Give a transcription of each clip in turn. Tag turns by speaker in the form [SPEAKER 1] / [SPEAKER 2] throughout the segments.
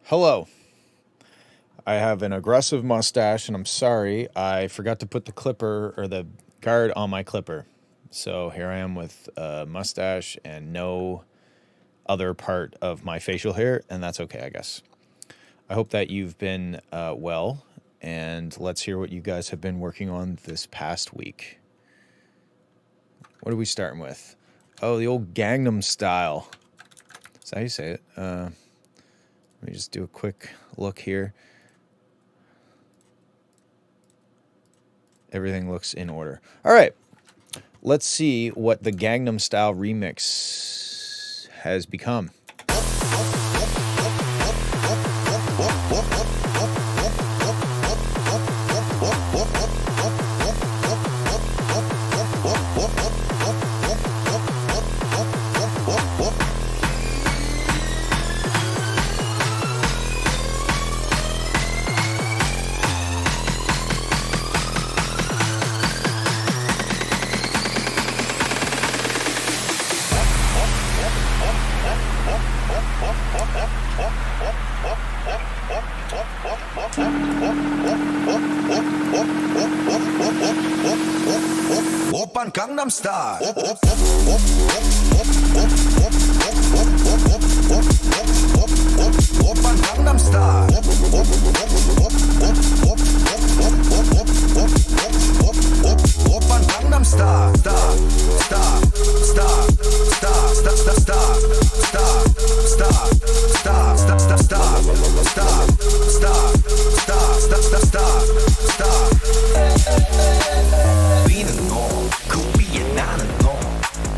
[SPEAKER 1] Hello. I have an aggressive mustache, and I'm sorry, I forgot to put the clipper or the guard on my clipper. So here I am with a mustache and no other part of my facial hair, and that's okay, I guess. I hope that you've been well, and let's hear what you guys have been working on this past week. What are we starting with? Oh, the old Gangnam Style. Is that how you say it? Let me just do a quick look here. Everything looks in order. All right. Let's see what the Gangnam Style remix has become.
[SPEAKER 2] 오빤 강남스타일 오빤 강남스타일 오빤 강남스타일 위는 너, 그 위에 나는 너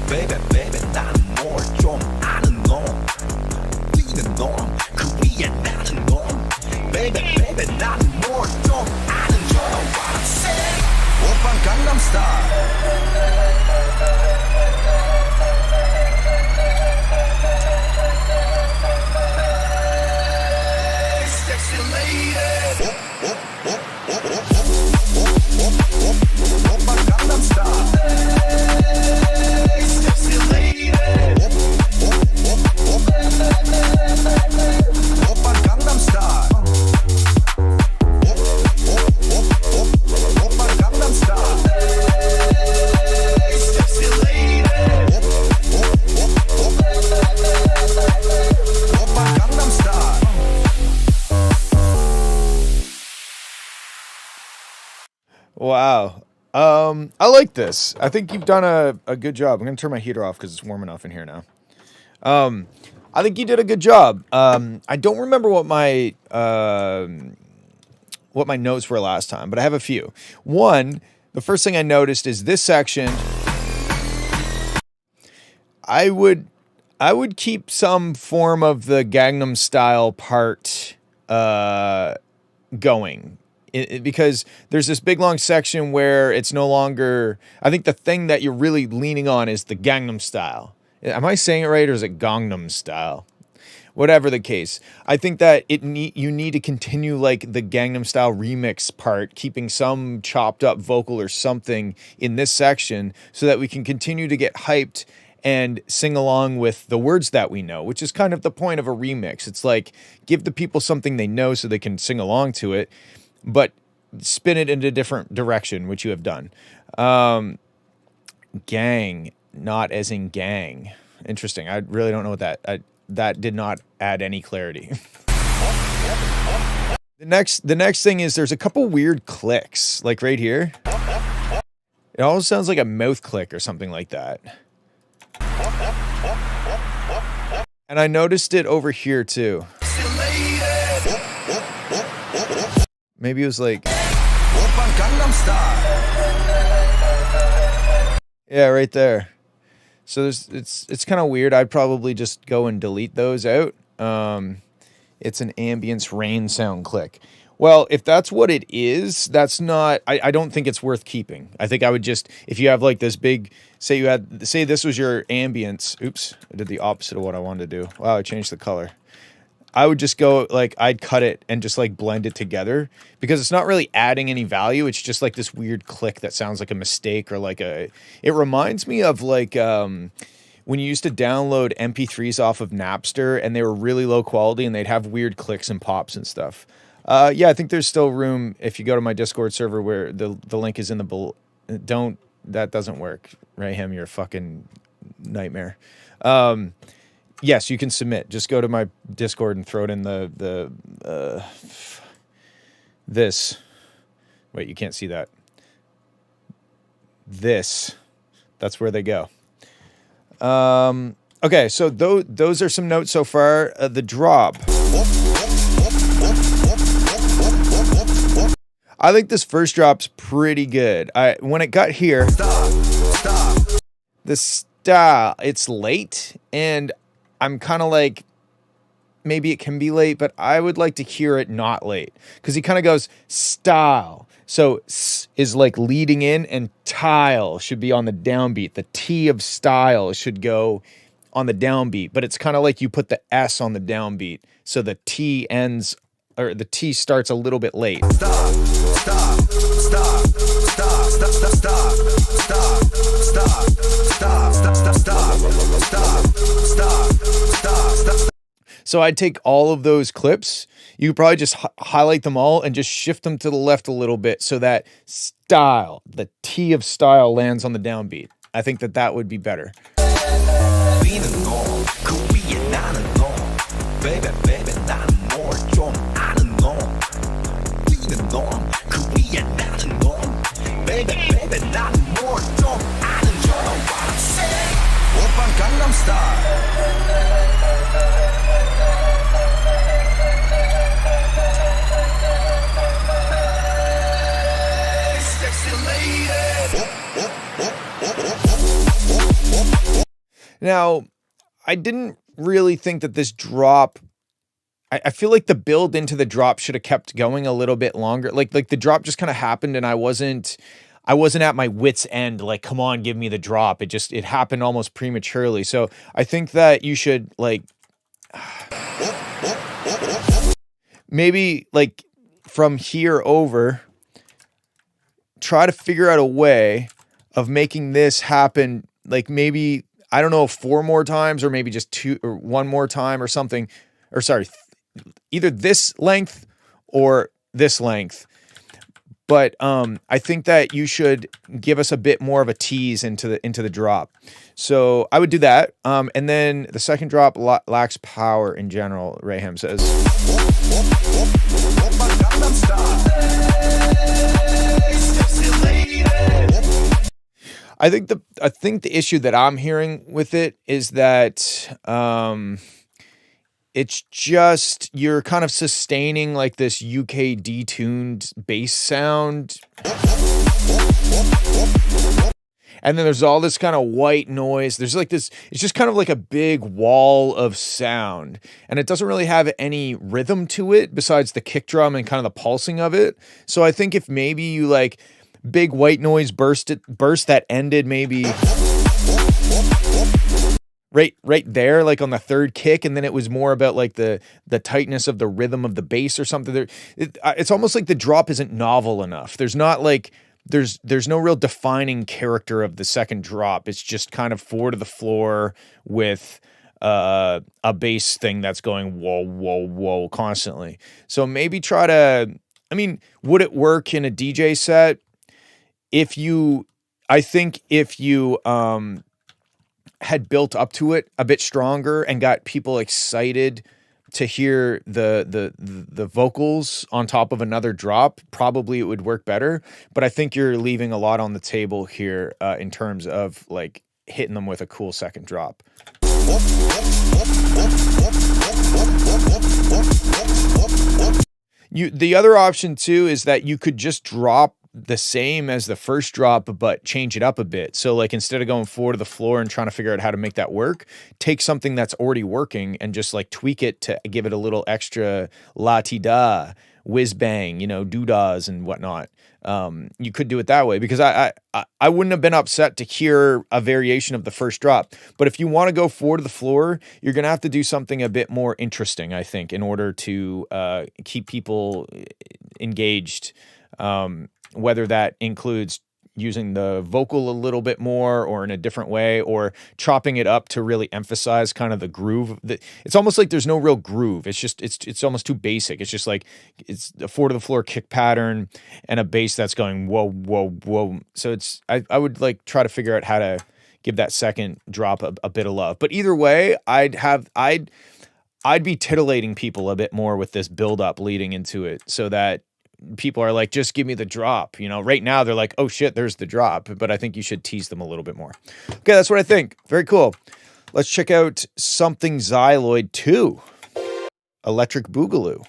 [SPEAKER 2] Baby baby 나는 뭘 좀 아는 너 위는 너, 그 위에 나는 너 Baby baby 나는 뭘 좀 아는 너 Know what I'm saying? 오빤 강남스타일 Sexy lady 오빤 강남스타일 Sexy lady 오빤 강남스타일 오빤 강남스타일 Sexy lady 오빤 강남스타일
[SPEAKER 1] Wow. I like this. I think you've done a good job. I'm going to turn my heater off because it's warm enough in here now. I think you did a good job. I don't remember what my notes were last time, but I have a few. One, the first thing I noticed is this section. I would keep some form of the Gangnam Style part going. Because there's this big long section where it's no longer, I think the thing that you're really leaning on is the Gangnam Style. Am I saying it right, or is it Gangnam Style? Whatever the case, I think that you need to continue like the Gangnam Style remix part, keeping some chopped up vocal or something in this section so that we can continue to get hyped and sing along with the words that we know, which is kind of the point of a remix. It's like, give the people something they know so they can sing along to it, but spin it in a different direction, which you have done. Gang, not as in gang. Interesting. I really don't know what that did not add any clarity. The next thing is there's a couple weird clicks, like right here. It almost sounds like a mouth click or something like that. And I noticed it over here too. Maybe it was like, yeah, right there. So it's kind of weird. I'd probably just go and delete those out. It's an ambience rain sound click. Well, if that's what it is, that's not, I don't think it's worth keeping. I think I would just, if you have like this big, say this was your ambience. Oops, I did the opposite of what I wanted to do. Wow, I changed the color. I would just go, like, I'd cut it and just, like, blend it together because it's not really adding any value. It's just, like, this weird click that sounds like a mistake or, like, it reminds me of, like, when you used to download MP3s off of Napster and they were really low quality and they'd have weird clicks and pops and stuff. Yeah, I think there's still room if you go to my Discord server where the link is in the that doesn't work. Rahim, you're a fucking nightmare. Yes, you can submit. Just go to my Discord and throw it in this. Wait, you can't see that. That's where they go. Okay, so those are some notes so far. The drop. I think this first drop's pretty good. When it got here, the style, it's late, and I'm kind of like, maybe it can be late, but I would like to hear it not late, because he kind of goes style. So s is like leading in, and tile should be on the downbeat. The T of style should go on the downbeat, but it's kind of like you put the S on the downbeat, so the T ends, or the T starts a little bit late. So I'd take all of those clips. You could probably just highlight them all and just shift them to the left a little bit so that style, the T of style, lands on the downbeat. I think that would be better. Now, I didn't really think that this drop, I feel like the build into the drop should have kept going a little bit longer. Like the drop just kind of happened, and I wasn't at my wit's end, like, come on, give me the drop. It happened almost prematurely. So I think that you should, like, maybe, like, from here over, try to figure out a way of making this happen, like, maybe, I don't know, 4 more times, or maybe just 2 or 1 more time or something, or sorry, either this length or this length. But I think that you should give us a bit more of a tease into the drop. So I would do that. And then the second drop lacks power in general, Rahim says. I think the issue that I'm hearing with it is that it's just, you're kind of sustaining like this UK detuned bass sound. And then there's all this kind of white noise. There's like this, it's just kind of like a big wall of sound. And it doesn't really have any rhythm to it besides the kick drum and kind of the pulsing of it. So I think if maybe you like big white noise burst that ended maybe right there, like on the third kick, and then it was more about like the tightness of the rhythm of the bass or something. It's almost like the drop isn't novel enough. There's not like there's no real defining character of the second drop. It's just kind of 4 to the floor with a bass thing that's going whoa whoa whoa constantly. So maybe try to, I mean, would it work in a DJ set? I think if you had built up to it a bit stronger and got people excited to hear the vocals on top of another drop, probably it would work better. But I think you're leaving a lot on the table here in terms of like hitting them with a cool second drop. The other option too is that you could just drop the same as the first drop, but change it up a bit. So like, instead of going 4 to the floor and trying to figure out how to make that work, take something that's already working and just like tweak it to give it a little extra la-ti-da, whiz bang, you know, doodads and whatnot. You could do it that way, because I wouldn't have been upset to hear a variation of the first drop. But if you want to go 4 to the floor, you're going to have to do something a bit more interesting, I think, in order to keep people engaged. Whether that includes, using the vocal a little bit more or in a different way, or chopping it up to really emphasize kind of the groove. It's almost like there's no real groove. It's almost too basic. It's just like it's a 4-to-the-floor kick pattern and a bass that's going whoa, whoa, whoa. So I would like try to figure out how to give that second drop a bit of love. But either way, I'd be titillating people a bit more with this build up leading into it, so that people are like, just give me the drop. Right now they're like, oh shit, there's the drop. But I think you should tease them a little bit more. Okay, that's what I think. Very cool. Let's check out Something Xyloid 2, Electric Boogaloo.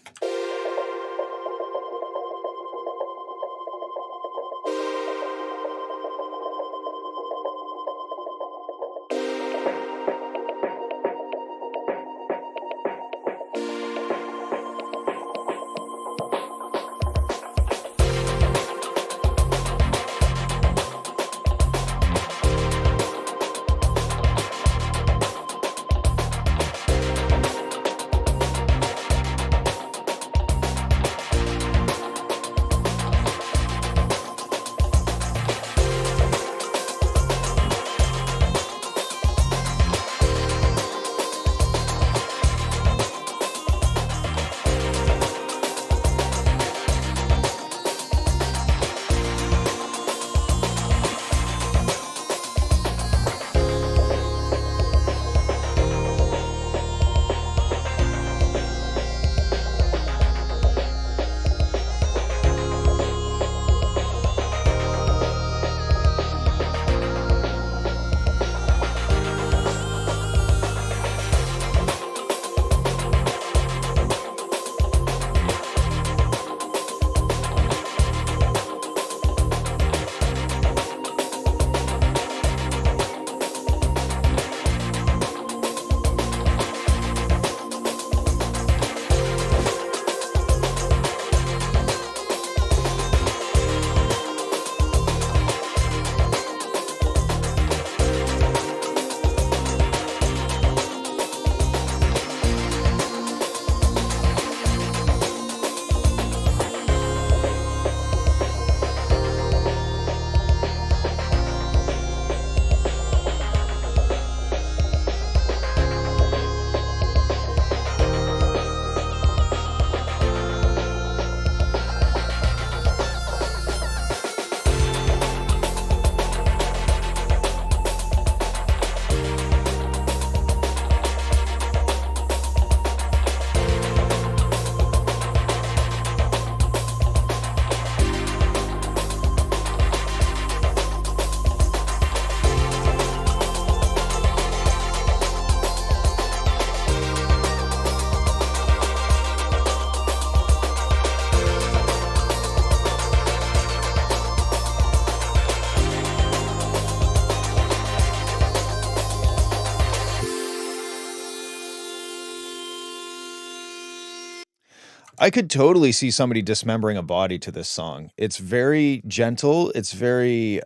[SPEAKER 1] I could totally see somebody dismembering a body to this song. It's very gentle. It's very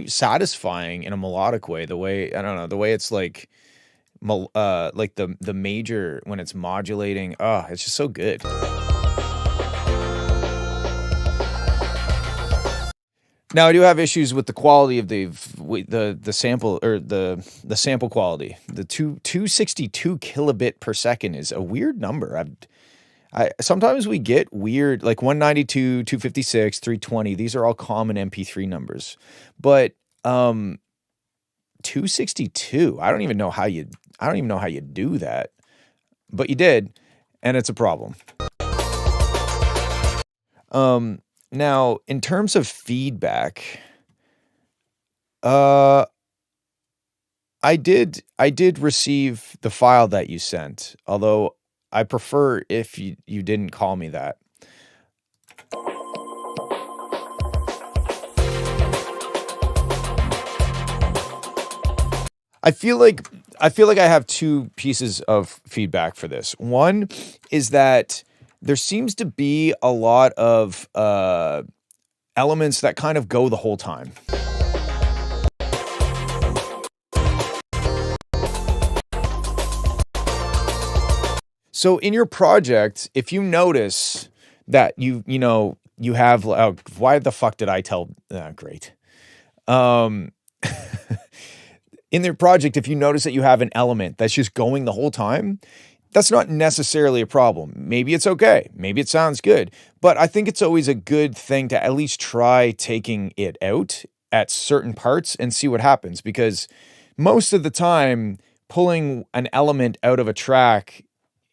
[SPEAKER 1] satisfying in a melodic way. The way, I don't know, the way it's like like the major when it's modulating. Oh, it's just so good. Now I do have issues with the quality of the sample, or the sample quality. The 262 kilobit per second is a weird number. I sometimes we get weird, like 192, 256, 320. These are all common MP3 numbers, but 262. I don't even know how you do that, but you did, and it's a problem. Now, in terms of feedback, I did receive the file that you sent, although I prefer if you didn't call me that. I feel like I have two pieces of feedback for this. One is that there seems to be a lot of elements that kind of go the whole time. So in your project, if you notice that you you have, oh, why the fuck did I tell? Great. In their project, if you notice that you have an element that's just going the whole time, that's not necessarily a problem. Maybe it's okay. Maybe it sounds good. But I think it's always a good thing to at least try taking it out at certain parts and see what happens. Because most of the time, pulling an element out of a track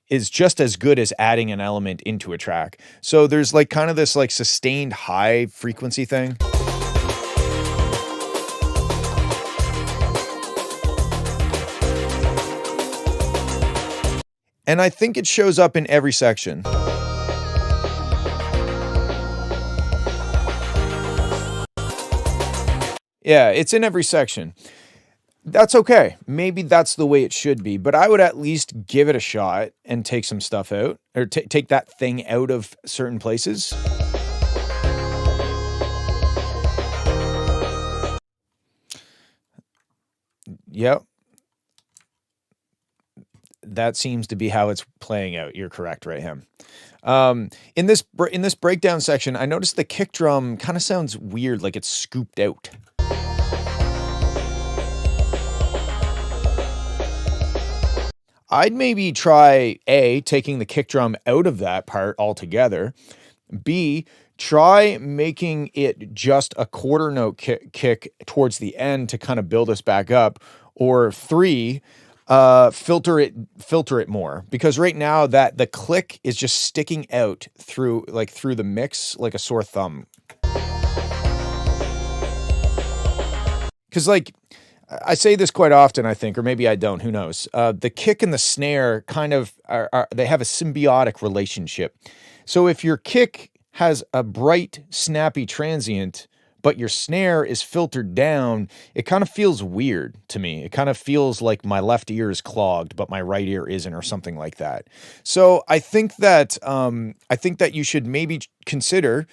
[SPEAKER 1] is just as good as adding an element into a track. So there's like kind of this like sustained high frequency thing. And I think it shows up in every section. Yeah, it's in every section. That's okay. Maybe that's the way it should be, but I would at least give it a shot and take some stuff out, or take that thing out of certain places. Yep. That seems to be how it's playing out. You're correct, Raham. In this breakdown section, I noticed the kick drum kind of sounds weird, like it's scooped out. I'd maybe try A, taking the kick drum out of that part altogether. B, try making it just a quarter note kick towards the end to kind of build us back up. Or 3, filter it more, because right now that the click is just sticking out through the mix like a sore thumb. Because like I say this quite often, I think, or maybe I don't, who knows. The kick and the snare kind of they have a symbiotic relationship. So if your kick has a bright, snappy transient, but your snare is filtered down, it kind of feels weird to me. It kind of feels like my left ear is clogged, but my right ear isn't, or something like that. So I think that you should maybe consider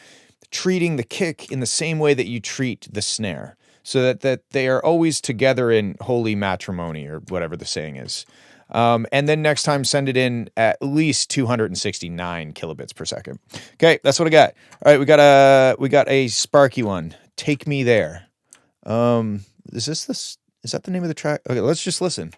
[SPEAKER 1] treating the kick in the same way that you treat the snare, so that they are always together in holy matrimony, or whatever the saying is. And then next time, send it in at least 269 kilobits per second. Okay, that's what I got. All right, we got a sparky one. Take Me There. Is that the name of the track? Okay, let's just listen.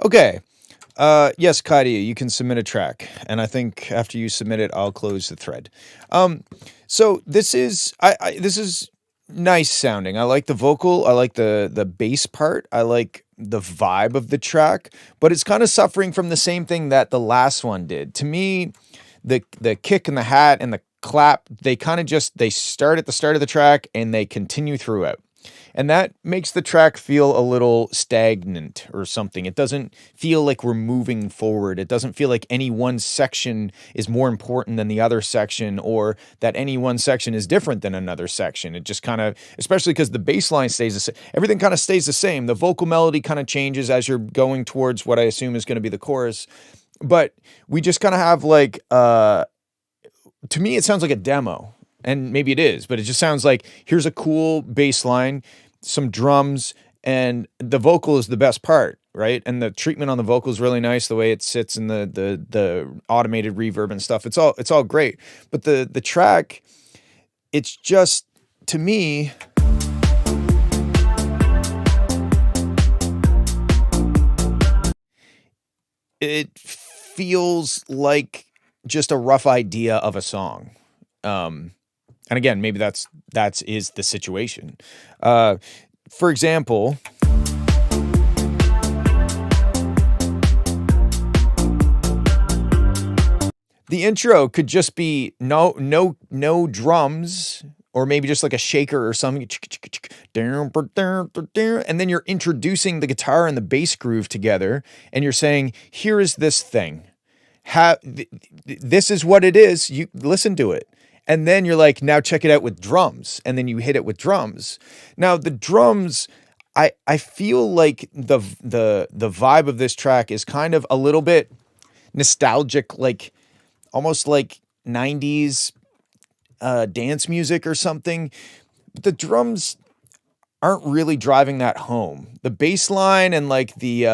[SPEAKER 1] Okay. Yes, Kadia, you can submit a track, and I think after you submit it, I'll close the thread. So this is this is nice sounding. I like the vocal. I like the bass part. I like the vibe of the track, but it's kind of suffering from the same thing that the last one did. To me, the kick and the hat and the clap, they kind of they start at the start of the track and they continue throughout. And that makes the track feel a little stagnant or something. It doesn't feel like we're moving forward. It doesn't feel like any one section is more important than the other section, or that any one section is different than another section. It just kind of, especially because the bass line stays the same, everything kind of stays the same. The vocal melody kind of changes as you're going towards what I assume is going to be the chorus. But we just kind of have like, to me, it sounds like a demo. And maybe it is, but it just sounds like, here's a cool bass line, some drums, and the vocal is the best part, right? And the treatment on the vocal is really nice, the way it sits in the automated reverb and stuff. It's all great. But the track, it's just, to me, it feels like just a rough idea of a song. And again, maybe that is the situation. For example, the intro could just be no drums, or maybe just like a shaker or something. And then you're introducing the guitar and the bass groove together, and you're saying, here is this thing. This is what it is. You listen to it. And then you're like, now check it out with drums. And then you hit it with drums. Now the drums, I feel like the vibe of this track is kind of a little bit nostalgic, like almost like 90s dance music or something. The drums aren't really driving that home. The bass line and like the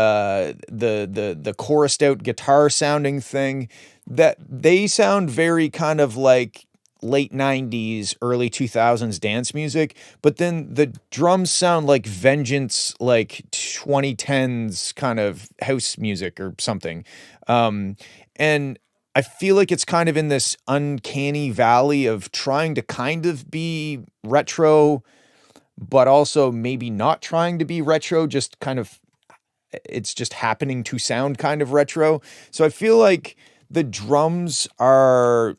[SPEAKER 1] chorused out guitar sounding thing, that they sound very kind of like late 90s, early 2000s dance music, but then the drums sound like Vengeance, like 2010s kind of house music or something. And I feel like it's kind of in this uncanny valley of trying to kind of be retro, but also maybe not trying to be retro, just kind of, it's just happening to sound kind of retro. So I feel like the drums are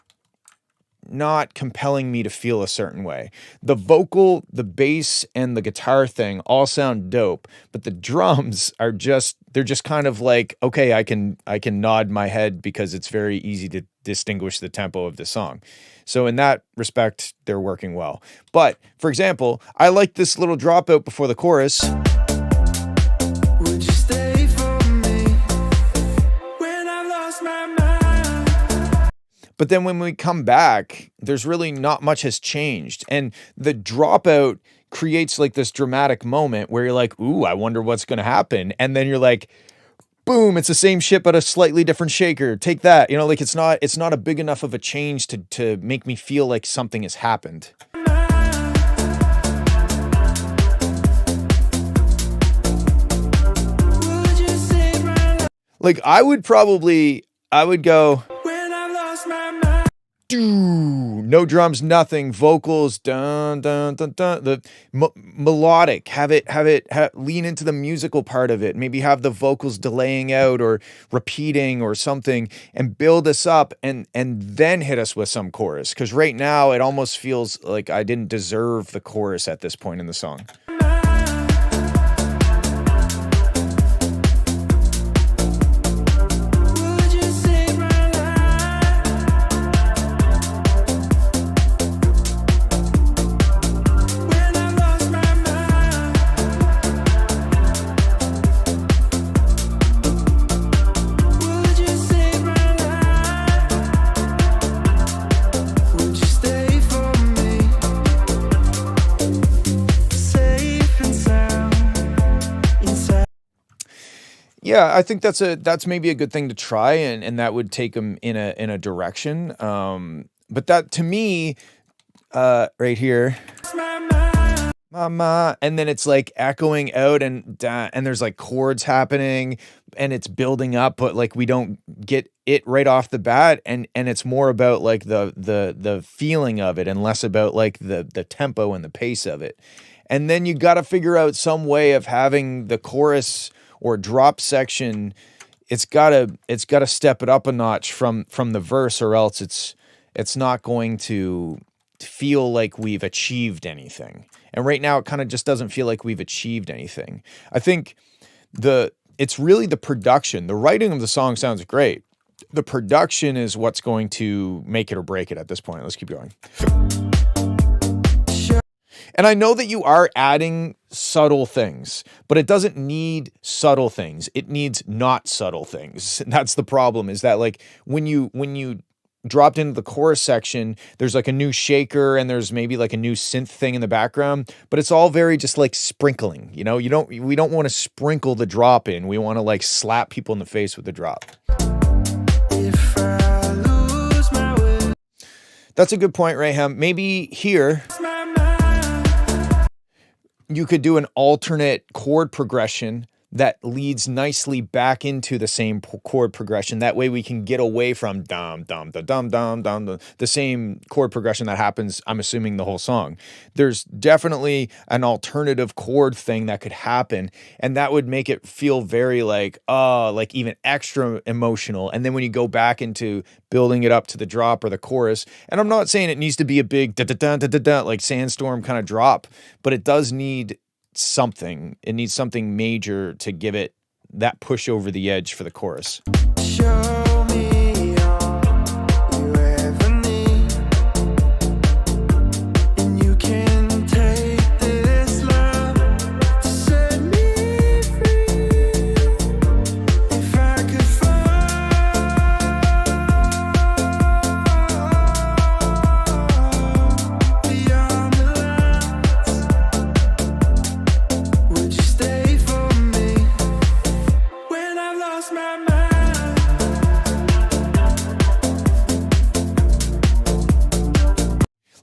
[SPEAKER 1] not compelling me to feel a certain way. The vocal, the bass, and the guitar thing all sound dope, but the drums are they're just kind of like, okay, I can nod my head because it's very easy to distinguish the tempo of the song. So in that respect, they're working well. But for example, I like this little dropout before the chorus. Would you stay for me when I've lost my mind? But then when we come back, there's really not much has changed. And the dropout creates like this dramatic moment where you're like, ooh, I wonder what's going to happen. And then you're like, boom, it's the same shit, but a slightly different shaker. Take that. You know, like it's not a big enough of a change to make me feel like something has happened. Like I would go, no drums, nothing, vocals, dun dun dun dun. The melodic, have lean into the musical part of it. Maybe have the vocals delaying out or repeating or something, and build us up, and then hit us with some chorus. Because right now it almost feels like I didn't deserve the chorus at this point in the song. Yeah, I think that's maybe a good thing to try, and that would take them in a direction. But that to me, right here, mama, and then it's like echoing out, and there's like chords happening, and it's building up, but like we don't get it right off the bat, and it's more about like the feeling of it, and less about like the tempo and the pace of it. And then you got to figure out some way of having the chorus or drop section. It's gotta step it up a notch from the verse, or else it's not going to feel like we've achieved anything. And right now it kind of just doesn't feel like we've achieved anything. I think it's really the production. The writing of the song sounds great. The production is what's going to make it or break it at this point. Let's keep going. And I know that you are adding subtle things, but it doesn't need subtle things. It needs not subtle things. And that's the problem, is that like when you dropped into the chorus section, there's like a new shaker and there's maybe like a new synth thing in the background, but it's all very just like sprinkling, you know, we don't want to sprinkle the drop in. We want to like slap people in the face with the drop. If I lose my way. That's a good point, Raham. Maybe here you could do an alternate chord progression that leads nicely back into the same chord progression. That way we can get away from dum dum da dum dum dum, the same chord progression that happens, I'm assuming, the whole song. There's definitely an alternative chord thing that could happen, and that would make it feel very like even extra emotional. And then when you go back into building it up to the drop or the chorus, and I'm not saying it needs to be a big da da da da da da like Sandstorm kind of drop, but it does need something. It needs something major to give it that push over the edge for the chorus.
[SPEAKER 2] Show me all you ever need, and you can take this love to set me free. If I could fall beyond the lines, would you stay for me when I've lost my mind?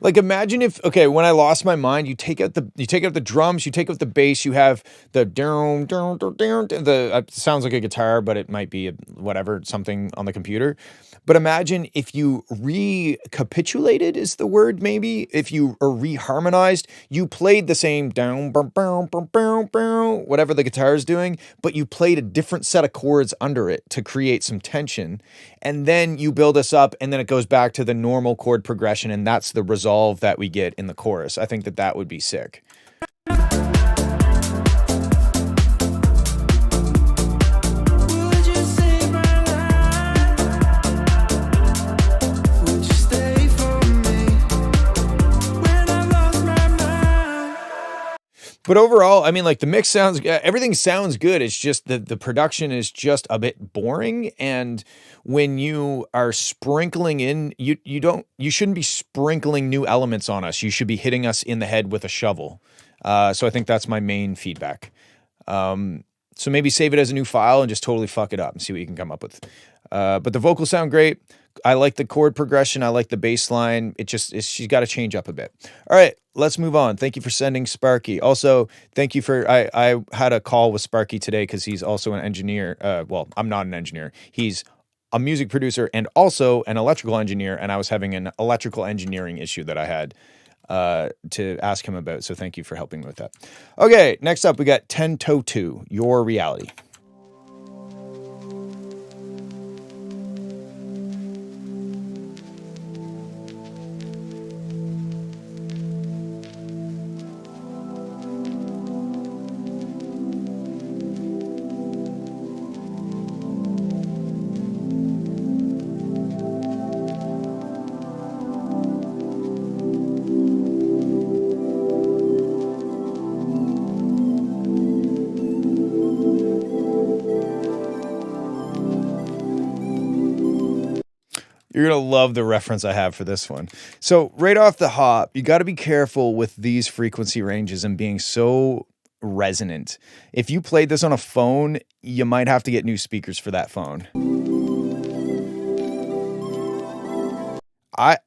[SPEAKER 1] Like, imagine if, okay, when I lost my mind, you take out the drums, you take out the bass, you have the down, down, down, down, it sounds like a guitar, but it might be something on the computer. But imagine if you recapitulated is the word, maybe, if you are reharmonized, you played the same down, bow, bow, bow, bow, bow, whatever the guitar is doing, but you played a different set of chords under it to create some tension. And then you build us up, and then it goes back to the normal chord progression, and that's the resolve that we get in the chorus. I think that would be sick.
[SPEAKER 2] Would you save my life? Would you stay for me when I lost my mind?
[SPEAKER 1] But overall, I mean, like, the mix sounds, everything sounds good. It's just that the production is just a bit boring. And when you are sprinkling in, you shouldn't be sprinkling new elements on us. You should be hitting us in the head with a shovel. So I think that's my main feedback. So maybe save it as a new file and just totally fuck it up and see what you can come up with. But the vocals sound great. I like the chord progression. I like the bass line. She's got to change up a bit. All right, let's move on. Thank you for sending Sparky. Also, thank you for, I had a call with Sparky today because he's also an engineer. Well, I'm not an engineer. He's a music producer and also an electrical engineer. And I was having an electrical engineering issue that I had to ask him about. So thank you for helping me with that. Okay, next up, we got 10 Toe 2, Your Reality. You're going to love the reference I have for this one. So right off the hop, you got to be careful with these frequency ranges and being so resonant. If you played this on a phone, you might have to get new speakers for that phone. I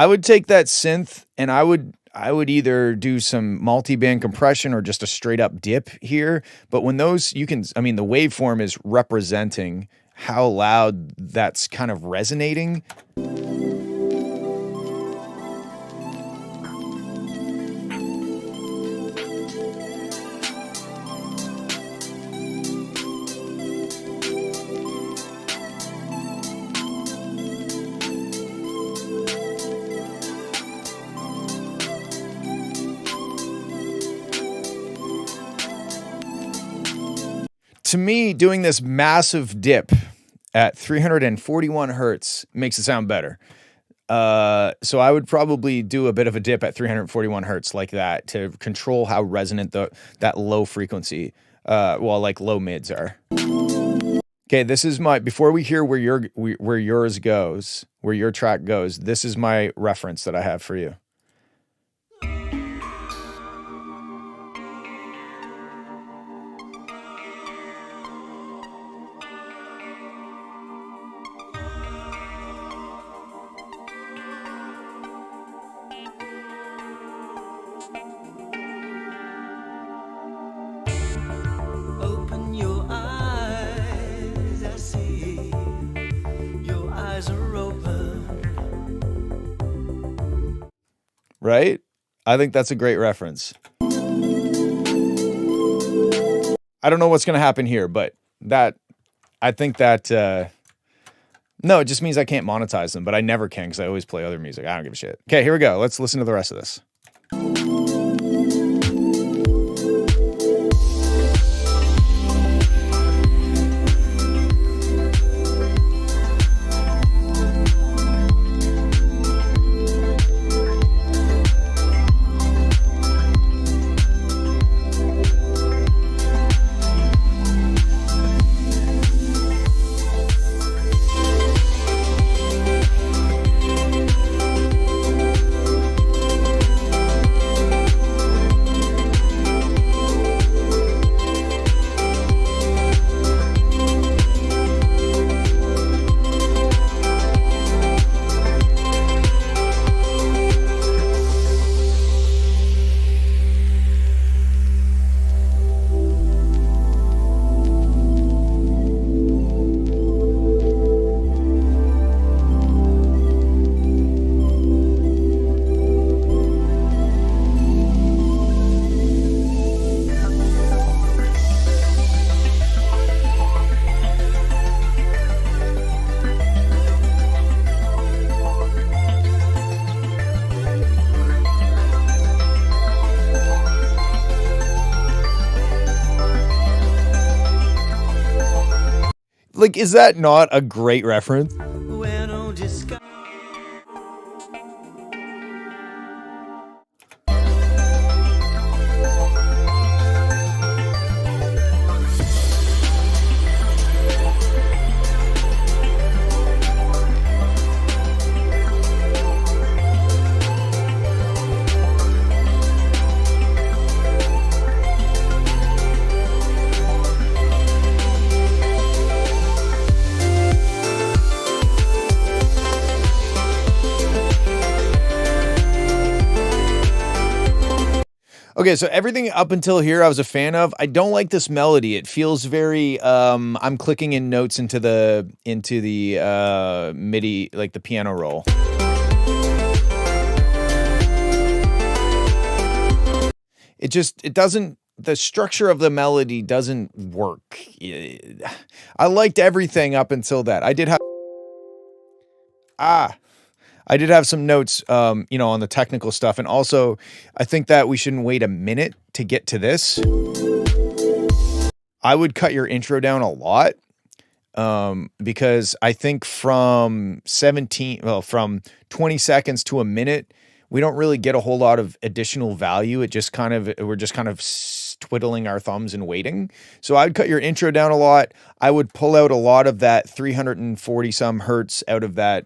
[SPEAKER 1] would take that synth and I would either do some multi-band compression or just a straight up dip here. But when those, the waveform is representing how loud that's kind of resonating. To me, doing this massive dip at 341 hertz makes it sound better. So I would probably do a bit of a dip at 341 hertz like that to control how resonant that low frequency, like low mids are. Okay, this is before we hear where your track goes, this is my reference that I have for you. right? I think that's a great reference. I don't know what's going to happen here, but I think that, no, it just means I can't monetize them, but I never can because I always play other music. I don't give a shit. Okay, here we go. Let's listen to the rest of this. Like, is that not a great reference? Okay, so everything up until here I was a fan of. I don't like this melody. It feels very I'm clicking in notes into the MIDI, like the piano roll. It doesn't, the structure of the melody doesn't work. I liked everything up until that. I did have some notes, on the technical stuff. And also, I think that we shouldn't wait a minute to get to this. I would cut your intro down a lot, because I think from 20 seconds to a minute, we don't really get a whole lot of additional value. We're just kind of twiddling our thumbs and waiting. So I'd cut your intro down a lot. I would pull out a lot of that 340 some hertz out of that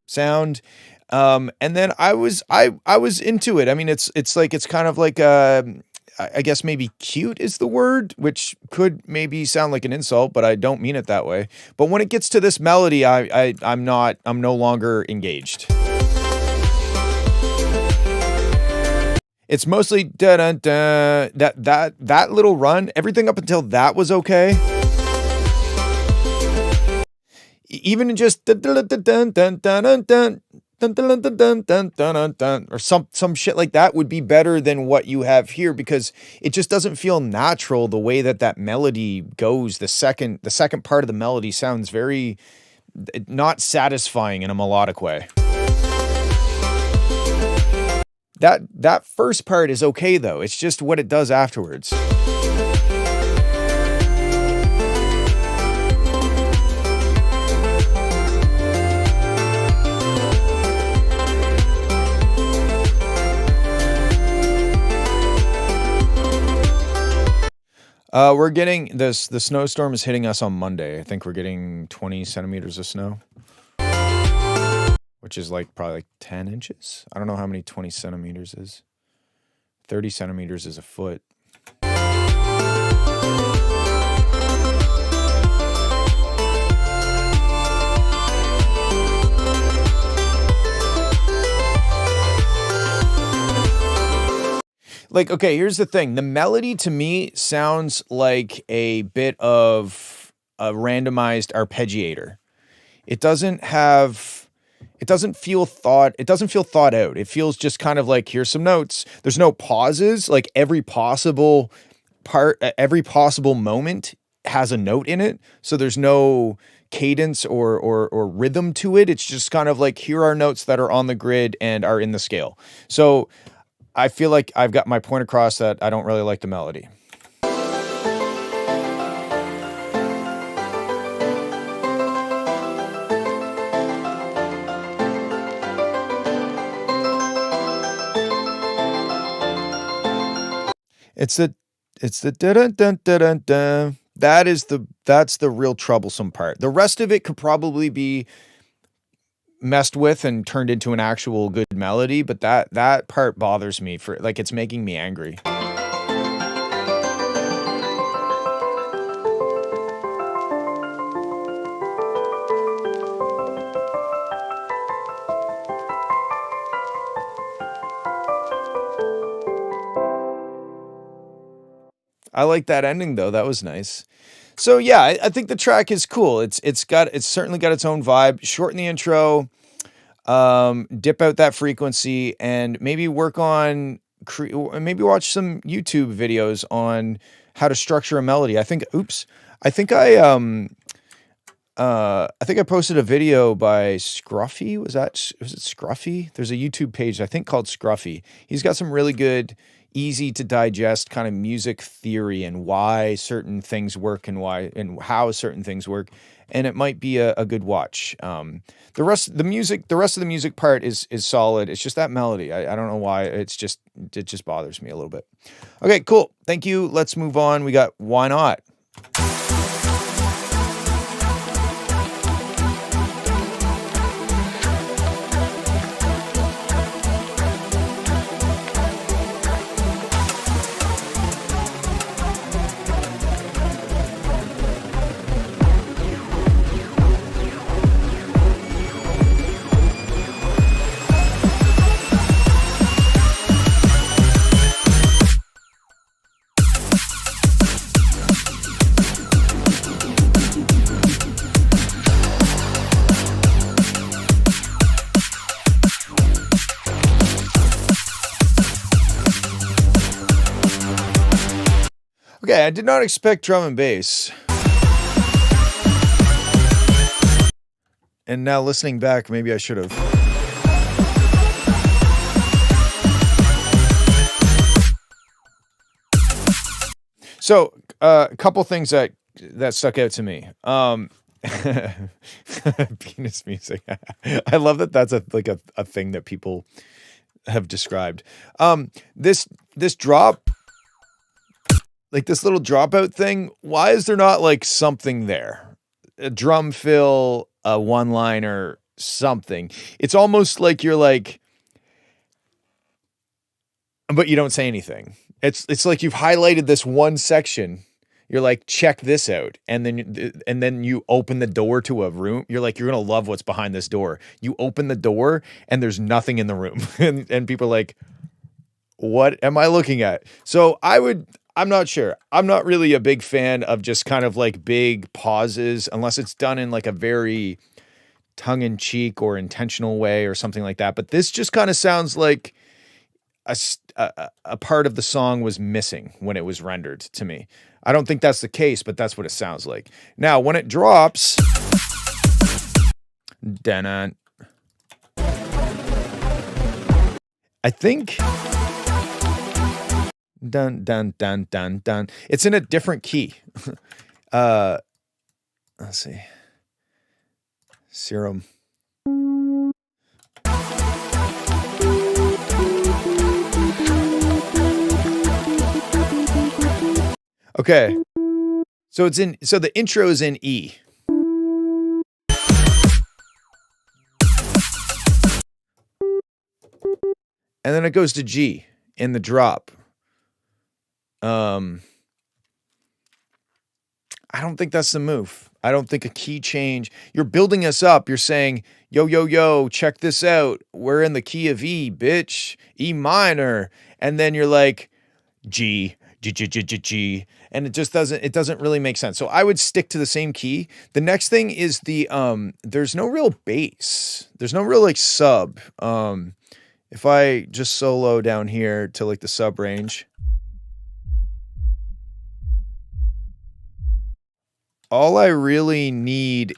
[SPEAKER 1] sound. And then I was into it. I mean, it's kind of like, I guess maybe cute is the word, which could maybe sound like an insult, but I don't mean it that way. But when it gets to this melody, I'm no longer engaged. It's mostly da da da, that little run. Everything up until that was okay. Even in just or some shit like that would be better than what you have here, because it just doesn't feel natural the way that melody goes. The second part of the melody sounds very not satisfying in a melodic way. That first part is okay though. It's just what it does afterwards. We're getting this. The snowstorm is hitting us on Monday. I think we're getting 20 centimeters of snow, which is probably 10 inches. I don't know how many 20 centimeters is. 30 centimeters is a foot. Okay, here's the thing. The melody to me sounds like a bit of a randomized arpeggiator. It doesn't have It doesn't feel thought out. It feels just kind of like, here's some notes. There's no pauses. Like every possible moment has a note in it. So there's no cadence or rhythm to it. It's just kind of like, here are notes that are on the grid and are in the scale. So I feel like I've got my point across that I don't really like the melody. It's the dun dun dun dun dun. That's the real troublesome part. The rest of it could probably be messed with and turned into an actual good melody, but that part bothers me for like, it's making me angry. I like that ending though. That was nice. So yeah, I think the track is cool. It's certainly got its own vibe. Shorten the intro, dip out that frequency, and maybe work on maybe watch some YouTube videos on how to structure a melody. I think I posted a video by Scruffy. Was it Scruffy? There's a YouTube page I think called Scruffy. He's got some really good, easy to digest kind of music theory and why certain things work and how certain things work. And it might be a good watch. The rest of the music part is solid. It's just that melody. I don't know why. It just bothers me a little bit. Okay, cool. Thank you. Let's move on. We got Why Not? Okay, I did not expect drum and bass. And now listening back, maybe I should have. So, a couple things that stuck out to me. Penis music. I love that that's a thing that people have described. This drop, like this little dropout thing, why is there not like something there? A drum fill, a one-liner, something. It's almost like you're like, but you don't say anything. It's like you've highlighted this one section. You're like, check this out. And then you open the door to a room. You're like, you're going to love what's behind this door. You open the door and there's nothing in the room. and people are like, what am I looking at? So I'm not sure. I'm not really a big fan of just kind of like big pauses unless it's done in like a very tongue-in-cheek or intentional way or something like that. But this just kind of sounds like a part of the song was missing when it was rendered to me. I don't think that's the case, but that's what it sounds like. Now, when it drops, I think dun dun dun dun dun. It's in a different key. Let's see. Serum. Okay. So the intro is in E. And then it goes to G in the drop. I don't think that's the move. I don't think a key change. You're building us up. You're saying, yo, yo, yo, check this out. We're in the key of E, bitch. E minor. And then you're like, G. G, G, G, G, G, and it doesn't really make sense. So I would stick to the same key. The next thing is there's no real bass. There's no real like sub. If I just solo down here to like the sub range, all I really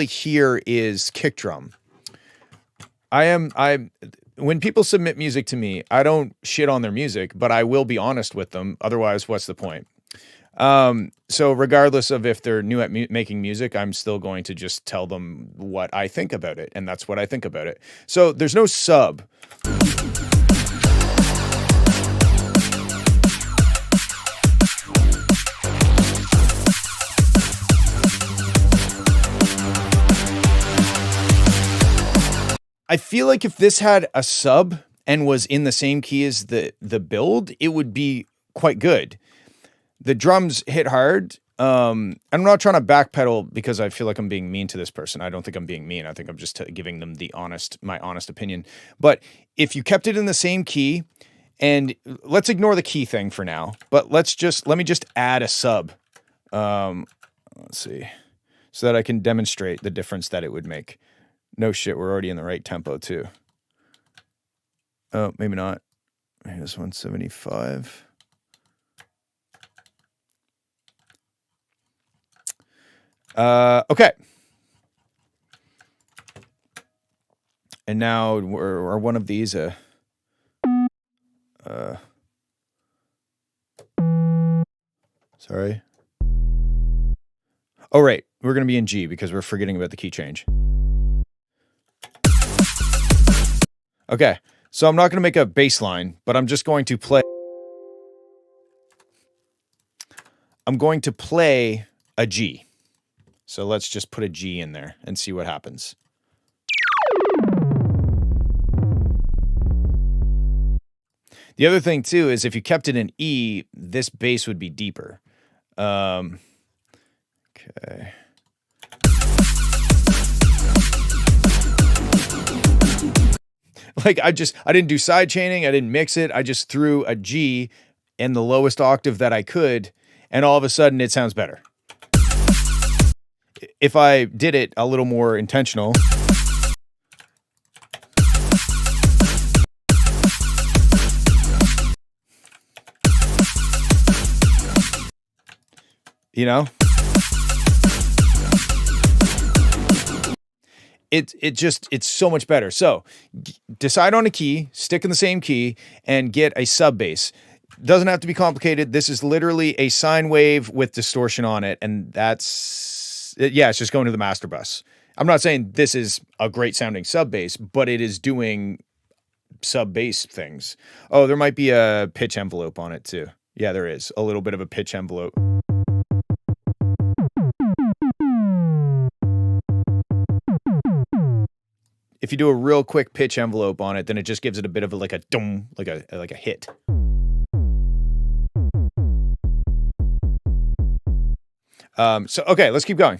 [SPEAKER 1] hear is kick drum. When people submit music to me, I don't shit on their music, but I will be honest with them. Otherwise, what's the point? So regardless of if they're new at making music, I'm still going to just tell them what I think about it. And that's what I think about it. So there's no sub. I feel like if this had a sub and was in the same key as the build, it would be quite good. The drums hit hard. I'm not trying to backpedal because I feel like I'm being mean to this person. I don't think I'm being mean. I think I'm just giving them my honest opinion. But if you kept it in the same key, and let's ignore the key thing for now, but let me just add a sub. Let's see, so that I can demonstrate the difference that it would make. No shit, we're already in the right tempo too. Oh, maybe not. Here's 175. Okay. And now we're one of these. Sorry. Oh, right. We're going to be in G because we're forgetting about the key change. Okay, so I'm not going to make a bass line, but I'm just going to play. I'm going to play a G. So let's just put a G in there and see what happens. The other thing too is if you kept it in E, this bass would be deeper. Okay. Like I didn't do side chaining. I didn't mix it. I just threw a G in the lowest octave that I could. And all of a sudden it sounds better. If I did it a little more intentional. You know? It's so much better. So decide on a key, stick in the same key, and get a sub bass. Doesn't have to be complicated. This is literally a sine wave with distortion on it. And it's just going to the master bus. I'm not saying this is a great sounding sub bass, but it is doing sub bass things. Oh, there might be a pitch envelope on it too. Yeah, there is a little bit of a pitch envelope. If you do a real quick pitch envelope on it, then it just gives it a bit of like a dum, like a hit. So okay, let's keep going.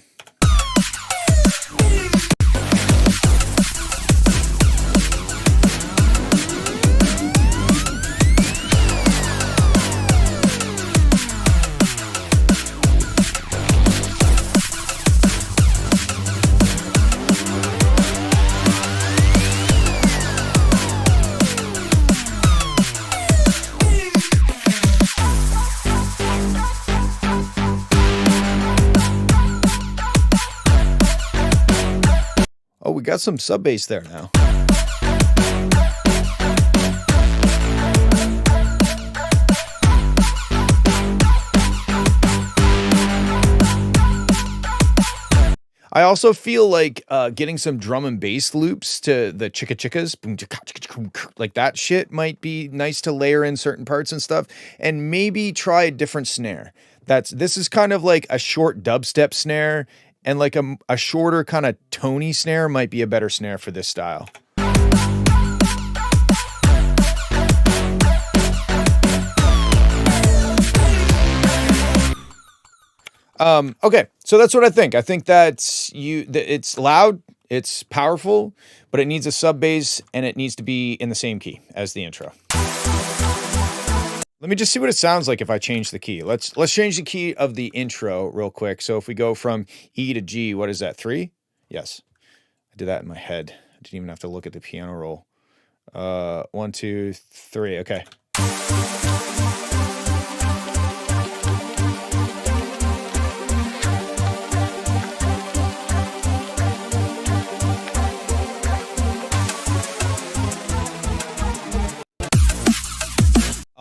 [SPEAKER 1] Oh, we got some sub bass there now. I also feel like getting some drum and bass loops to the chicka chickas, like that shit might be nice to layer in certain parts and stuff, and maybe try a different snare. This is kind of like a short dubstep snare, and like a shorter kind of tony snare might be a better snare for this style. Okay, so that's what I think. I think it's loud, it's powerful, but it needs a sub bass and it needs to be in the same key as the intro. Let me just see what it sounds like if I change the key. Let's change the key of the intro real quick. So if we go from E to G, what is that? 3? Yes. I did that in my head. I didn't even have to look at the piano roll. 1, 2, 3. Okay.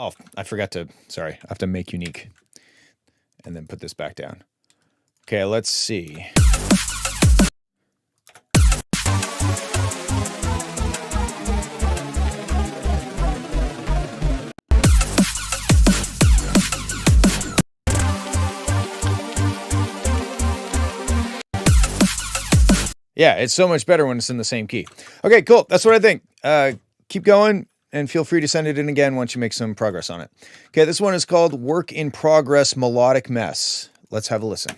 [SPEAKER 1] Oh, I forgot to, sorry, I have to make unique and then put this back down. Okay, let's see. Yeah, it's so much better when it's in the same key. Okay, cool. That's what I think. Keep going and feel free to send it in again once you make some progress on it. Okay, this one is called Work in Progress Melodic Mess. Let's have a listen.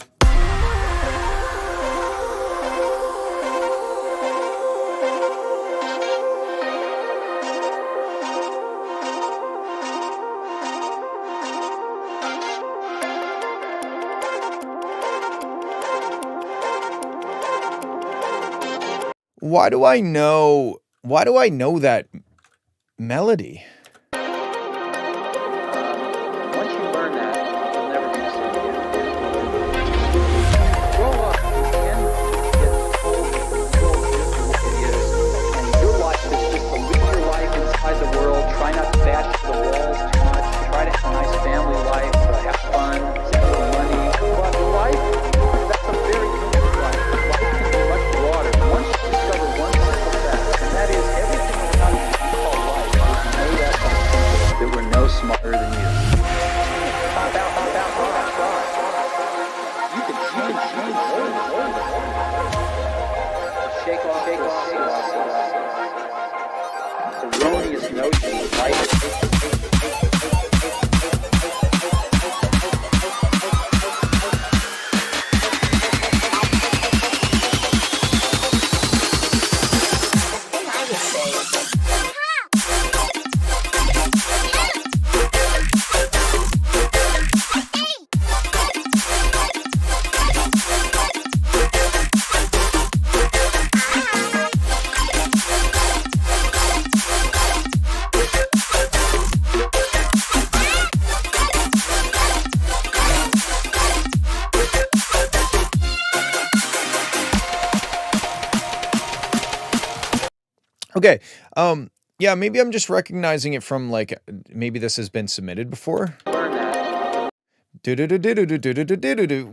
[SPEAKER 1] Why do I know that melody?
[SPEAKER 3] Once you learn that, you'll never do the same again. Grow up and get told just what it is, and your life is just to live your life inside the world. Try not to bash the walls too much. Try to have a nice family life, have fun, save a little money. But life, that's a very unique life. Life can be much broader. Once you discover one simple fact, and that is everything around you you call life is made up of people that were no smarter than you. Pop out. You can shake off erroneous notions of life.
[SPEAKER 1] Okay. Yeah, maybe I'm just recognizing it from like, maybe this has been submitted before.
[SPEAKER 3] Learn that.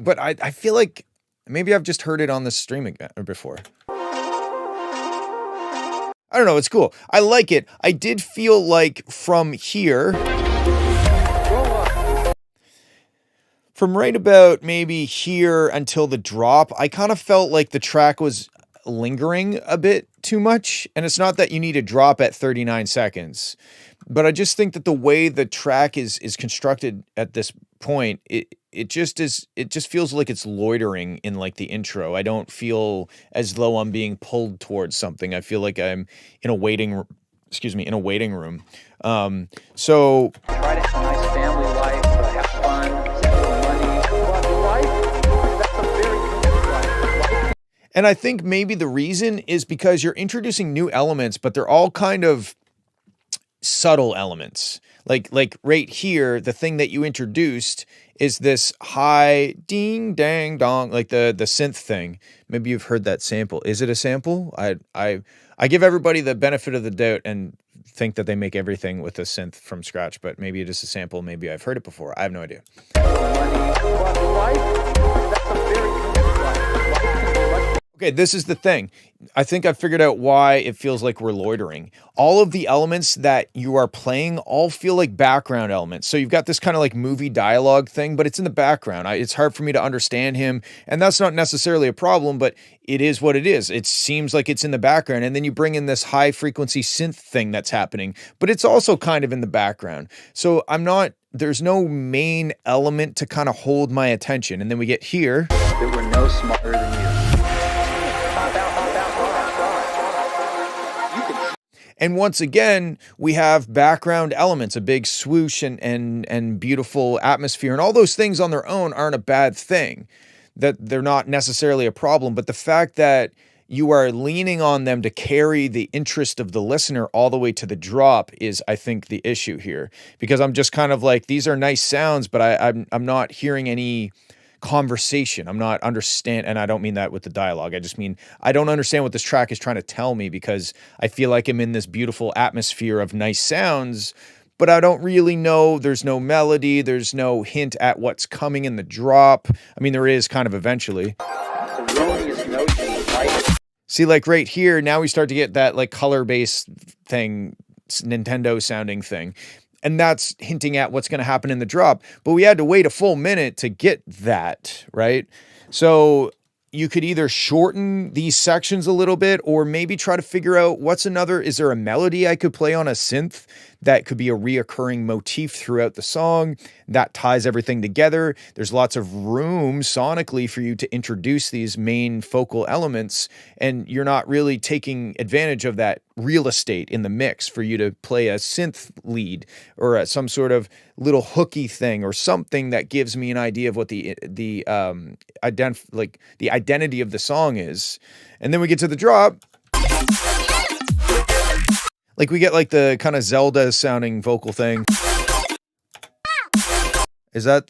[SPEAKER 1] But I feel like maybe I've just heard it on the stream again or before. I don't know. It's cool. I like it. I did feel like from here, from right about maybe here until the drop, I kind of felt like the track was lingering a bit too much. And it's not that you need to drop at 39 seconds, but I just think that the way the track is constructed at this point, it just feels like it's loitering in like the intro. I don't feel as though I'm being pulled towards something. I feel like I'm in a waiting room. So
[SPEAKER 3] Try to have a nice family life, have fun, save a little money. But life, that's a very unique life.
[SPEAKER 1] and I think maybe the reason is because you're introducing new elements, but they're all kind of subtle elements. Like right here, the thing that you introduced is this high ding dang dong, like the synth thing. Maybe you've heard that sample. Is it a sample? I give everybody the benefit of the doubt and think that they make everything with a synth from scratch, but maybe it is a sample. Maybe I've heard it before. I have no idea.
[SPEAKER 3] But life, that's a very unique life. Life can be much.
[SPEAKER 1] Okay, this is the thing. I think I've figured out why it feels like we're loitering. All of the elements that you are playing all feel like background elements. So you've got this kind of like movie dialogue thing, but it's in the background. It's hard for me to understand him, and that's not necessarily a problem, but it is what it is. It seems like it's in the background, and then you bring in this high frequency synth thing that's happening, but it's also kind of in the background. So there's no main element to kind of hold my attention. And then we get here.
[SPEAKER 3] That were no smarter than you.
[SPEAKER 1] And once again, we have background elements, a big swoosh and beautiful atmosphere, and all those things on their own aren't a bad thing. That they're not necessarily a problem, but the fact that you are leaning on them to carry the interest of the listener all the way to the drop is, I think, the issue here. Because I'm just kind of like, these are nice sounds, but I'm not hearing any conversation. I'm not understand, and I don't mean that with the dialogue. I just mean I don't understand what this track is trying to tell me, because I feel like I'm in this beautiful atmosphere of nice sounds, but I don't really know. There's no melody. There's no hint at what's coming in the drop. I mean, there is kind of eventually.
[SPEAKER 3] Erroneous notion, right?
[SPEAKER 1] See, like right here, now we start to get that like color-based thing, Nintendo sounding thing. And that's hinting at what's going to happen in the drop. But we had to wait a full minute to get that, right? So you could either shorten these sections a little bit, or maybe try to figure out is there a melody I could play on a synth that could be a reoccurring motif throughout the song that ties everything together. There's lots of room sonically for you to introduce these main focal elements, and you're not really taking advantage of that real estate in the mix for you to play a synth lead or some sort of little hooky thing or something that gives me an idea of what the identity of the song is. And then we get to the drop. Like we get like the kind of Zelda sounding vocal thing. Is that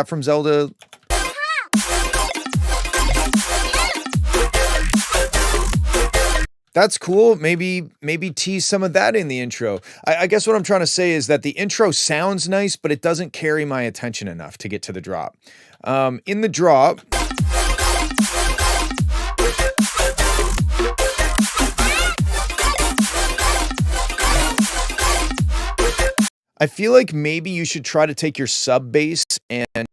[SPEAKER 1] from Zelda? That's cool. Maybe tease some of that in the intro. I guess what I'm trying to say is that the intro sounds nice, but it doesn't carry my attention enough to get to the drop. In the drop, I feel like maybe you should try to take your sub bass and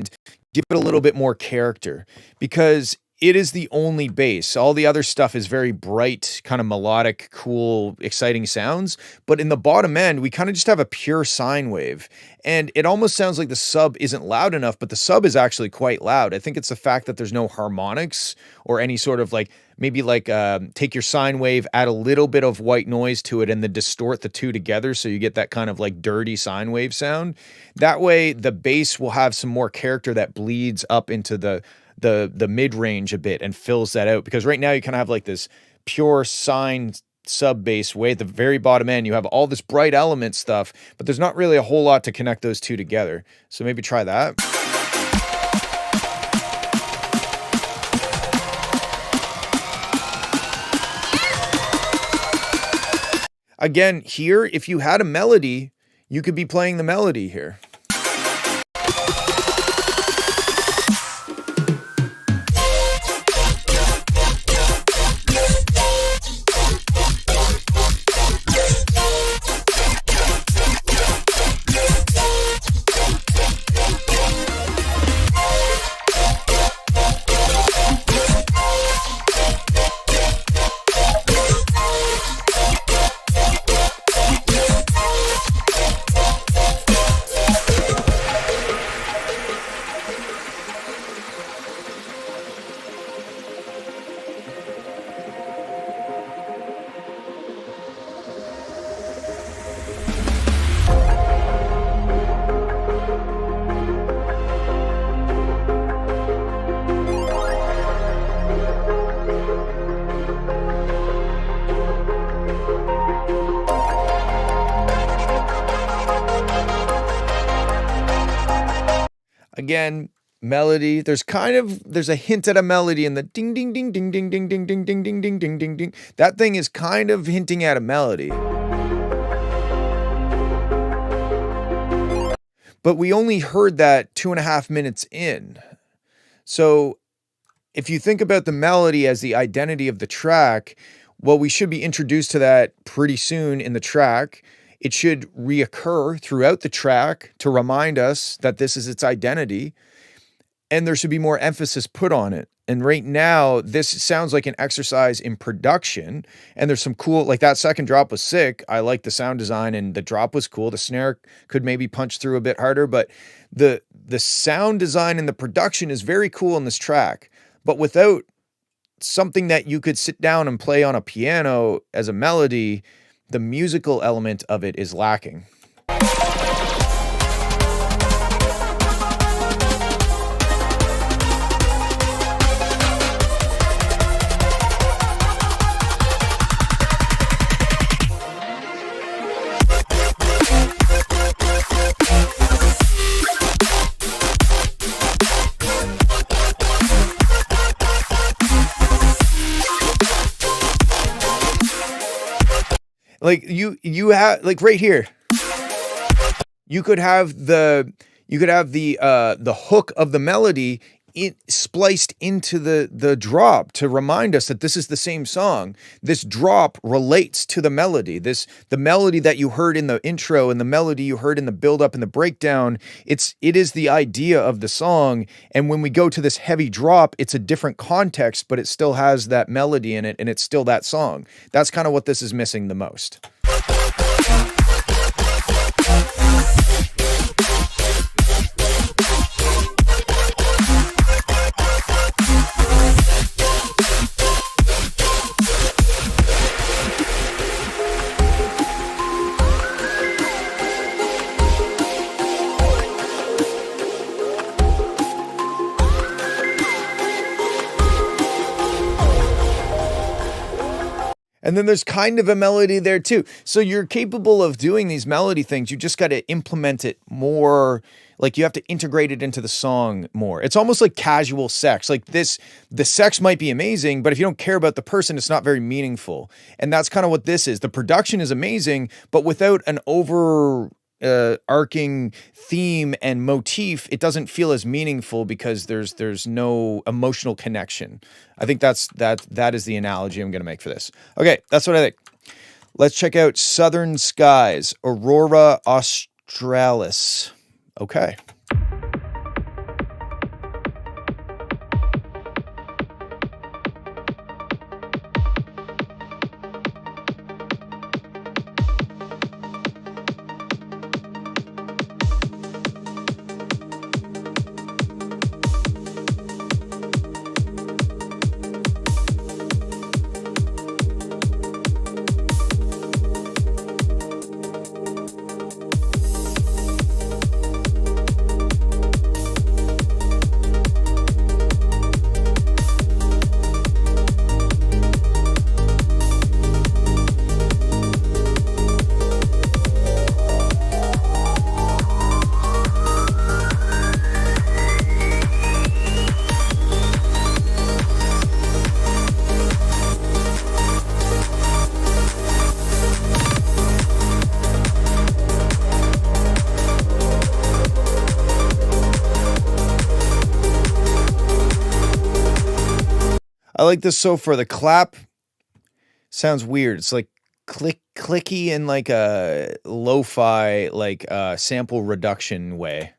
[SPEAKER 1] give it a little bit more character, because it is the only bass. All the other stuff is very bright, kind of melodic, cool, exciting sounds. But in the bottom end, we kind of just have a pure sine wave. And it almost sounds like the sub isn't loud enough, but the sub is actually quite loud. I think it's the fact that there's no harmonics or any sort of like, maybe like take your sine wave, add a little bit of white noise to it, and then distort the two together so you get that kind of like dirty sine wave sound. That way, the bass will have some more character that bleeds up into the mid-range a bit and fills that out, because right now you kind of have like this pure sine sub bass way at the very bottom end. You have all this bright element stuff, but there's not really a whole lot to connect those two together. So maybe try that. Again, here, if you had a melody, you could be playing the melody here. Again, melody. There's a hint at a melody in the ding ding ding ding ding ding ding ding ding ding ding ding ding ding. That thing is kind of hinting at a melody. But we only heard that 2.5 minutes in. So if you think about the melody as the identity of the track, well, we should be introduced to that pretty soon in the track. It should reoccur throughout the track to remind us that this is its identity, and there should be more emphasis put on it. And right now, this sounds like an exercise in production, and there's some cool, like that second drop was sick. I like the sound design, and the drop was cool. The snare could maybe punch through a bit harder, but the sound design and the production is very cool in this track. But without something that you could sit down and play on a piano as a melody. The musical element of it is lacking. Like you have, like right here, you could have the hook of the melody spliced into the drop to remind us that this is the same song. This drop relates to the melody. The melody that you heard in the intro and the melody you heard in the build up and the breakdown. It is the idea of the song. And when we go to this heavy drop, it's a different context, but it still has that melody in it, and it's still that song. That's kind of what this is missing the most. And then there's kind of a melody there too. So you're capable of doing these melody things. You just got to implement it more. Like you have to integrate it into the song more. It's almost like casual sex. Like the sex might be amazing, but if you don't care about the person, it's not very meaningful. And that's kind of what this is. The production is amazing, but without an arcing theme and motif, it doesn't feel as meaningful because there's no emotional connection. I think that is the analogy I'm going to make for this. Okay, that's what I think. Let's check out Southern Skies, Aurora Australis. Okay. I like this so far. The clap sounds weird. It's like clicky in like a lo-fi, like sample reduction way.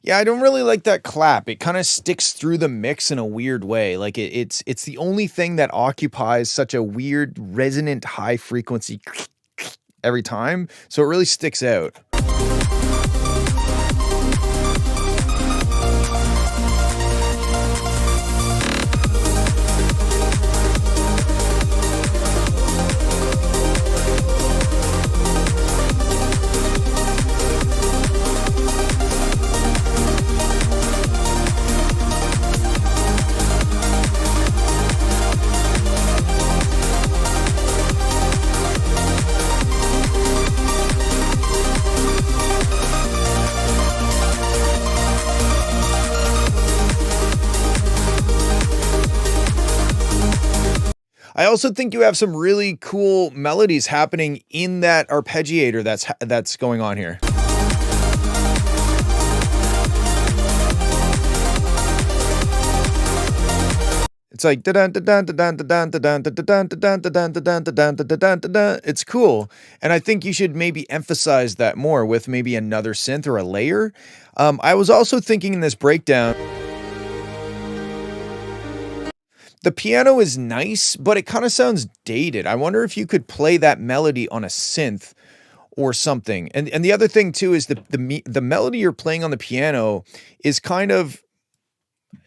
[SPEAKER 1] Yeah, I don't really like that clap. It kind of sticks through the mix in a weird way. Like it's the only thing that occupies such a weird resonant high frequency every time. So it really sticks out. I also think you have some really cool melodies happening in that arpeggiator that's going on here. It's like it's cool, and I think you should maybe emphasize that more with maybe another synth or a layer. I was also thinking in this breakdown, the piano is nice, but it kind of sounds dated. I wonder if you could play that melody on a synth or something. And the other thing too is the melody you're playing on the piano is kind of,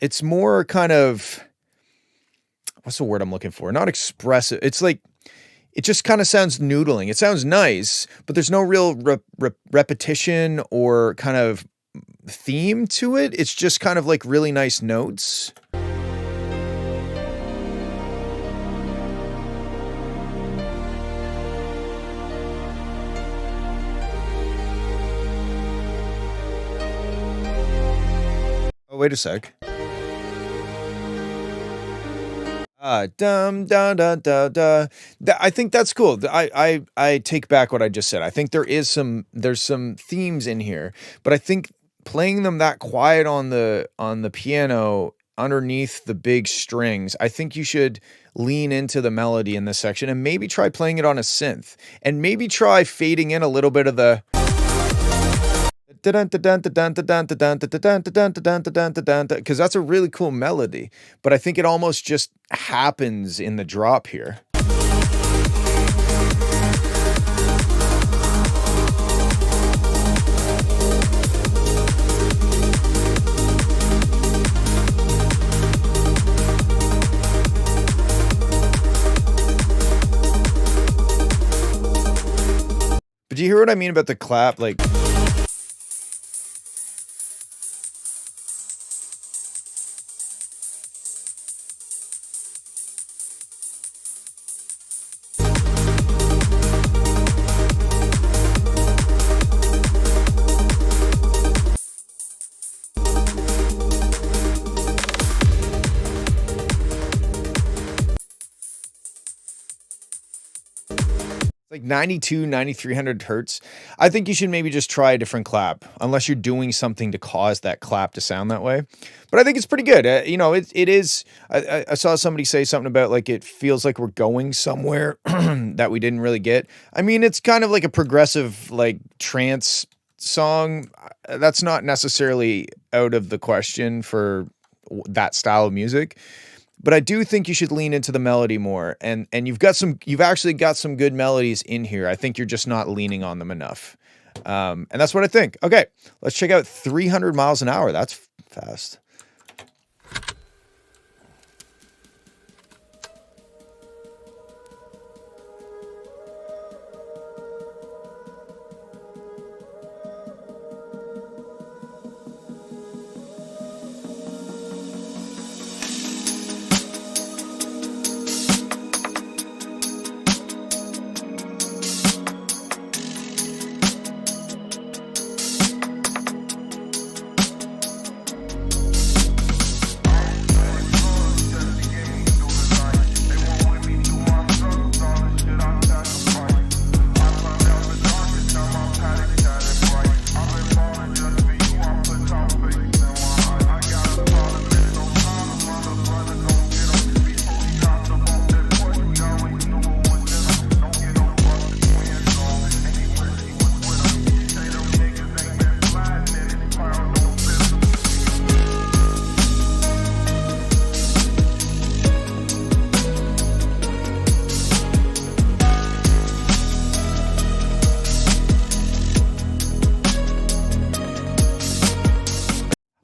[SPEAKER 1] it's more kind of, what's the word I'm looking for? Not expressive. It's like, it just kind of sounds noodling. It sounds nice, but there's no real repetition or kind of theme to it. It's just kind of like really nice notes. Oh, wait a sec. Dum da da da da. I think that's cool. I take back what I just said. I think there's some themes in here, but I think playing them that quiet on the piano underneath the big strings, I think you should lean into the melody in this section and maybe try playing it on a synth and maybe try fading in a little bit of the because that's a really cool melody, but I think it almost just happens in the drop here. But do you hear what I mean about the clap? Like, like 92, 9300 hertz. I think you should maybe just try a different clap, unless you're doing something to cause that clap to sound that way. But I think it's pretty good. You know, it is. I saw somebody say something about like it feels like we're going somewhere that we didn't really get. I mean, it's kind of like a progressive, like trance song. That's not necessarily out of the question for that style of music. But I do think you should lean into the melody more, and you've actually got some good melodies in here. I think you're just not leaning on them enough, and that's what I think. Okay, let's check out 300 miles an hour. That's fast.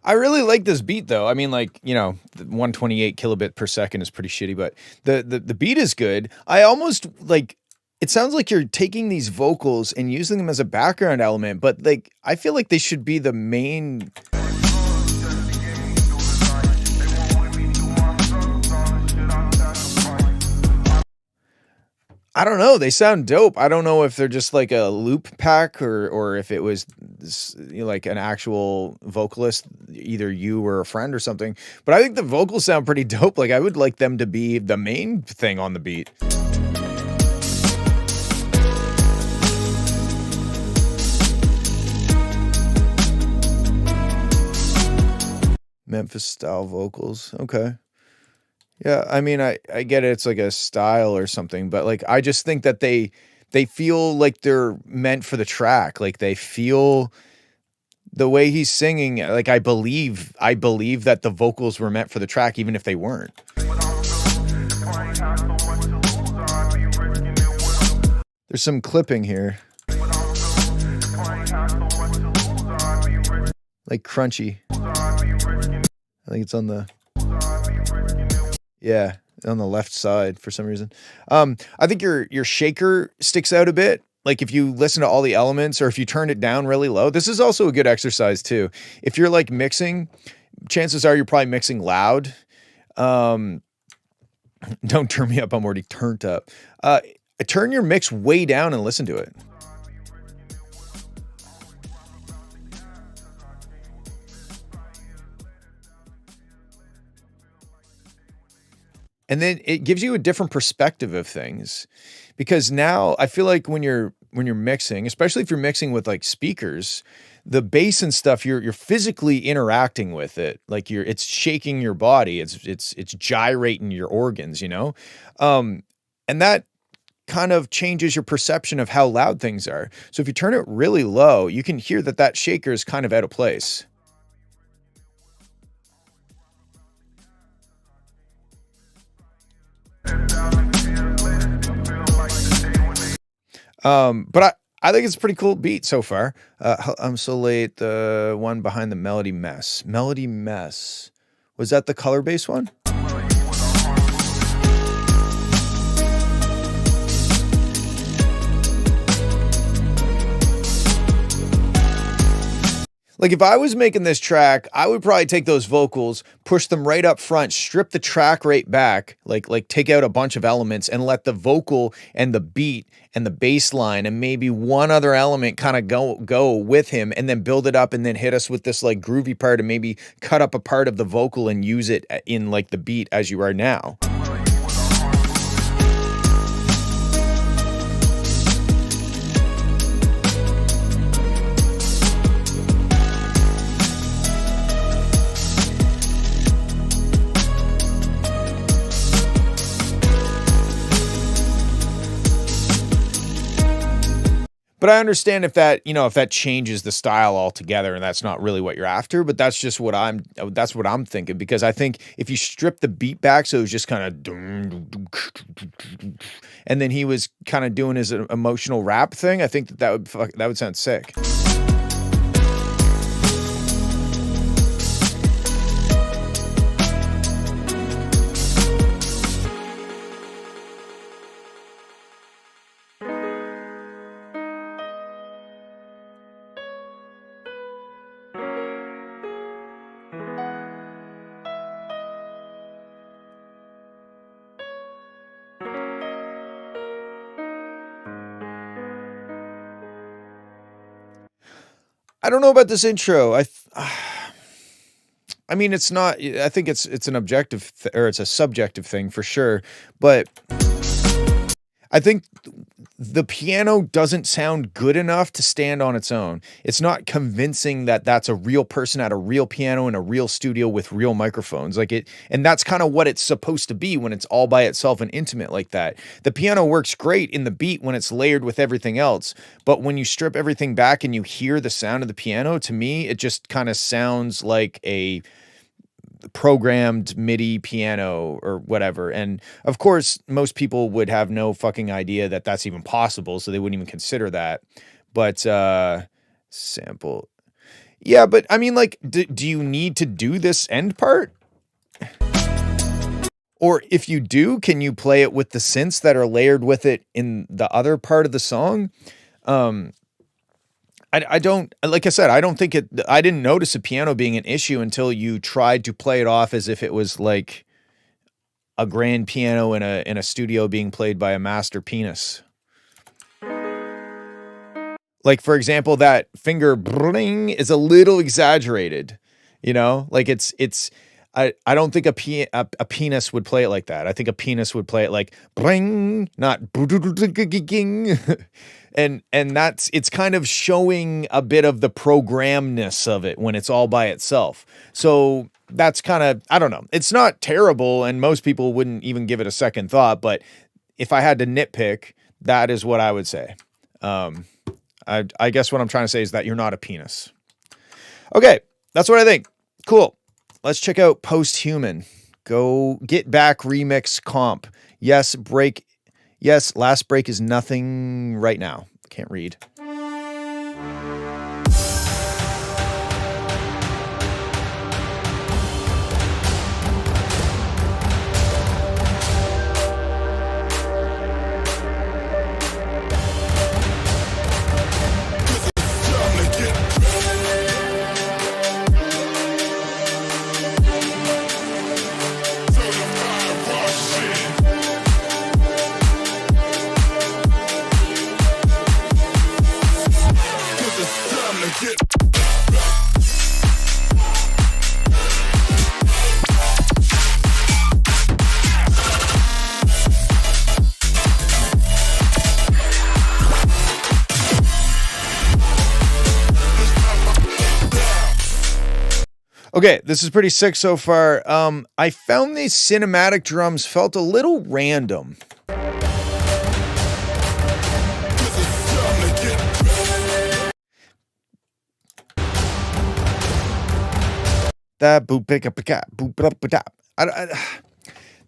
[SPEAKER 1] I really like this beat though. I mean, like, you know, the 128 kilobit per second is pretty shitty, but the beat is good. I almost like it sounds like you're taking these vocals and using them as a background element, but like I feel like they should be the main. I don't know. They sound dope. I don't know if they're just like a loop pack or if it was you know, like an actual vocalist, either you or a friend or something. But I think the vocals sound pretty dope. Like I would like them to be the main thing on the beat. Memphis style vocals. Okay. Yeah, I mean, I get it. It's like a style or something, but like I just think that they feel like they're meant for the track. Like they feel the way he's singing. Like I believe that the vocals were meant for the track, even if they weren't. There's some clipping here, like crunchy. I think it's on the. Yeah, on the left side for some reason. I think your shaker sticks out a bit. Like if you listen to all the elements or if you turn it down really low, this is also a good exercise too. If you're like mixing, chances are you're probably mixing loud. Don't turn me up. I'm already turned up. Turn your mix way down and listen to it. And then it gives you a different perspective of things, because now I feel like when you're mixing, especially if you're mixing with like speakers, the bass and stuff, you're physically interacting with it. Like it's shaking your body. It's gyrating your organs, you know? And that kind of changes your perception of how loud things are. So if you turn it really low, you can hear that shaker is kind of out of place. But I think it's a pretty cool beat so far. I'm so late. The one behind the Melody Mess. Melody Mess. Was that the color bass one? Like if I was making this track, I would probably take those vocals, push them right up front, strip the track rate back, like take out a bunch of elements and let the vocal and the beat and the bass line and maybe one other element kind of go with him, and then build it up and then hit us with this like groovy part and maybe cut up a part of the vocal and use it in like the beat as you are now. But I understand if that changes the style altogether and that's not really what you're after, but that's just what I'm thinking, because I think if you strip the beat back so it was just kind of and then he was kind of doing his emotional rap thing, I think that would sound sick. I don't know about this intro. I mean, it's not. I think it's an objective or it's a subjective thing for sure. But I think the piano doesn't sound good enough to stand on its own. It's not convincing that that's a real person at a real piano in a real studio with real microphones. And that's kind of what it's supposed to be when it's all by itself and intimate like that. The piano works great in the beat when it's layered with everything else, but when you strip everything back and you hear the sound of the piano, to me, it just kind of sounds like a programmed MIDI piano or whatever. And of course, most people would have no fucking idea that that's even possible, so they wouldn't even consider that. But sample. Yeah, but I mean, like, do you need to do this end part? Or if you do, can you play it with the synths that are layered with it in the other part of the song? I don't, like I said, I don't think I didn't notice a piano being an issue until you tried to play it off as if it was like a grand piano in a studio being played by a master penis. Like, for example, that finger bling is a little exaggerated, you know, like I don't think a penis would play it like that. I think a penis would play it like bling, not and it's kind of showing a bit of the programness of it when it's all by itself. So that's kind of, I don't know. It's not terrible, and most people wouldn't even give it a second thought. But if I had to nitpick, that is what I would say. I guess what I'm trying to say is that you're not a penis. Okay, that's what I think. Cool. Let's check out Posthuman. Go Get Back Remix Comp. Yes, break. Yes, last break is nothing right now. Can't read. Okay, this is pretty sick so far. I found these cinematic drums felt a little random.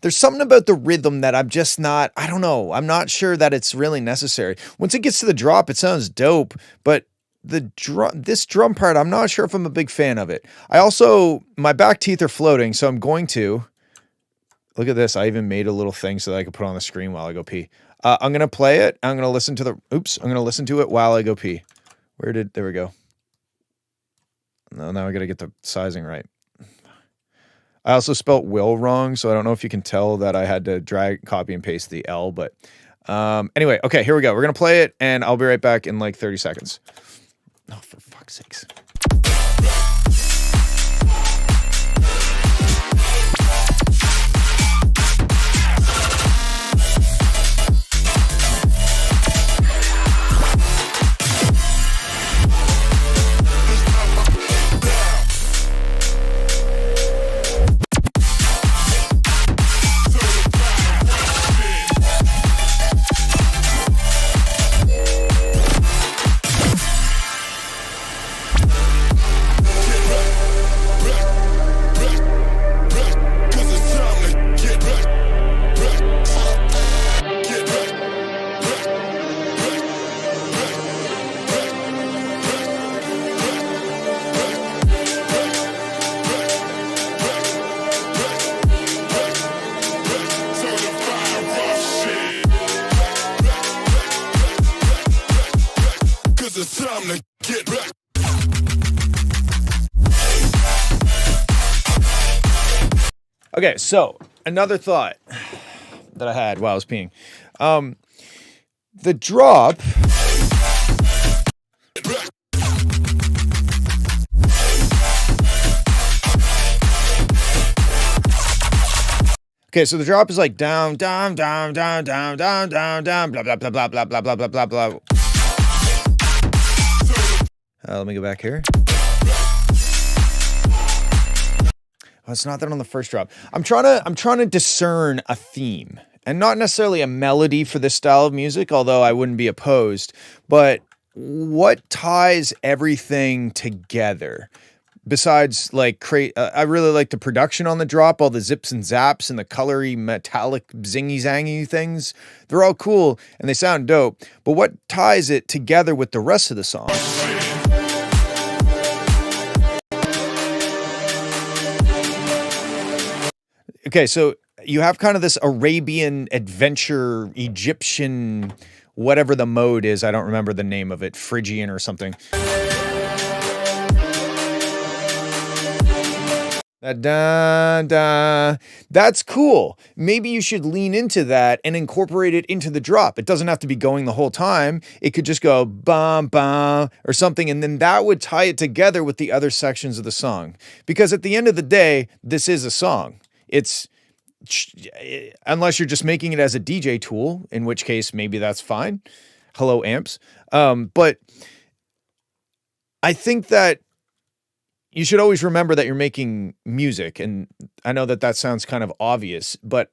[SPEAKER 1] There's something about the rhythm that I'm just not, I don't know. I'm not sure that it's really necessary. Once it gets to the drop, it sounds dope, but this drum part, I'm not sure if I'm a big fan of it. My back teeth are floating, so I'm going to look at this. I even made a little thing so that I could put on the screen while I go pee. I'm going to play it. I'm going to listen to it while I go pee. There we go. No, now I got to get the sizing right. I also spelt will wrong, so I don't know if you can tell that I had to drag, copy, and paste the L, but anyway, okay, here we go. We're going to play it, and I'll be right back in like 30 seconds. Oh, for fuck's sakes. Okay, so another thought that I had while I was peeing. The drop. Okay, so the drop is like down, down, down, down, down, down, down, down, blah, blah, blah, blah, blah, blah, blah, blah, blah, blah. Let me go back here. Oh, it's not that on the first drop. I'm trying to discern a theme, and not necessarily a melody for this style of music, although I wouldn't be opposed, but what ties everything together? Besides, like, I really like the production on the drop, all the zips and zaps and the colory metallic zingy zangy things. They're all cool and they sound dope. But what ties it together with the rest of the song? okay, so you have kind of this Arabian adventure, Egyptian, whatever the mode is. I don't remember the name of it, Phrygian or something. Da, da. That's cool. Maybe you should lean into that and incorporate it into the drop. It doesn't have to be going the whole time. It could just go bum, bum, or something, and then that would tie it together with the other sections of the song. Because at the end of the day, this is a song. It's, unless you're just making it as a DJ tool, in which case maybe that's fine. Hello, amps. But I think that you should always remember that you're making music. And I know that that sounds kind of obvious, but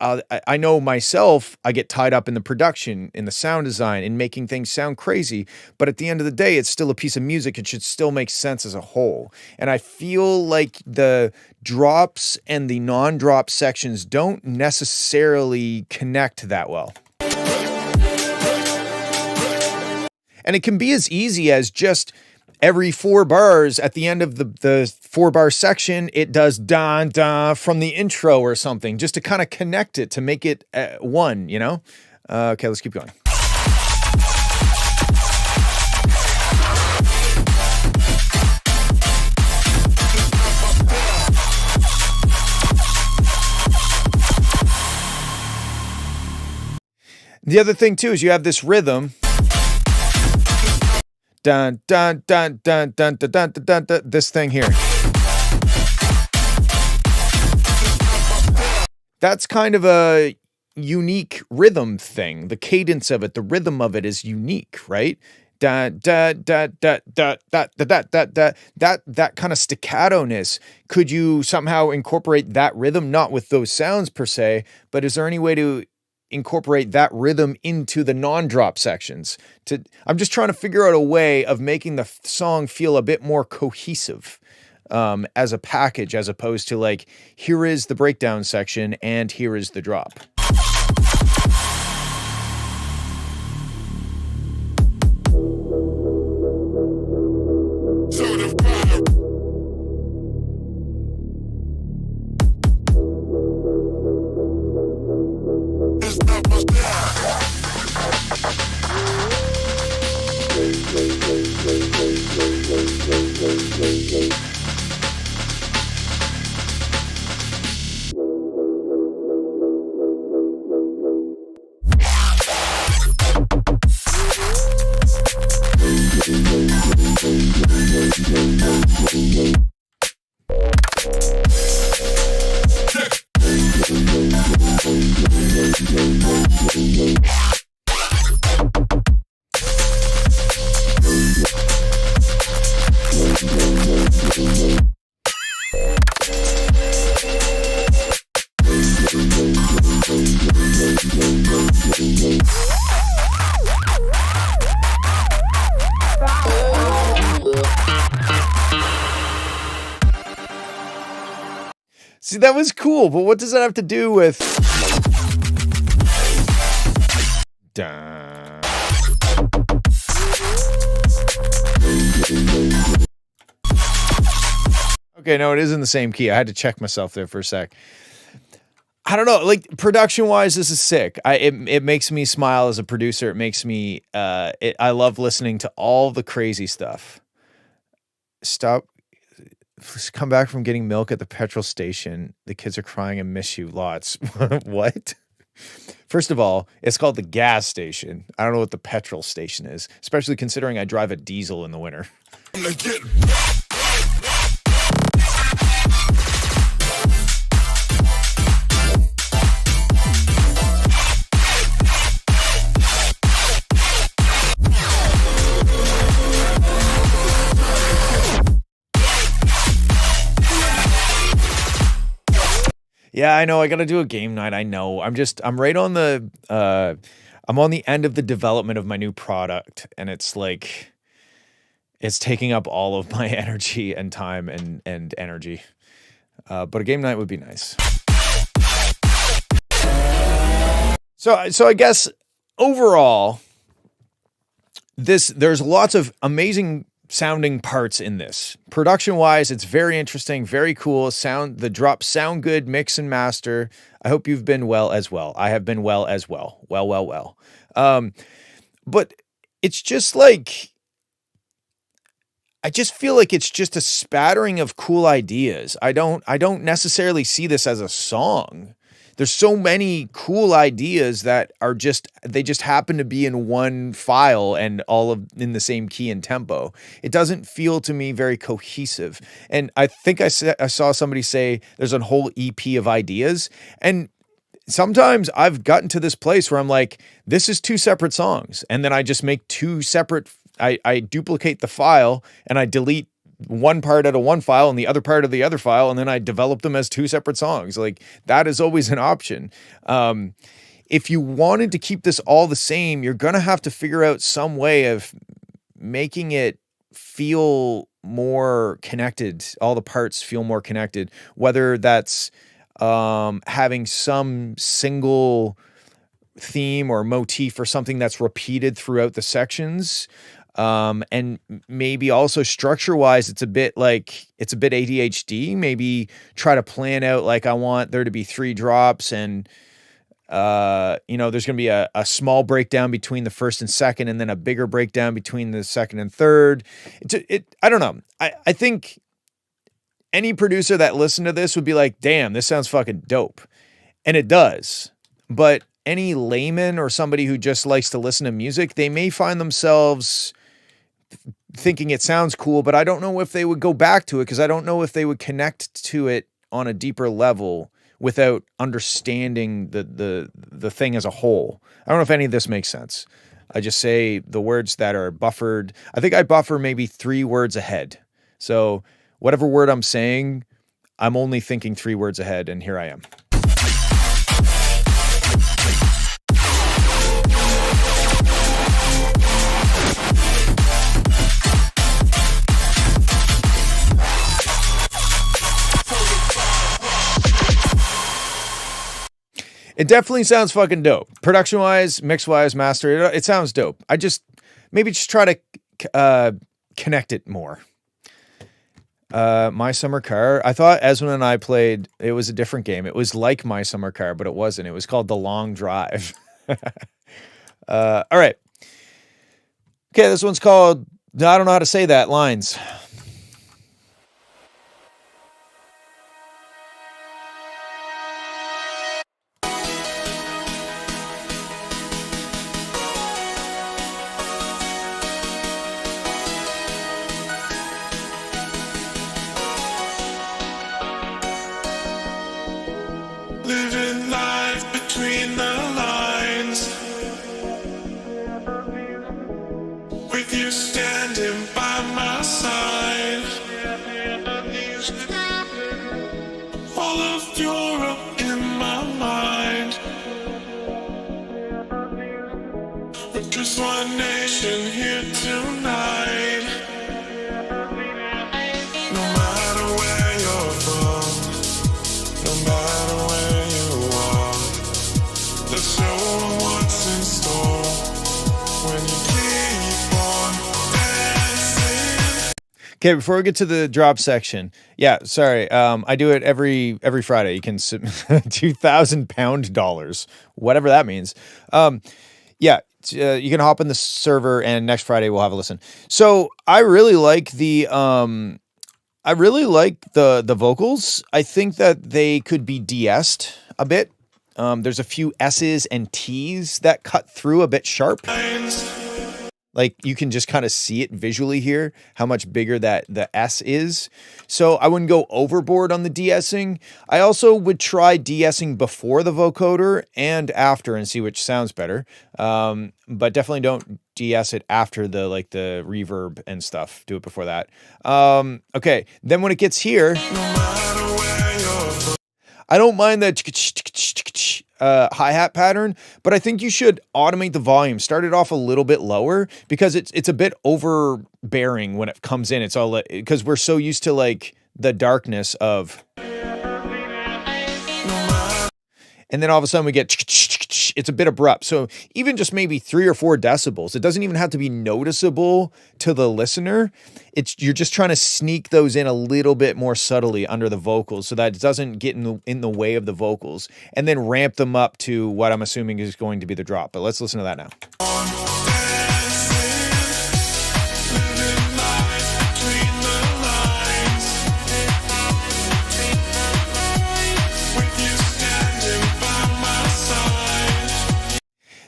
[SPEAKER 1] I know myself, I get tied up in the production, in the sound design, in making things sound crazy. But at the end of the day, it's still a piece of music. It should still make sense as a whole. And I feel like the drops and the non-drop sections don't necessarily connect that well. And it can be as easy as just every 4 bars at the end of the 4-bar section, it does da da from the intro or something, just to kind of connect it, to make it one, you know? Okay, let's keep going. The other thing too is you have this rhythm. Dun dun dun dun dun dun dun dun dun. This thing here. That's kind of a unique rhythm thing. The cadence of it, the rhythm of it is unique, right? Da da da da da da da da da. That kind of staccato-ness. Could you somehow incorporate that rhythm? Not with those sounds per se, but is there any way to incorporate that rhythm into the non-drop sections? I'm just trying to figure out a way of making the song feel a bit more cohesive as a package, as opposed to like, here is the breakdown section and here is the drop. See, that was cool, but what does that have to do with... Dun. Okay, no, it is in the same key. I had to check myself there for a sec. I don't know, like, production-wise, this is sick. It makes me smile as a producer. It makes me... I love listening to all the crazy stuff. Stop... Come back from getting milk at the petrol station. The kids are crying and miss you lots. What? First of all, it's called the gas station. I don't know what the petrol station is, especially considering I drive a diesel in the winter. Yeah, I know. I got to do a game night. I know. I'm right on the, I'm on the end of the development of my new product. And it's like, it's taking up all of my energy and time and energy. But a game night would be nice. So I guess overall, there's lots of amazing sounding parts in this. Production wise, it's very interesting, very cool. The drops sound good, mix and master. I hope you've been well as well. I have been well as well. Well. But it's just like, I just feel like it's just a spattering of cool ideas. I don't necessarily see this as a song. There's so many cool ideas that are they just happen to be in one file and in the same key and tempo. It doesn't feel to me very cohesive. And I think I saw somebody say there's a whole EP of ideas. And sometimes I've gotten to this place where I'm like, this is 2 separate songs. And then I just make 2 separate, I duplicate the file and I delete one part out of one file and the other part of the other file, and then I develop them as 2 separate songs. Like, that is always an option. If you wanted to keep this all the same, you're going to have to figure out some way of making it feel more connected. All the parts feel more connected, whether that's having some single theme or motif or something that's repeated throughout the sections. And maybe also structure wise, it's a bit ADHD. Maybe try to plan out, like, I want there to be 3 drops and, there's going to be a small breakdown between the first and second, and then a bigger breakdown between the second and third. I don't know. I think any producer that listened to this would be like, damn, this sounds fucking dope. And it does. But any layman or somebody who just likes to listen to music, they may find themselves thinking it sounds cool, but I don't know if they would go back to it, because I don't know if they would connect to it on a deeper level without understanding the thing as a whole. I don't know if any of this makes sense. I just say the words that are buffered. I think I buffer maybe 3 words ahead. So whatever word I'm saying, I'm only thinking 3 words ahead, and here I am. It definitely sounds fucking dope. Production-wise, mix-wise, master, it sounds dope. I just try to connect it more. My Summer Car. I thought Esmond and I played, it was a different game. It was like My Summer Car, but it wasn't. It was called The Long Drive. All right. Okay, this one's called, I don't know how to say that, Lines.
[SPEAKER 4] Living life between the lines, with you standing by my side. All of Europe in my mind, we're just one nation here tonight. No matter where you're from, no matter where you are, let's show 'em what's in store when you keep on dancing.
[SPEAKER 1] Okay, before we get to the drop section, yeah, sorry, I do it every Friday. You can $2,000 whatever that means. Yeah, you can hop in the server, and next Friday we'll have a listen. So I really like the vocals. I think that they could be de-essed a bit. There's a few S's and T's that cut through a bit sharp. Like, you can just kind of see it visually here, how much bigger that the S is. So I wouldn't go overboard on the de-essing. I also would try de-essing before the vocoder and after and see which sounds better. But definitely don't de-ess it after the reverb and stuff. Do it before that. Okay, then when it gets here, I don't mind that hi-hat pattern, but I think you should automate the volume. Start it off a little bit lower, because it's a bit overbearing when it comes in. It's all because we're so used to like the darkness of, and then all of a sudden we get, it's a bit abrupt. So even just maybe 3 or 4 decibels, it doesn't even have to be noticeable to the listener. You're just trying to sneak those in a little bit more subtly under the vocals so that it doesn't get in the way of the vocals, and then ramp them up to what I'm assuming is going to be the drop. But let's listen to that now.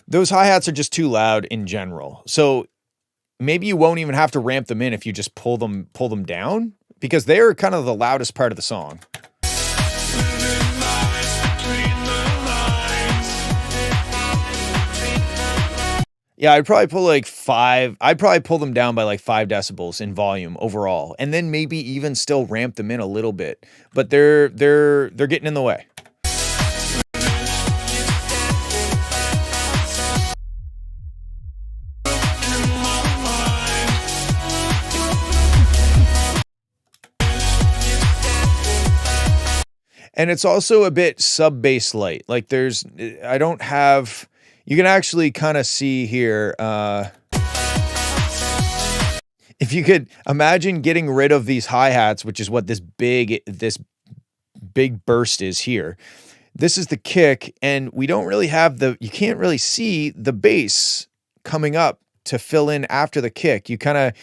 [SPEAKER 1] Those hi-hats are just too loud in general. So maybe you won't even have to ramp them in if you just pull them down, because they're kind of the loudest part of the song. Yeah, I'd probably pull them down by like 5 decibels in volume overall, and then maybe even still ramp them in a little bit. But they're getting in the way. And it's also a bit sub-bass light. Like you can actually kind of see here, if you could imagine getting rid of these hi-hats, which is what this big burst is here. This is the kick, and we don't really have you can't really see the bass coming up to fill in after the kick. The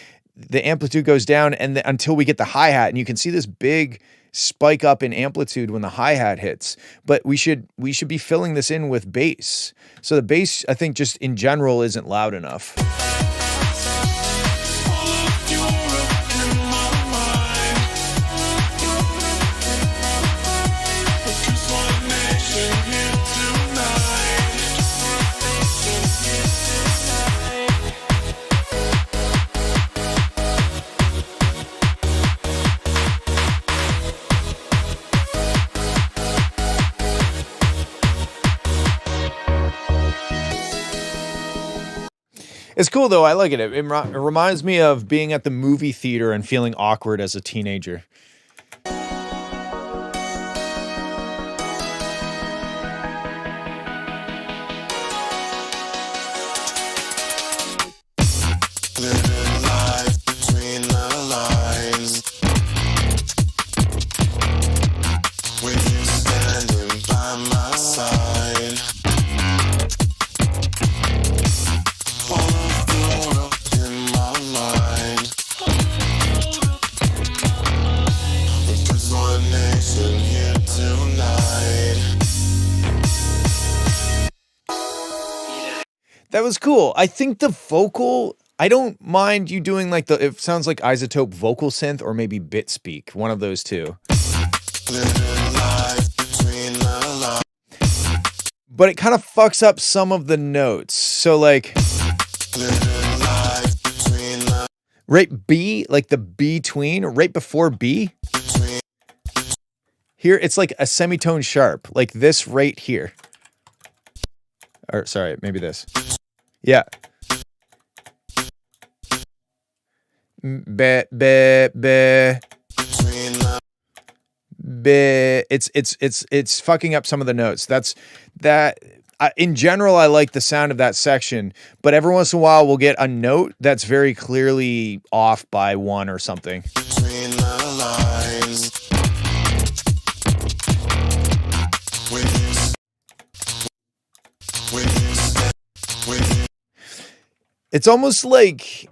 [SPEAKER 1] amplitude goes down until we get the hi-hat, and you can see this big spike up in amplitude when the hi-hat hits. But we should be filling this in with bass. So the bass, I think, just in general isn't loud enough. It's cool though. I like it. It reminds me of being at the movie theater and feeling awkward as a teenager.
[SPEAKER 4] Living life between the lines, with you standing by my side. All of the world in my mind, because one nation here tonight.
[SPEAKER 1] That was cool. I think the vocal, I don't mind you doing it sounds like isotope vocal synth or maybe bit speak, one of those two.
[SPEAKER 4] Living life between the lines.
[SPEAKER 1] But it kind of fucks up some of the notes. So like
[SPEAKER 4] Living life between the
[SPEAKER 1] right B, like the between, right before B. Here, it's like a semitone sharp, like this right here. Or sorry, maybe this. Yeah. Be, be, be.
[SPEAKER 4] between the
[SPEAKER 1] It's fucking up some of the notes. In general, I like the sound of that section, but every once in a while we'll get a note that's very clearly off by 1 or something.
[SPEAKER 4] between the lines. With you,
[SPEAKER 1] It's almost like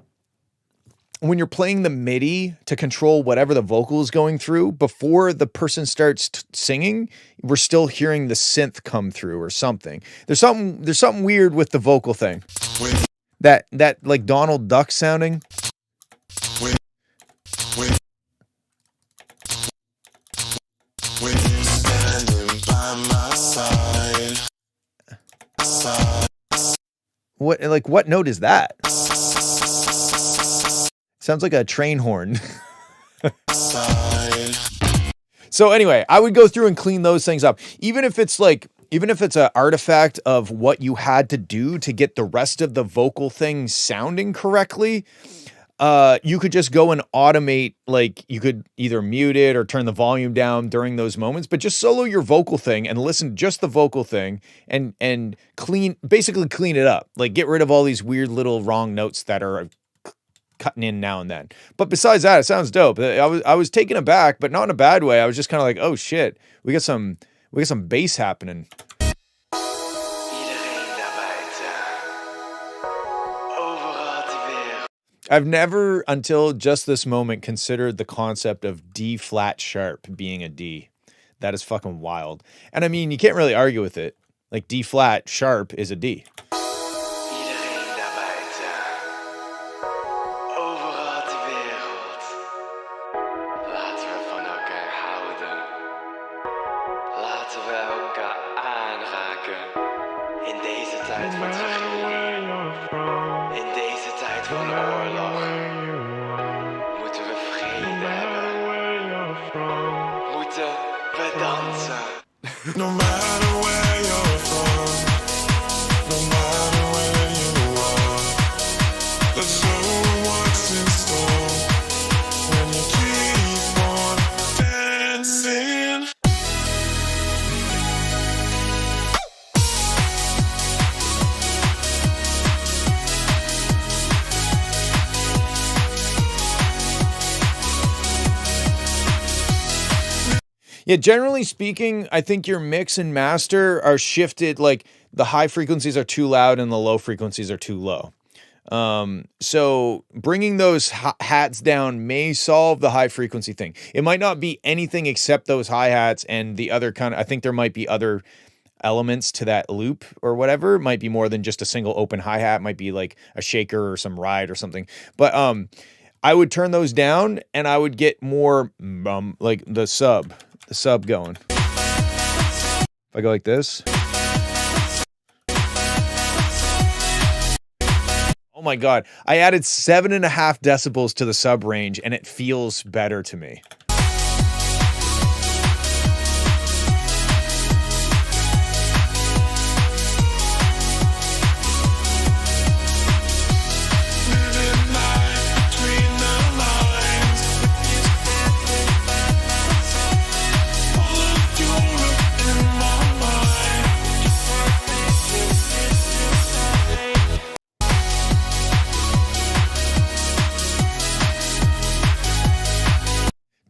[SPEAKER 1] when you're playing the MIDI to control whatever the vocal is going through, before the person starts singing, we're still hearing the synth come through or something. There's something weird with the vocal thing.
[SPEAKER 4] with
[SPEAKER 1] That like Donald Duck sounding.
[SPEAKER 4] with you standing by my side.
[SPEAKER 1] What note is that? Sounds like a train horn.
[SPEAKER 4] Side.
[SPEAKER 1] So anyway, I would go through and clean those things up. Even if it's an artifact of what you had to do to get the rest of the vocal thing sounding correctly, you could just go and automate, like you could either mute it or turn the volume down during those moments, but just solo your vocal thing and listen to just the vocal thing and basically clean it up. Like get rid of all these weird little wrong notes that are cutting in now and then. But besides that, it sounds dope. I was taken aback, but not in a bad way. I was just kind of like, oh shit, we got some bass happening. I've never, until just this moment, considered the concept of D flat sharp being a D. That is fucking wild. And I mean, you can't really argue with it. Like D flat sharp is a D.
[SPEAKER 4] No matter where you're from, no matter where you are, the show what's in store when you keep on dancing.
[SPEAKER 1] Yeah, generally speaking, I think your mix and master are shifted, like the high frequencies are too loud and the low frequencies are too low. So bringing those hats down may solve the high frequency thing. It might not be anything except those hi-hats and the other kind of, I think there might be other elements to that loop or whatever. It might be more than just a single open hi-hat, might be like a shaker or some ride or something. But I would turn those down and I would get more like the sub going. If I go like this. Oh my God. I added 7.5 decibels to the sub range and it feels better to me.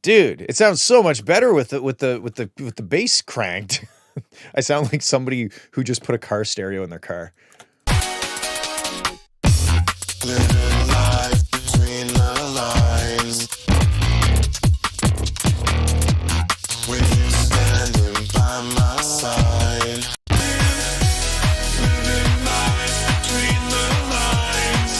[SPEAKER 1] Dude, it sounds so much better with the bass cranked. I sound like somebody who just put a car stereo in their car.
[SPEAKER 4] Living life between the lines. With you standing by my side. Living life between the lines.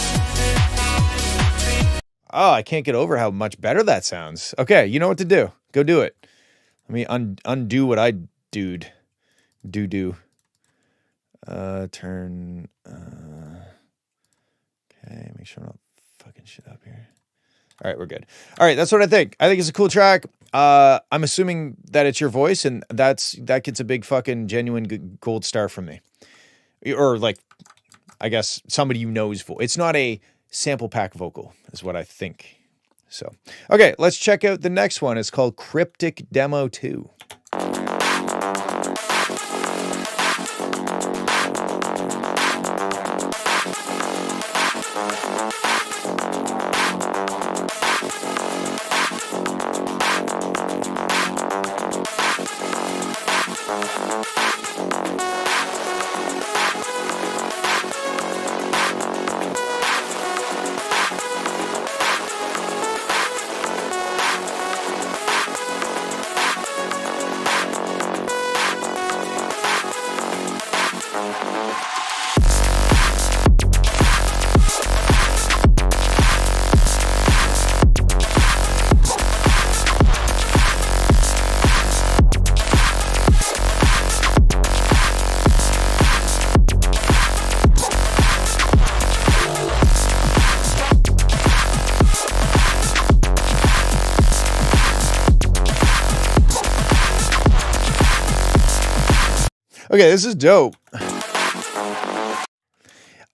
[SPEAKER 1] Oh, I can't get over how much better that sounds. Okay, you know what to do. Go do it. Let me undo what I do. Turn. Okay, make sure I'm not fucking shit up here. All right, we're good. All right, that's what I think. I think it's a cool track. I'm assuming that it's your voice, and that gets a big fucking genuine gold star from me. Or like, I guess somebody you know's voice. It's not a sample pack vocal, is what I think. So, okay, let's check out the next one. It's called Cryptic Demo 2. Okay, this is dope.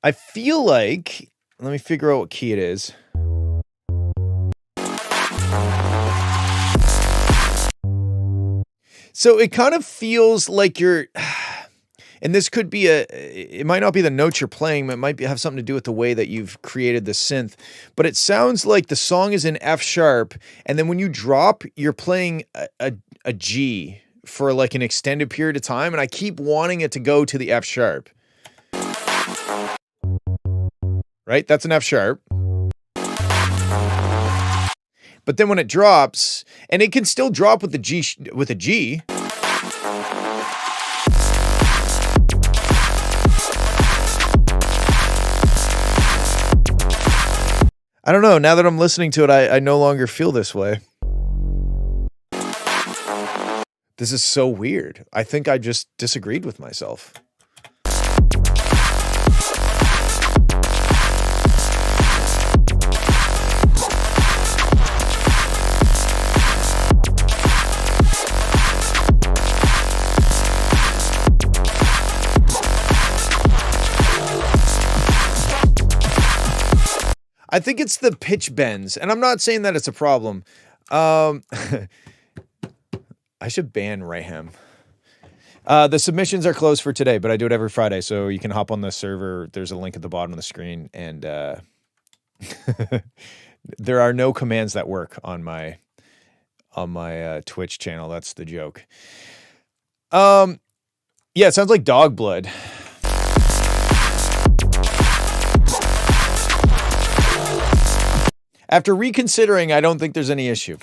[SPEAKER 1] I feel like, let me figure out what key it is. So it kind of feels like you're, and this could be it might not be the notes you're playing, but it might have something to do with the way that you've created the synth, but it sounds like the song is in F sharp. And then when you drop, you're playing a G for like an extended period of time. And I keep wanting it to go to the F sharp. Right? That's an F sharp. But then when it drops, and it can still drop with the G, with a G. I don't know. Now that I'm listening to it, I no longer feel this way. This is so weird. I think I just disagreed with myself. I think it's the pitch bends, and I'm not saying that it's a problem. I should ban Raham. The submissions are closed for today, but I do it every Friday, so you can hop on the server. There's a link at the bottom of the screen, and there are no commands that work on my Twitch channel. That's the joke. Yeah, it sounds like dog blood. After reconsidering, I don't think there's any issue.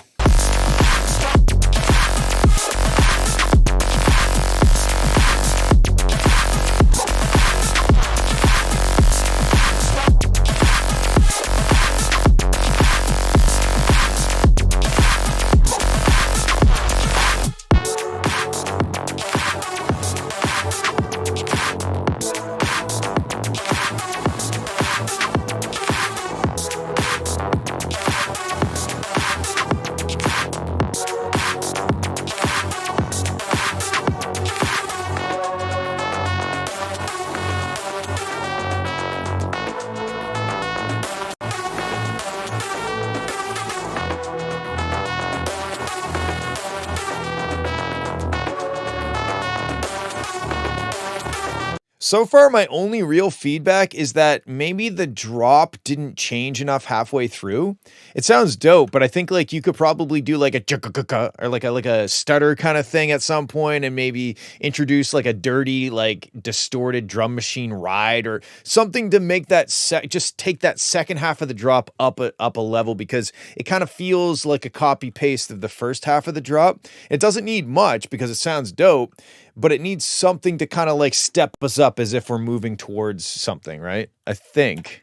[SPEAKER 1] So far, my only real feedback is that maybe the drop didn't change enough halfway through. It sounds dope, but I think like you could probably do like a or like a stutter kind of thing at some point, and maybe introduce like a dirty, like distorted drum machine ride or something to make that just take that second half of the drop up a level, because it kind of feels like a copy paste of the first half of the drop. It doesn't need much because it sounds dope, but it needs something to kind of like step us up as if we're moving towards something, right? I think.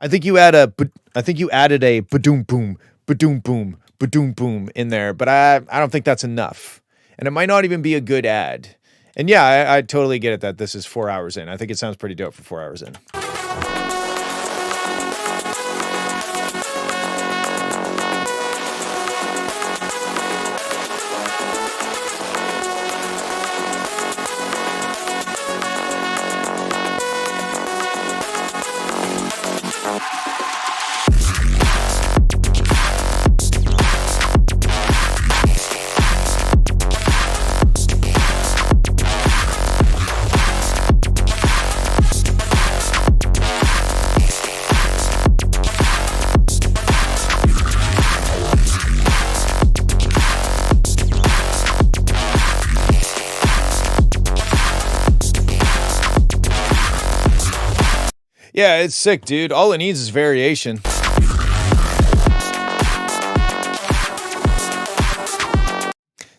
[SPEAKER 1] I think you added a ba-doom boom, ba-doom boom, ba-doom boom in there, but I don't think that's enough. And it might not even be a good ad. And yeah, I totally get it that this is 4 hours in. I think it sounds pretty dope for 4 hours in. Yeah, it's sick, dude. All it needs is variation.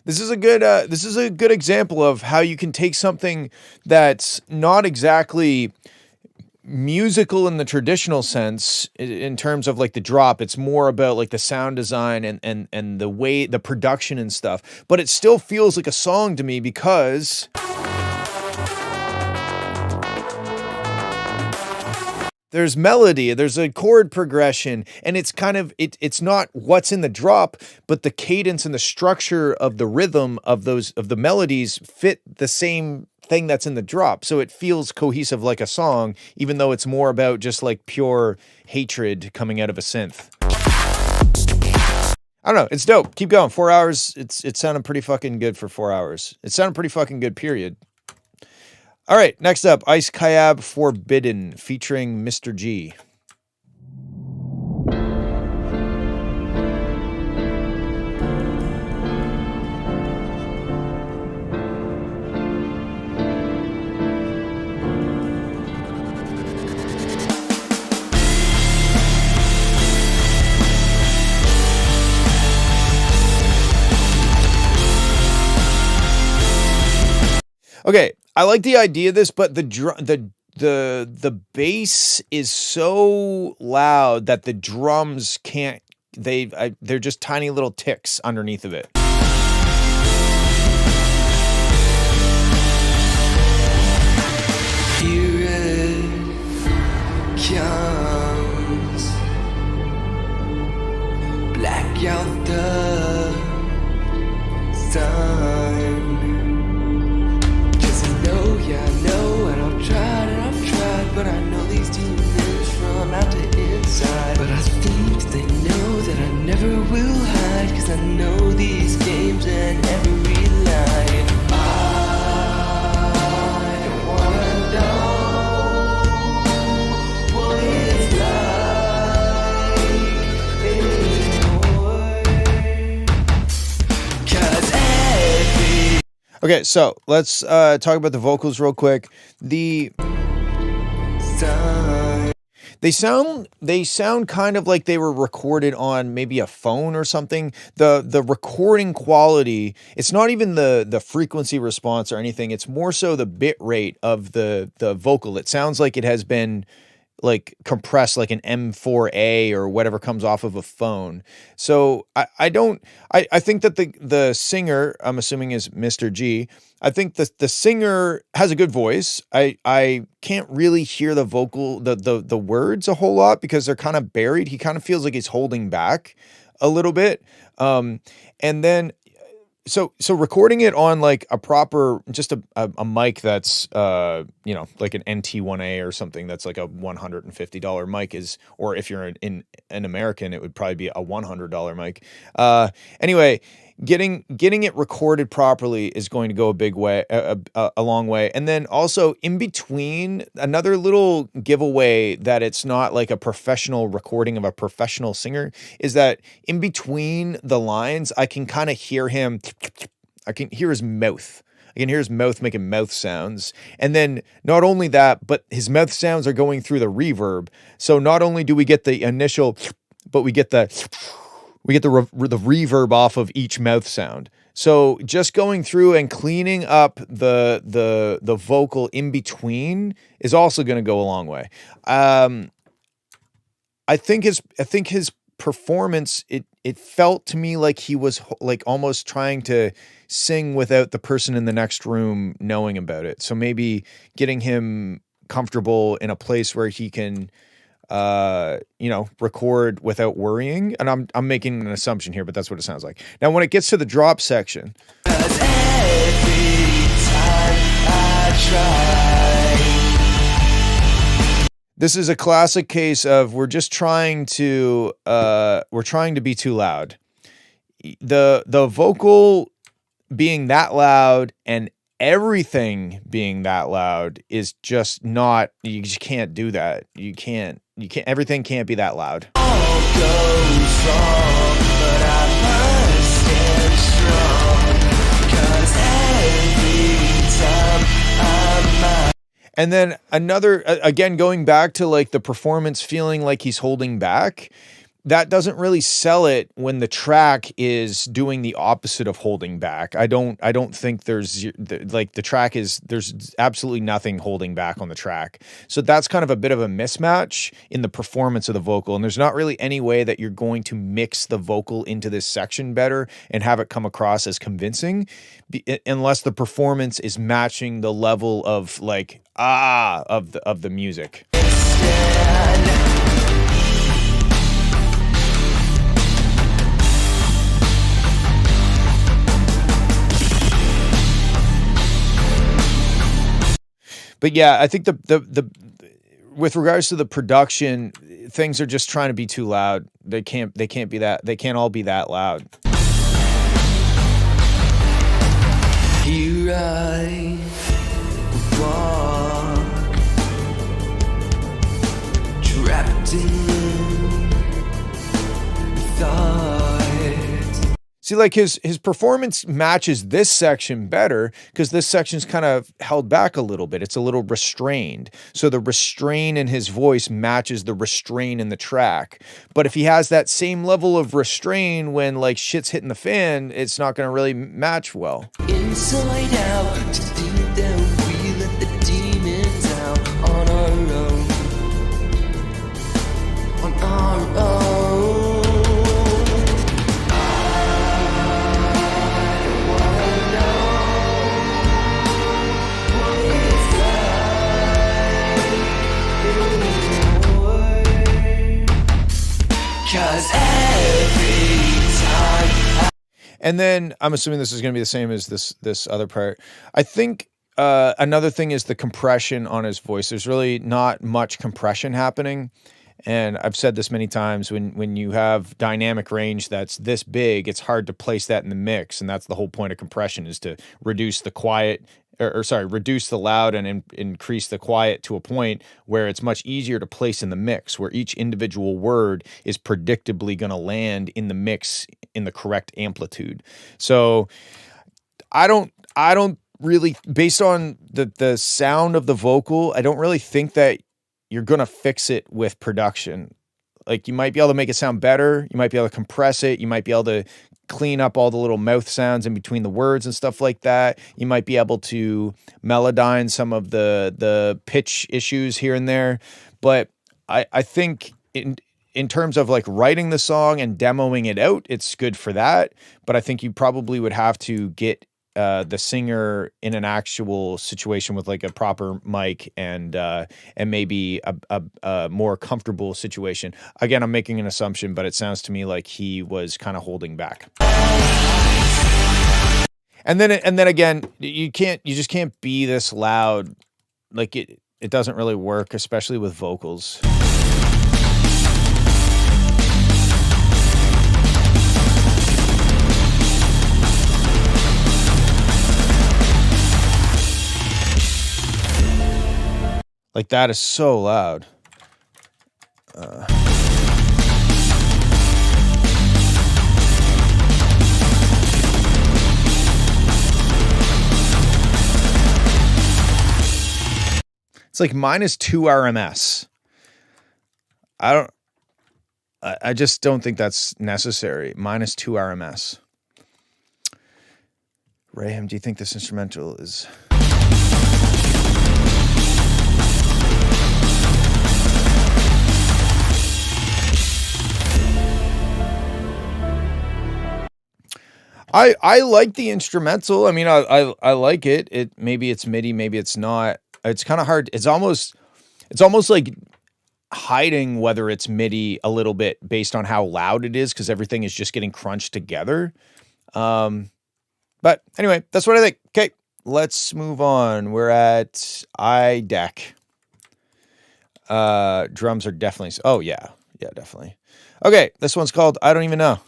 [SPEAKER 1] This is a good example of how you can take something that's not exactly musical in the traditional sense in terms of like the drop. It's more about like the sound design and the way the production and stuff, but it still feels like a song to me because there's melody, there's a chord progression, and it's kind of, it's not what's in the drop, but the cadence and the structure of the rhythm of the melodies fit the same thing that's in the drop. So it feels cohesive like a song, even though it's more about just like pure hatred coming out of a synth. I don't know. It's dope. Keep going. 4 hours. It sounded pretty fucking good for 4 hours. It sounded pretty fucking good, period. All right. Next up, Ice Kayab Forbidden featuring Mr. G. Okay, I like the idea of this, but the bass is so loud that the drums can't. They're just tiny little ticks underneath of it.
[SPEAKER 2] Here it comes, black out the sun. Yeah, I know, and I've tried, but I know these demons from out to inside. But I think they know that I never will hide, 'cause I know these games and every line. I don't wanna know what it's like anymore, 'cause every
[SPEAKER 1] Okay, so let's talk about the vocals real quick. They sound kind of like they were recorded on maybe a phone or something. The recording quality, it's not even the frequency response or anything. It's more so the bit rate of the vocal. It sounds like it has been like compressed like an M4A or whatever comes off of a phone. So I think that the singer, I'm assuming is Mr. G, I think the singer has a good voice. I can't really hear the vocal, the words a whole lot because they're kind of buried. He kind of feels like he's holding back a little bit. And then so recording it on like a proper, just a mic that's, like an NT1A or something that's like a $150 mic is, or if you're an American, it would probably be a $100 mic. Anyway, getting it recorded properly is going to go a long way. And then also in between, another little giveaway that it's not like a professional recording of a professional singer is that in between the lines, I can kind of hear him. I can hear his mouth. I can hear his mouth making mouth sounds. And then not only that, but his mouth sounds are going through the reverb. So not only do we get the initial, but we get the reverb off of each mouth sound. So just going through and cleaning up the vocal in between is also going to go a long way. I think his performance, it felt to me like he was like almost trying to sing without the person in the next room knowing about it. So maybe getting him comfortable in a place where he can record without worrying. And I'm making an assumption here, but that's what it sounds like. Now, when it gets to the drop section, this is a classic case of we're trying to be too loud. The vocal being that loud and everything being that loud is just not, you just can't do that. You can't, everything can't be that loud.
[SPEAKER 2] all goes wrong, but I must stand strong, 'cause every time I'm
[SPEAKER 1] And then another, again, going back to like the performance feeling like he's holding back, that doesn't really sell it when the track is doing the opposite of holding back. I don't think there's absolutely nothing holding back on the track. So that's kind of a bit of a mismatch in the performance of the vocal. And there's not really any way that you're going to mix the vocal into this section better and have it come across as convincing unless the performance is matching the level of like, of the music. But yeah, I think the with regards to the production, things are just trying to be too loud. They can't be that. They can't all be that loud.
[SPEAKER 2] Here I walk, trapped in thought.
[SPEAKER 1] See, like his performance matches this section better because this section's kind of held back a little bit. It's a little restrained. So the restraint in his voice matches the restraint in the track. But if he has that same level of restraint when like shit's hitting the fan, it's not going to really match well.
[SPEAKER 2] Inside out, to deep down, we let the demons out on our own. On our own.
[SPEAKER 1] And then I'm assuming this is going to be the same as this other part. I think another thing is the compression on his voice. There's really not much compression happening. And I've said this many times, when you have dynamic range that's this big, it's hard to place that in the mix. And that's the whole point of compression, is to reduce the quiet, reduce the loud and increase the quiet to a point where it's much easier to place in the mix, where each individual word is predictably going to land in the mix in the correct amplitude. So I don't really, based on the sound of the vocal, I don't really think that you're going to fix it with production. Like, you might be able to make it sound better. You might be able to compress it. You might be able to clean up all the little mouth sounds in between the words and stuff like that. You might be able to melodyne some of the pitch issues here and there. But I think in terms of like writing the song and demoing it out, it's good for that. But I think you probably would have to get the singer in an actual situation with like a proper mic and maybe a more comfortable situation. Again, I'm making an assumption, but it sounds to me like he was kind of holding back. And then again, you just can't be this loud. Like it doesn't really work, especially with vocals. Like, that is so loud. It's like -2 RMS. I just don't think that's necessary. -2 RMS. Raham, do you think this instrumental is... I like the instrumental. I mean, I like it. Maybe it's MIDI, maybe it's not. It's kind of hard. It's almost like hiding whether it's MIDI a little bit based on how loud it is, because everything is just getting crunched together. But anyway, that's what I think. Okay, let's move on. We're at I deck. Drums are definitely... Oh, yeah. Yeah, definitely. Okay, this one's called I Don't Even Know.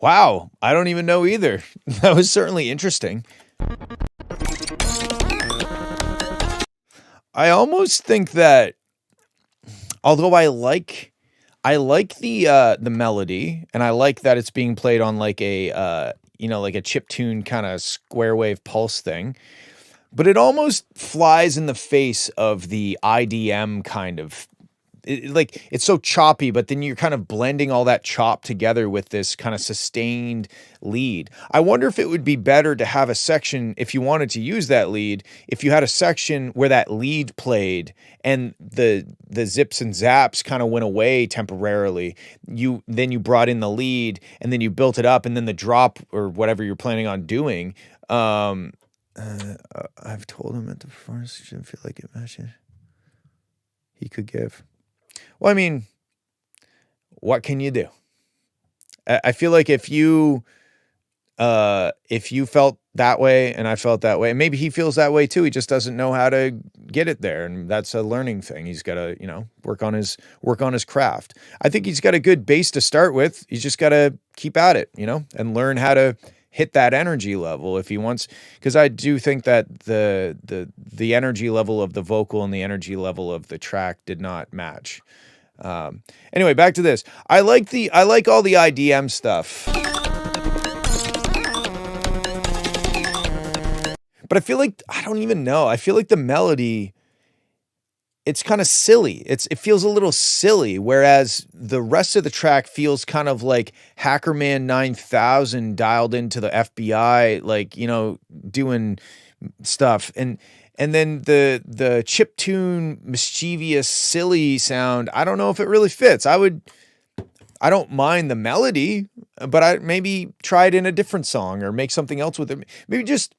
[SPEAKER 1] Wow, I don't even know either. That was certainly interesting. I almost think that, although I like the melody, and I like that it's being played on like a like a chiptune kind of square wave pulse thing, but it almost flies in the face of the IDM kind of like it's so choppy, but then you're kind of blending all that chop together with this kind of sustained lead. I wonder if it would be better to have a section, if you wanted to use that lead, if you had a section where that lead played and the zips and zaps kind of went away temporarily. Then you brought in the lead and then you built it up, and then the drop or whatever you're planning on doing. I've told him at the performance shouldn't feel like it matches. He could give. Well, I mean, what can you do? I feel like if you felt that way and I felt that way, and maybe he feels that way too, he just doesn't know how to get it there, and that's a learning thing. He's got to, work on his craft. I think he's got a good base to start with. He's just got to keep at it, and learn how to hit that energy level if he wants, because I do think that the energy level of the vocal and the energy level of the track did not match. Anyway, back to this. I like all the IDM stuff, but I feel like, I don't even know. I feel like the melody, it's kind of silly. It feels a little silly, whereas the rest of the track feels kind of like Hackerman 9000 dialed into the FBI, like, doing stuff. And then the chiptune, mischievous, silly sound, I don't know if it really fits. I don't mind the melody, but I maybe try it in a different song or make something else with it. Maybe just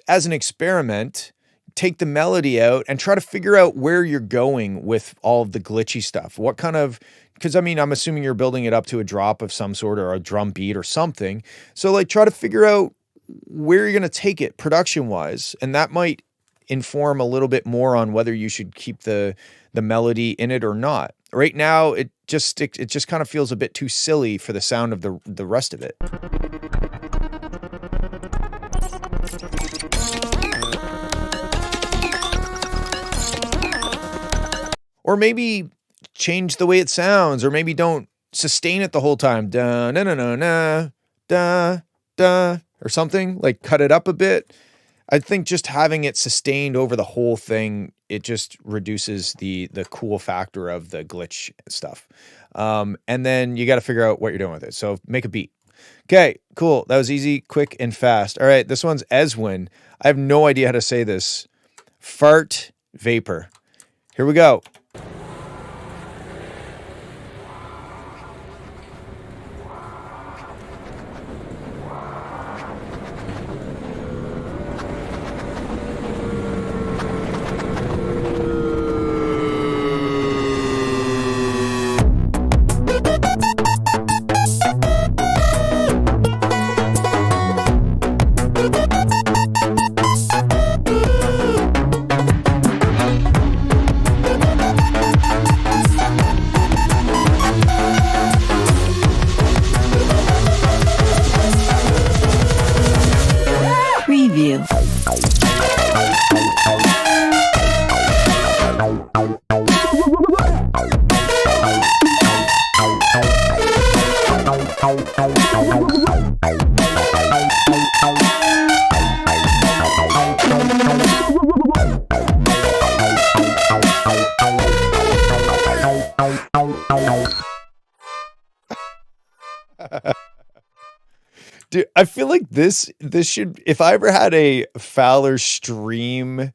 [SPEAKER 1] as an experiment, take the melody out and try to figure out where you're going with all of the glitchy stuff. What kind of, because I'm assuming you're building it up to a drop of some sort or a drum beat or something. So like try to figure out where you're going to take it production wise. And that might inform a little bit more on whether you should keep the melody in it or not. Right now, it just kind of feels a bit too silly for the sound of the rest of it. Or maybe change the way it sounds, or maybe don't sustain it the whole time. Da, na, na, na, na, da, da, or something. Like cut it up a bit. I think just having it sustained over the whole thing, it just reduces the cool factor of the glitch stuff. And then you got to figure out what you're doing with it. So make a beat. Okay, cool. That was easy, quick, and fast. All right, this one's Eswin. I have no idea how to say this. Fart Vapor. Here we go.
[SPEAKER 5] Preview.
[SPEAKER 1] Dude, I feel like this should, if I ever had a Fowler stream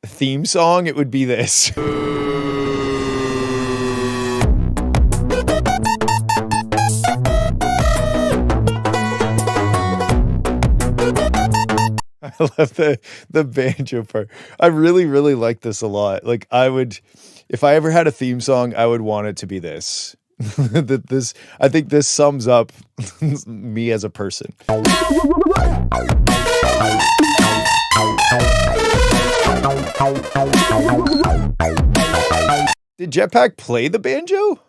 [SPEAKER 1] theme song, it would be this. I love the banjo part. I really, really like this a lot. Like if I ever had a theme song, I would want it to be this. I think this sums up me as a person. Did Jetpack play the banjo?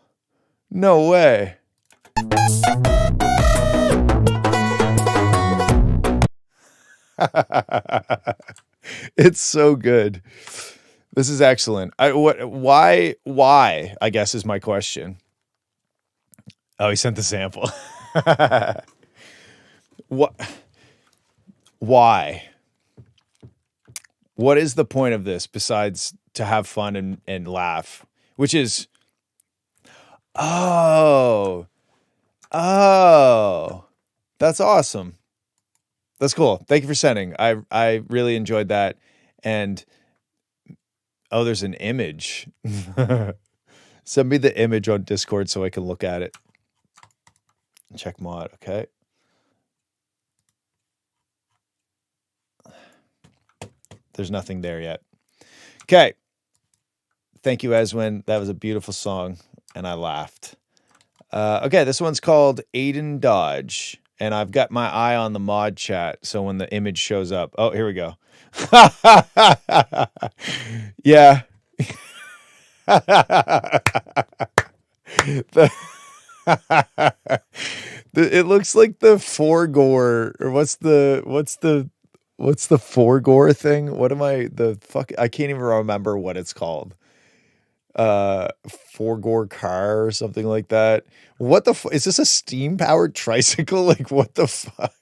[SPEAKER 1] No way. It's so good. This is excellent. Why, I guess is my question. Oh, he sent the sample. What? Why? What is the point of this besides to have fun and laugh? which is, oh, that's awesome. That's cool. Thank you for sending. I really enjoyed that. And oh, there's an image. Send me the image on Discord so I can look at it. Check mod. Okay. There's nothing there yet. Okay. Thank you, Eswin. That was a beautiful song, and I laughed. Okay, this one's called Aiden Dodge, and I've got my eye on the mod chat, so when the image shows up... Oh, here we go. Yeah. It looks like the Forgore, or what's the Forgore thing? What am I, the fuck? I can't even remember what it's called. Forgore car or something like that. What the is this a steam powered tricycle? Like what the fuck?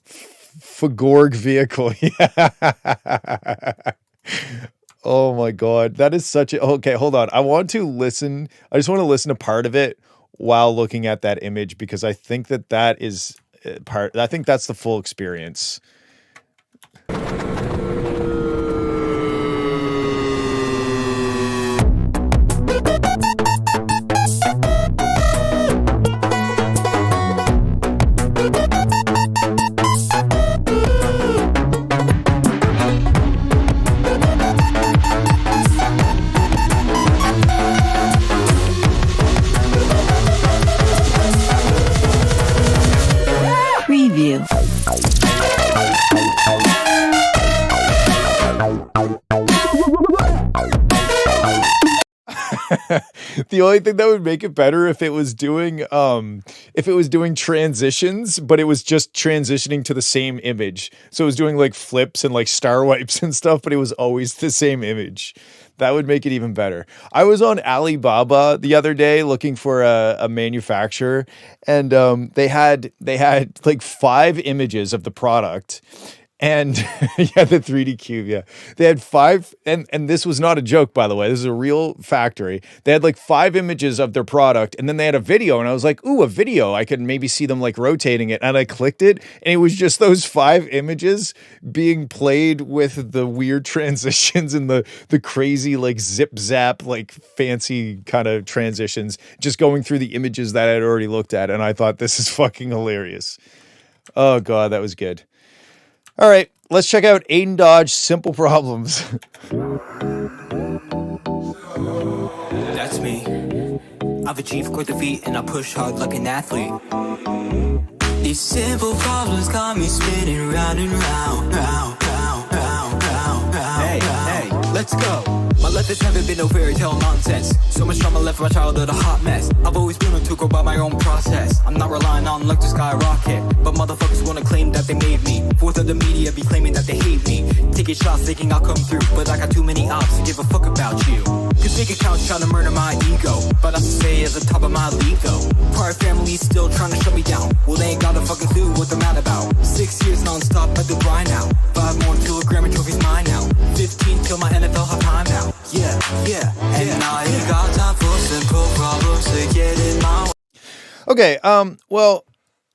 [SPEAKER 1] Fagorg vehicle. Yeah. Oh my God. That is such a, okay, hold on. I want to listen. I just want to listen to part of it while looking at that image, because I think that is part, I think that's the full experience.
[SPEAKER 5] Preview.
[SPEAKER 1] The only thing that would make it better if it was doing transitions, but it was just transitioning to the same image. So it was doing like flips and like star wipes and stuff, but it was always the same image. That would make it even better. I was on Alibaba the other day looking for a manufacturer, and they had like 5 images of the product. And yeah, the 3D cube. Yeah. They had 5. And this was not a joke, by the way. This is a real factory. They had like 5 images of their product. And then they had a video. And I was like, ooh, a video. I could maybe see them like rotating it. And I clicked it. And it was just those 5 images being played with the weird transitions and the crazy like zip zap, like fancy kind of transitions, just going through the images that I'd already looked at. And I thought, this is fucking hilarious. Oh God, that was good. All right, let's check out Aiden Dodge, Simple Problems.
[SPEAKER 2] That's me. I've achieved quite the feat and I push hard like an athlete. These simple problems got me spinning round and round, round, round, round, round, round. Hey, let's go. My life has never been no fairy tale nonsense. So much trauma left my childhood a hot mess. I've always been to go by my own process. I'm not relying on luck to skyrocket, but motherfuckers wanna claim that they made me. Fourth of the media be claiming that they hate me. Taking shots thinking I'll come through, but I got too many ops to give a fuck about you. Cause big accounts trying to murder my ego, but I stay at the top of my league though. Prior family's still trying to shut me down. Well, they ain't got a fucking clue what they're mad about. 6 years non-stop at the grind now. 5 more till a Grammy trophy's mine now. 15 till my NFL have time now. Yeah, and I ain't got time for simple problems to get in my way.
[SPEAKER 1] Okay, well,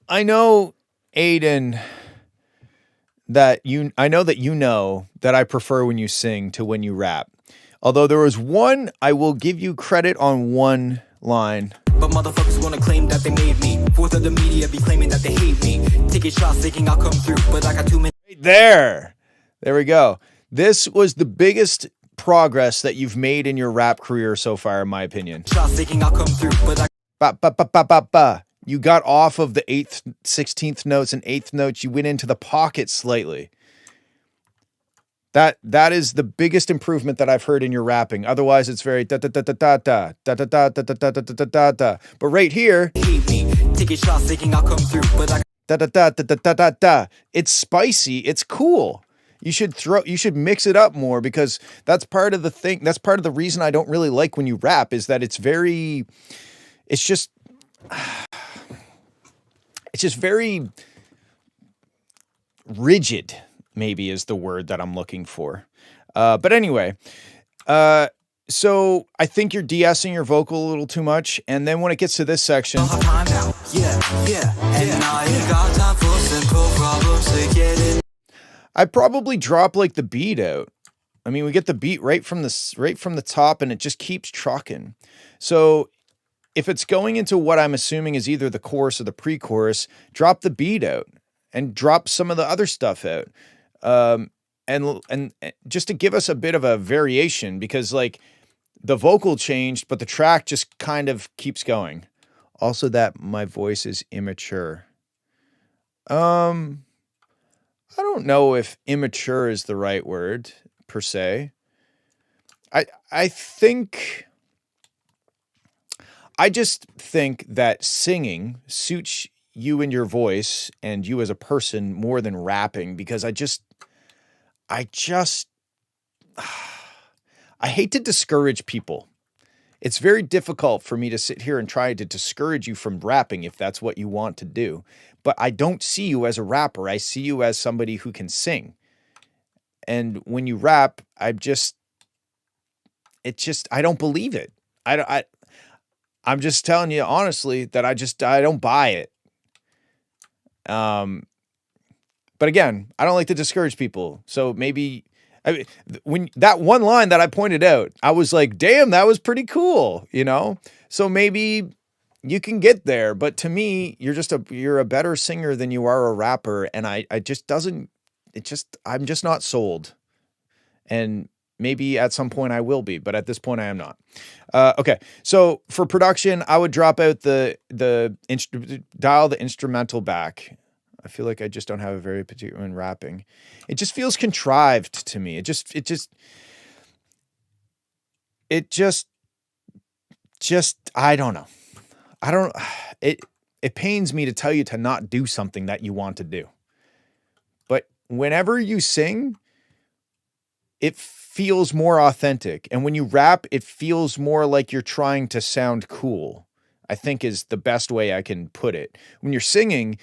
[SPEAKER 1] I know, Aiden, I know that I prefer when you sing to when you rap. Although there was one, I will give you credit on one line.
[SPEAKER 2] But motherfuckers wanna claim that they made me. Fourth of the media be claiming that they hate me. Taking shots thinking I'll come through, but I got too many.
[SPEAKER 1] Right there we go. This was the biggest progress that you've made in your rap career so far, in my opinion.
[SPEAKER 2] Shots thinking I'll come through, but I.
[SPEAKER 1] Ba, ba, ba, ba, ba, ba. You got off of the 8th, 16th notes and 8th notes. You went into the pocket slightly. That is the biggest improvement that I've heard in your rapping. Otherwise, it's very da da da da da da da da da da da da da da da da. But right here,
[SPEAKER 2] hate me. Taking shots thinking I'll come through, but I.
[SPEAKER 1] Da da da da da da da da. It's spicy. It's cool. You should mix it up more, because that's part of the thing. That's part of the reason I don't really like when you rap, is that it's just very rigid, maybe is the word that I'm looking for. But anyway, So I think you're de-essing your vocal a little too much. And then when it gets to this section,
[SPEAKER 2] Time now. Yeah. And I ain't got time for simple problems to get in.
[SPEAKER 1] I probably drop like the beat out. I mean, we get the beat right from the top, and it just keeps trucking. So if it's going into what I'm assuming is either the chorus or the pre-chorus, drop the beat out and drop some of the other stuff out. And just to give us a bit of a variation, because like the vocal changed, but the track just kind of keeps going. Also that my voice is immature. I don't know if immature is the right word per se. I just think that singing suits you and your voice and you as a person more than rapping, because I hate to discourage people. It's very difficult for me to sit here and try to discourage you from rapping if that's what you want to do. But I don't see you as a rapper. I see you as somebody who can sing. And when you rap, I don't believe it. I'm just telling you honestly that I don't buy it. But again, I don't like to discourage people. So maybe when that one line that I pointed out, I was like, damn, that was pretty cool, you know? So maybe you can get there, but to me, you're a better singer than you are a rapper. And I'm just not sold. And maybe at some point I will be, but at this point I am not. Okay. So for production, I would drop out dial the instrumental back. I feel like I just don't have a very particular in rapping. It just feels contrived to me. It just, I don't know. It pains me to tell you to not do something that you want to do. But whenever you sing, it feels more authentic. And when you rap, it feels more like you're trying to sound cool, I think is the best way I can put it. When you're singing,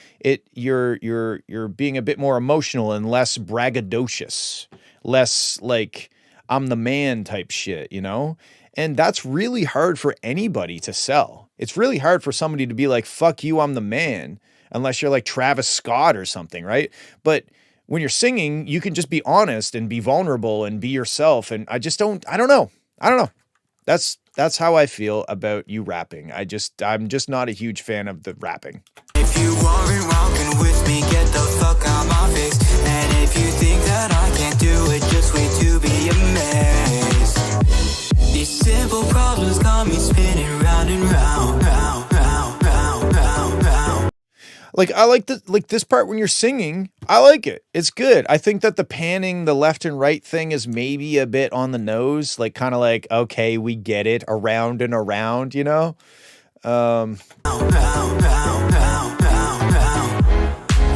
[SPEAKER 1] you're being a bit more emotional and less braggadocious, less like I'm the man type shit, you know? And that's really hard for anybody to sell. It's really hard for somebody to be like, fuck you, I'm the man, unless you're like Travis Scott or something, right? But when you're singing, you can just be honest and be vulnerable and be yourself. And I don't know. That's how I feel about you rapping. I'm just not a huge fan of the rapping.
[SPEAKER 2] If you aren't rocking with me, get the fuck out my face. And if you think that I can't do it, just wait to be amazed. These simple problems got me spinning round and round, round, round, round, round, round.
[SPEAKER 1] Like I like this part when you're singing. I like it. It's good. I think that the panning, the left and right thing is maybe a bit on the nose, like kind of like, okay, we get it, around and around, you know?
[SPEAKER 2] Round, round, round, round, round, round.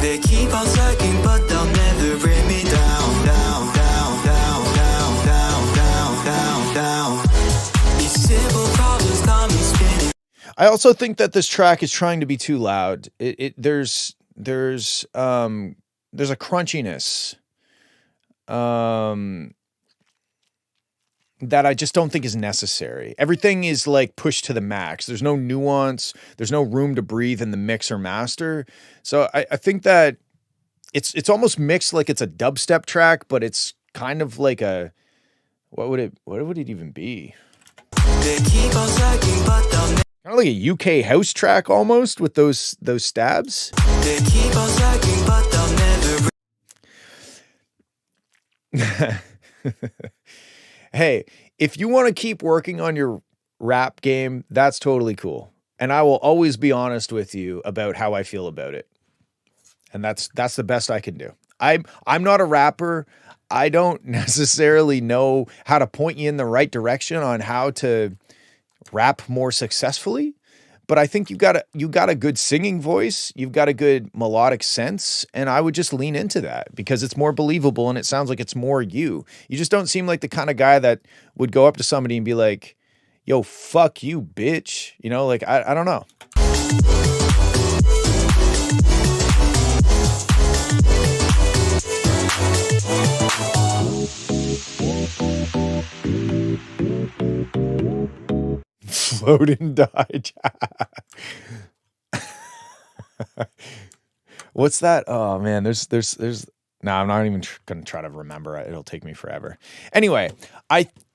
[SPEAKER 2] They keep on sucking, but they'll never bring me down, down, down, down, down, down, down, down, down. These simple problems got me spinning.
[SPEAKER 1] I also think that this track is trying to be too loud. There's a crunchiness that I just don't think is necessary. Everything is like pushed to the max. There's no nuance. There's no room to breathe in the mix or master. So I think that it's almost mixed like it's a dubstep track, but it's kind of like what would it even be?
[SPEAKER 2] They keep on sucking, but they'll never.
[SPEAKER 1] Kind of like a UK house track almost with those stabs.
[SPEAKER 2] They keep on sucking, but they'll never.
[SPEAKER 1] Hey, if you want to keep working on your rap game, that's totally cool. And I will always be honest with you about how I feel about it. And that's the best I can do. I'm not a rapper. I don't necessarily know how to point you in the right direction on how to rap more successfully, but I think you got a good singing voice. You've got a good melodic sense, and I would just lean into that because it's more believable and it sounds like it's more you. You just don't seem like the kind of guy that would go up to somebody and be like, yo, fuck you, bitch. You know, like, I don't know. Vote and die. What's that? Oh man, there's no, I'm not even gonna try to remember it. It'll take me forever. Anyway,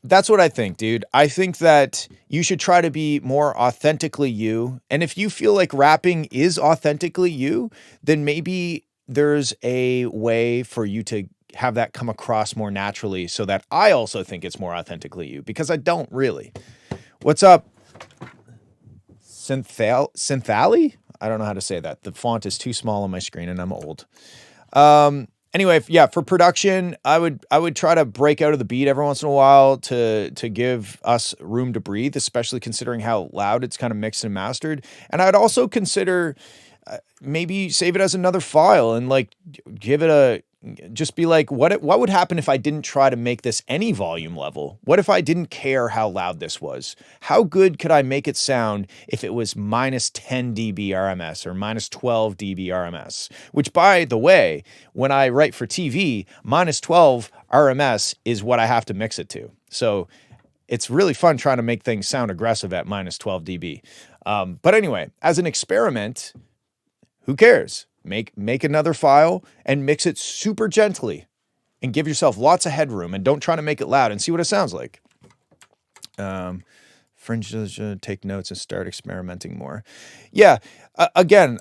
[SPEAKER 1] that's what I think, dude. I think that you should try to be more authentically you. And if you feel like rapping is authentically you, then maybe there's a way for you to have that come across more naturally so that I also think it's more authentically you, because I don't really. What's up? Synthali? I don't know how to say that. The font is too small on my screen and I'm old. Anyway, yeah, for production, I would try to break out of the beat every once in a while to give us room to breathe, especially considering how loud it's kind of mixed and mastered. And I'd also consider maybe save it as another file and like give it just be like, what would happen if I didn't try to make this any volume level? What if I didn't care how loud this was? How good could I make it sound if it was minus 10 dB RMS or minus 12 dB RMS? Which, by the way, when I write for TV, minus 12 RMS is what I have to mix it to. So it's really fun trying to make things sound aggressive at minus 12 dB. But anyway, as an experiment, who cares? Make another file and mix it super gently and give yourself lots of headroom and don't try to make it loud and see what it sounds like. Fringe should take notes and start experimenting more. Yeah. Again,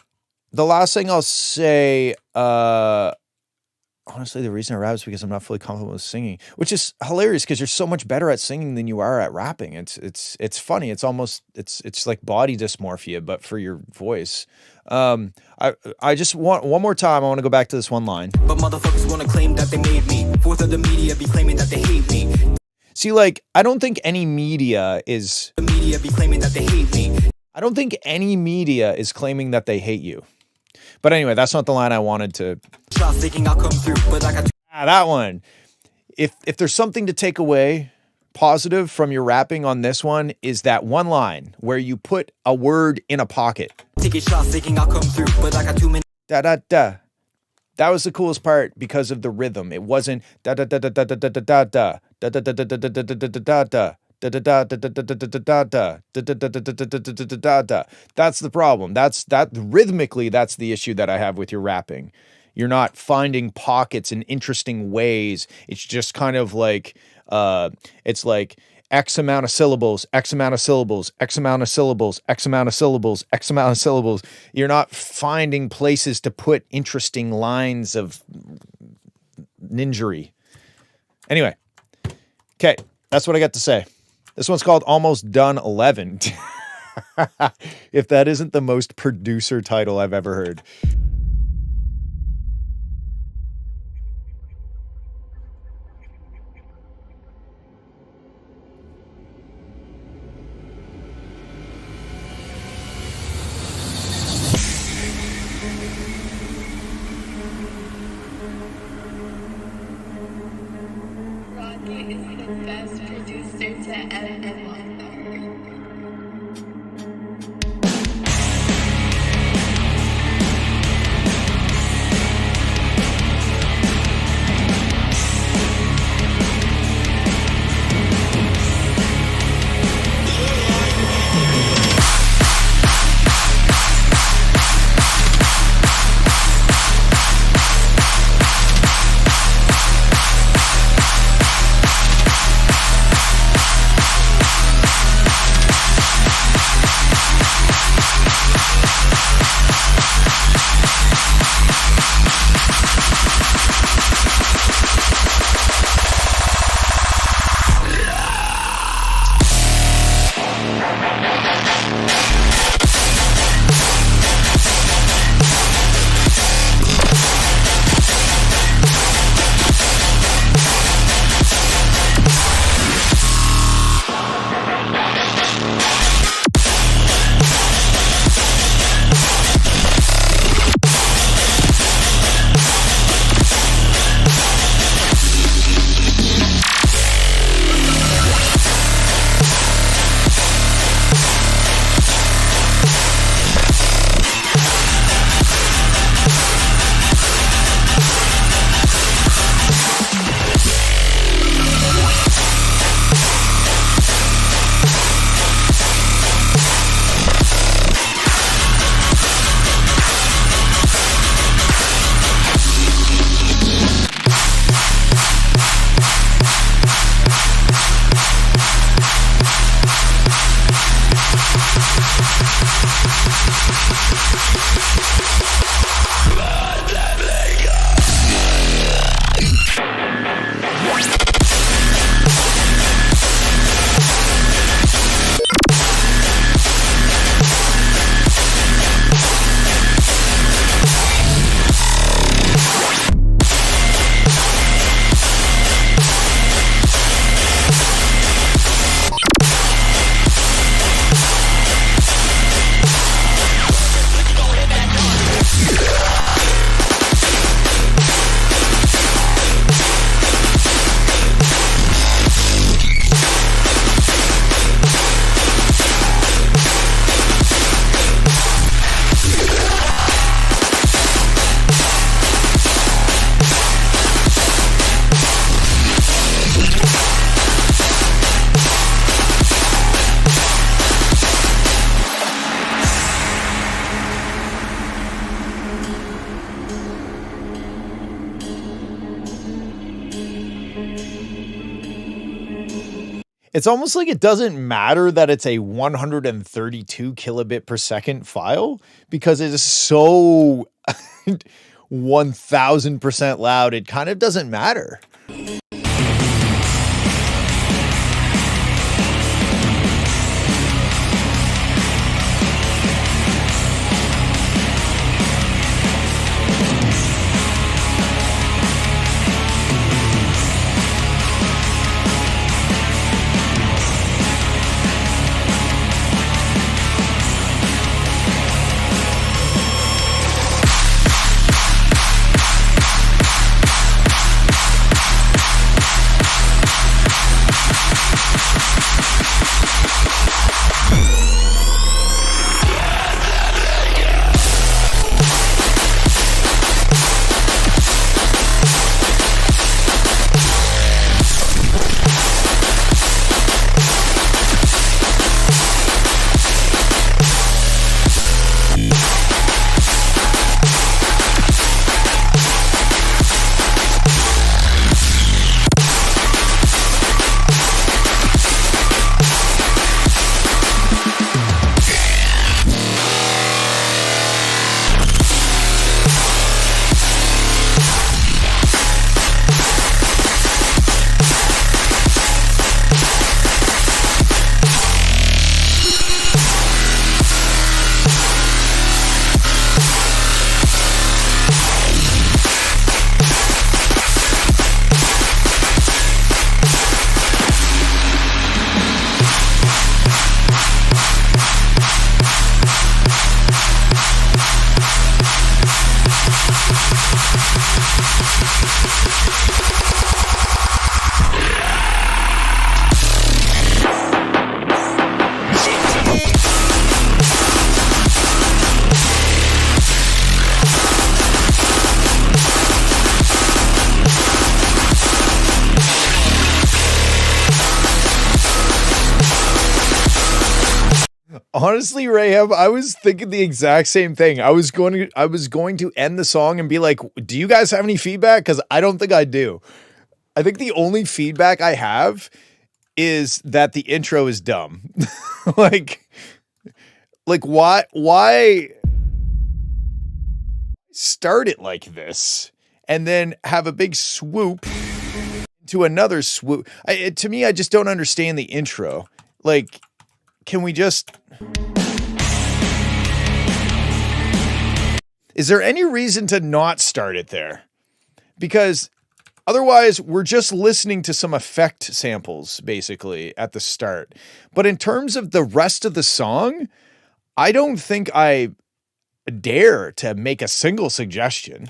[SPEAKER 1] the last thing I'll say, honestly, the reason I rap is because I'm not fully confident with singing, which is hilarious because you're so much better at singing than you are at rapping. It's funny. It's almost, it's like body dysmorphia, but for your voice. I just want one more time. I want to go back to this one line.
[SPEAKER 2] But motherfuckers wanna claim that they made me. Fourth of the media be claiming that they hate me.
[SPEAKER 1] See, like, I don't think any media is...
[SPEAKER 2] The media be claiming that they hate me.
[SPEAKER 1] I don't think any media is claiming that they hate you. But anyway, that's not the line I wanted to...
[SPEAKER 2] Shots thinking I'll come through, but I got...
[SPEAKER 1] that one. If there's something to take away positive from your rapping on this one, is that one line where you put a word in a pocket.
[SPEAKER 2] Taking shots thinking I'll come through, but I got too many...
[SPEAKER 1] Da da da. That was the coolest part because of the rhythm. It wasn't da da da da da da da da da da da da da da da da da da da. That's the problem. That's rhythmically, that's the issue that I have with your rapping. You're not finding pockets in interesting ways. It's just kind of like it's like X amount of syllables, X amount of syllables, X amount of syllables, X amount of syllables, X amount of syllables. You're not finding places to put interesting lines of ninjery. Anyway, okay, that's what I got to say. This one's called Almost Done 11. If that isn't the most producer title I've ever heard.
[SPEAKER 6] Rocky is the best producer to ever walk the earth.
[SPEAKER 1] It's almost like it doesn't matter that it's a 132 kilobit per second file because it is so 1000% loud. It kind of doesn't matter. Honestly, Rahab, I was thinking the exact same thing. I was going to end the song and be like, "Do you guys have any feedback?" Because I don't think I do. I think the only feedback I have is that the intro is dumb. like, why start it like this and then have a big swoop to another swoop? To me, I just don't understand the intro. Like, can we just... Is there any reason to not start it there? Because otherwise, we're just listening to some effect samples, basically, at the start. But in terms of the rest of the song, I don't think I dare to make a single suggestion.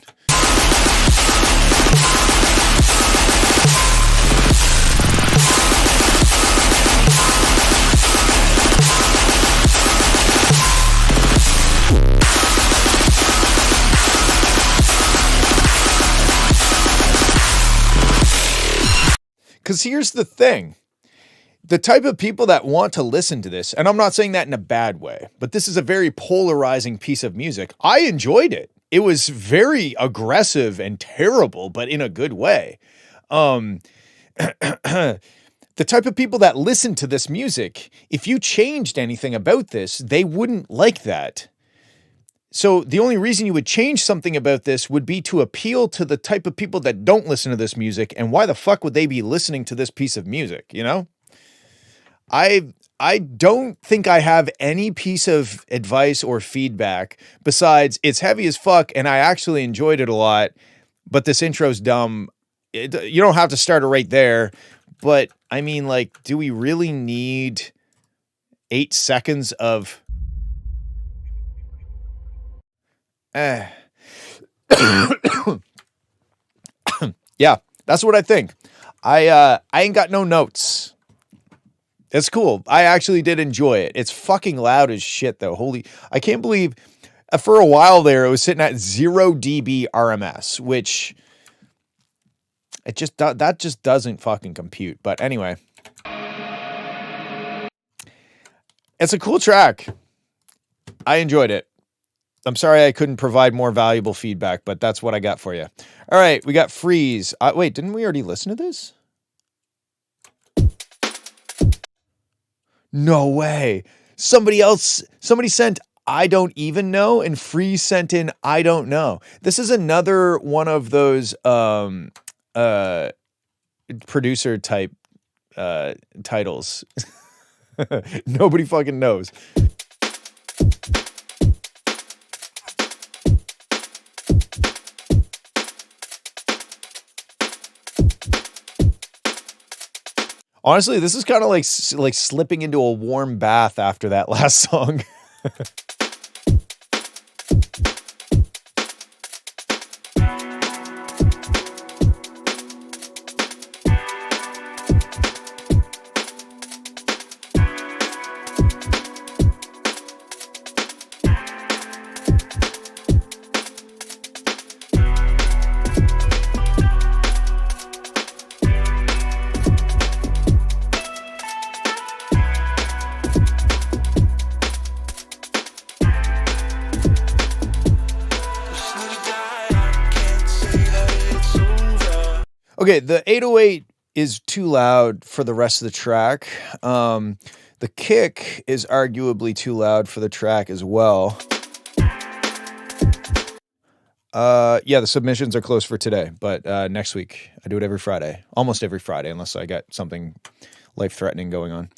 [SPEAKER 1] Because here's the thing. The type of people that want to listen to this, and I'm not saying that in a bad way, but this is a very polarizing piece of music. I enjoyed it. It was very aggressive and terrible, but in a good way. The type of people that listen to this music, if you changed anything about this, they wouldn't like that. So the only reason you would change something about this would be to appeal to the type of people that don't listen to this music. And why the fuck would they be listening to this piece of music? You know, I don't think I have any piece of advice or feedback besides it's heavy as fuck. And I actually enjoyed it a lot, but this intro's dumb. You don't have to start it right there. But I mean, like, do we really need 8 seconds of... Yeah, that's what I think. I ain't got no notes. It's cool. I actually did enjoy it. It's fucking loud as shit though. I can't believe for a while there it was sitting at 0 dB RMS, which that just doesn't fucking compute. But anyway, it's a cool track. I enjoyed it. I'm sorry I couldn't provide more valuable feedback, but that's what I got for you. All right, we got Freeze. Wait, didn't we already listen to this? No way. Somebody sent I don't even know, and Free sent in I don't know. This is another one of those producer type titles. Nobody fucking knows. Honestly, this is kind of like slipping into a warm bath after that last song. Okay, the 808 is too loud for the rest of the track. The kick is arguably too loud for the track as well. Yeah, the submissions are closed for today, but next week I do it every Friday, almost every Friday, unless I got something life-threatening going on.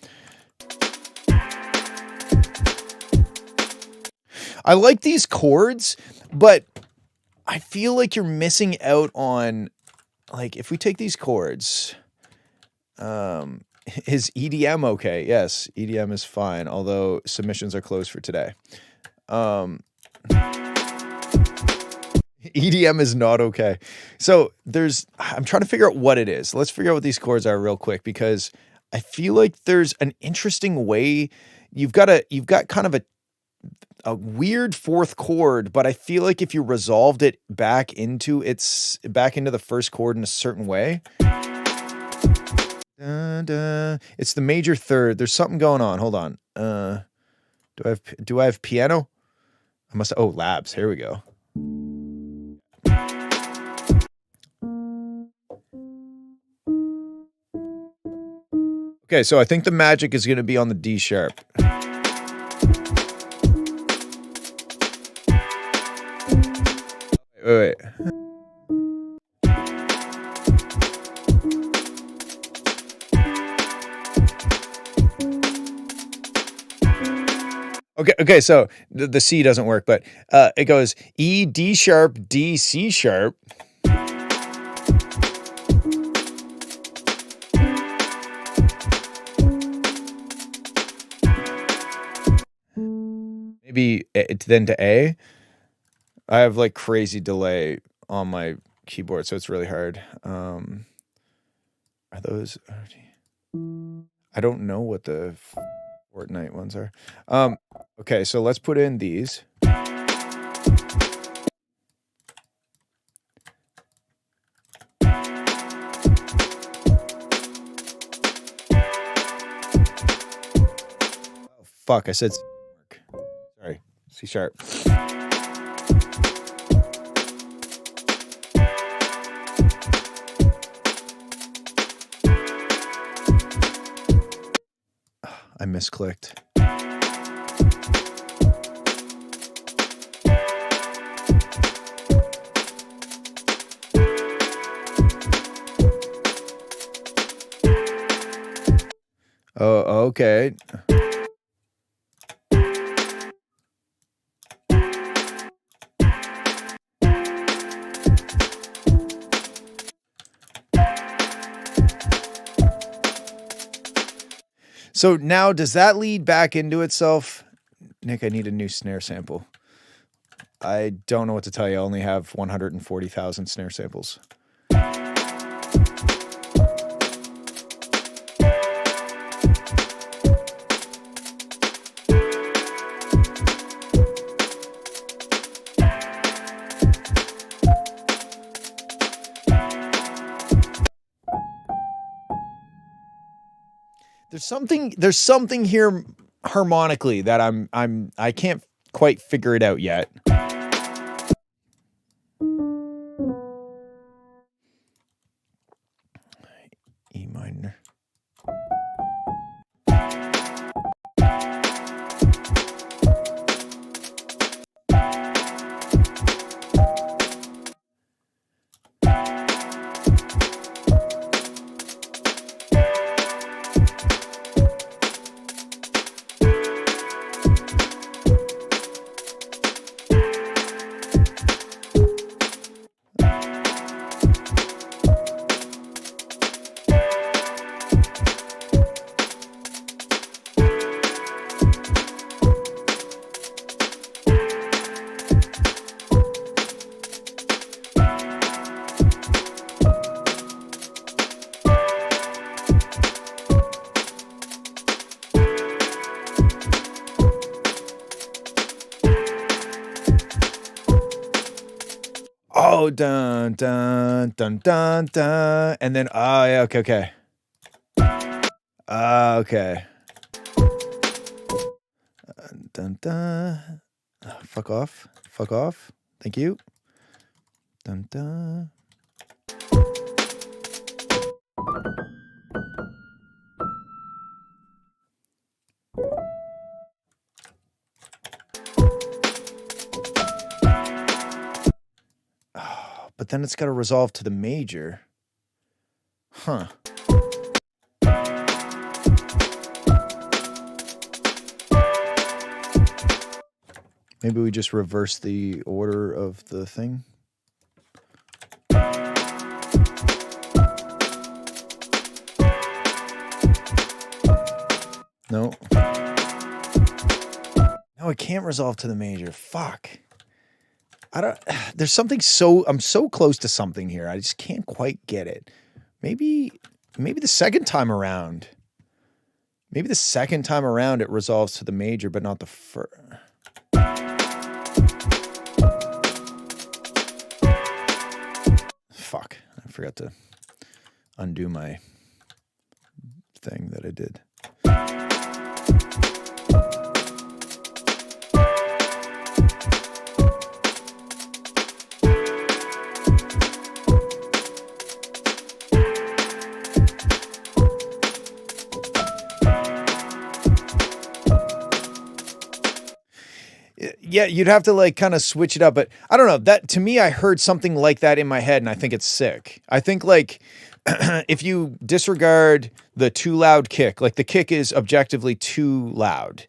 [SPEAKER 1] I like these chords, but I feel like you're missing out on, like, if we take these chords, is EDM okay? Yes, EDM is fine, although submissions are closed for today. EDM is not okay. So I'm trying to figure out what it is. Let's figure out what these chords are real quick, because I feel like there's an interesting way. You've got kind of a weird fourth chord, but I feel like if you resolved it back into the first chord in a certain way. It's the major third. There's something going on. Hold on. Do I have piano? Labs. Here we go. Okay, so I think the magic is going to be on the D sharp. Wait. Okay, so the C doesn't work, but it goes E, D sharp, D, C sharp. Maybe then to A. I have like crazy delay on my keyboard, so it's really hard. Are those? I don't know what the Fortnite ones are. Okay, so let's put in these. Oh, fuck, I said C. Sorry, C sharp. I misclicked. Oh, okay. So now, does that lead back into itself? Nick, I need a new snare sample. I don't know what to tell you. I only have 140,000 snare samples. There's something here harmonically that I can't quite figure it out yet. E minor. dun dun dun dun dun, and then yeah, okay. Okay. Dun dun. Fuck off. Fuck off. Thank you. Dun dun. But then it's got to resolve to the major. Huh. Maybe we just reverse the order of the thing. No. No, it can't resolve to the major. Fuck. There's something I'm so close to something here. I just can't quite get it. Maybe the second time around. Maybe the second time around it resolves to the major, but not the first. Fuck. I forgot to undo my thing that I did. Yeah, you'd have to like kind of switch it up, but I don't know. That to me, I heard something like that in my head, and I think it's sick. I think like if you disregard the too loud kick, like the kick is objectively too loud,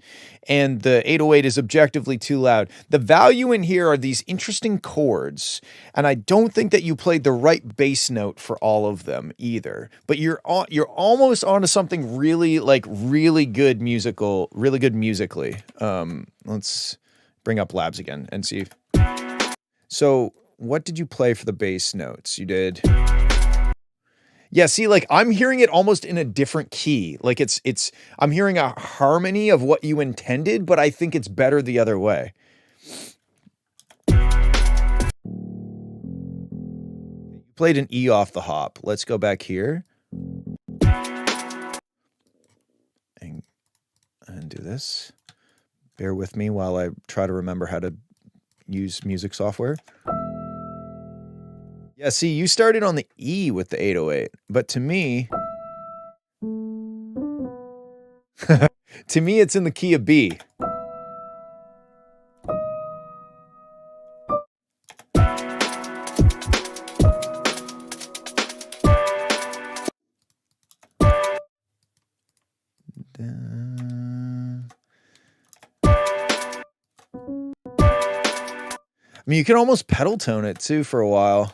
[SPEAKER 1] and the 808 is objectively too loud. The value in here are these interesting chords, and I don't think that you played the right bass note for all of them either. But you're almost onto something really good musically. Let's bring up Labs again and see. So what did you play for the bass notes? You did. Yeah, see, like I'm hearing it almost in a different key. Like I'm hearing a harmony of what you intended, but I think it's better the other way. You played an E off the hop. Let's go back here. And do this. Bear with me while I try to remember how to use music software. Yeah, see, you started on the E with the 808, but to me, it's in the key of B. I mean, you can almost pedal tone it too for a while.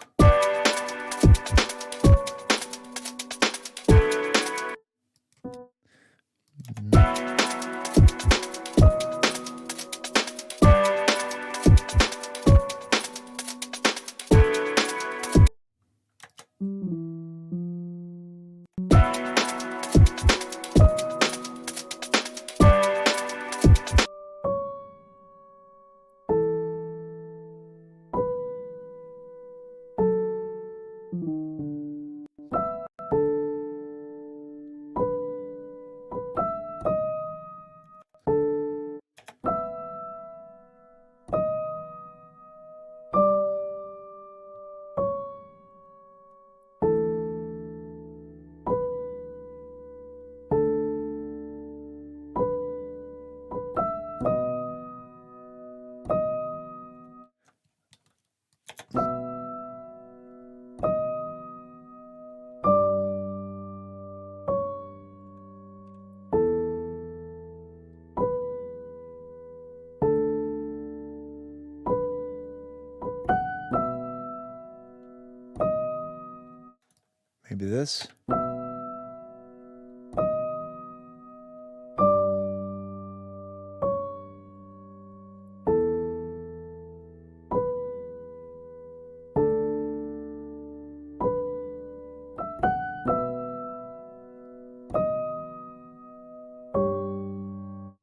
[SPEAKER 1] Maybe this.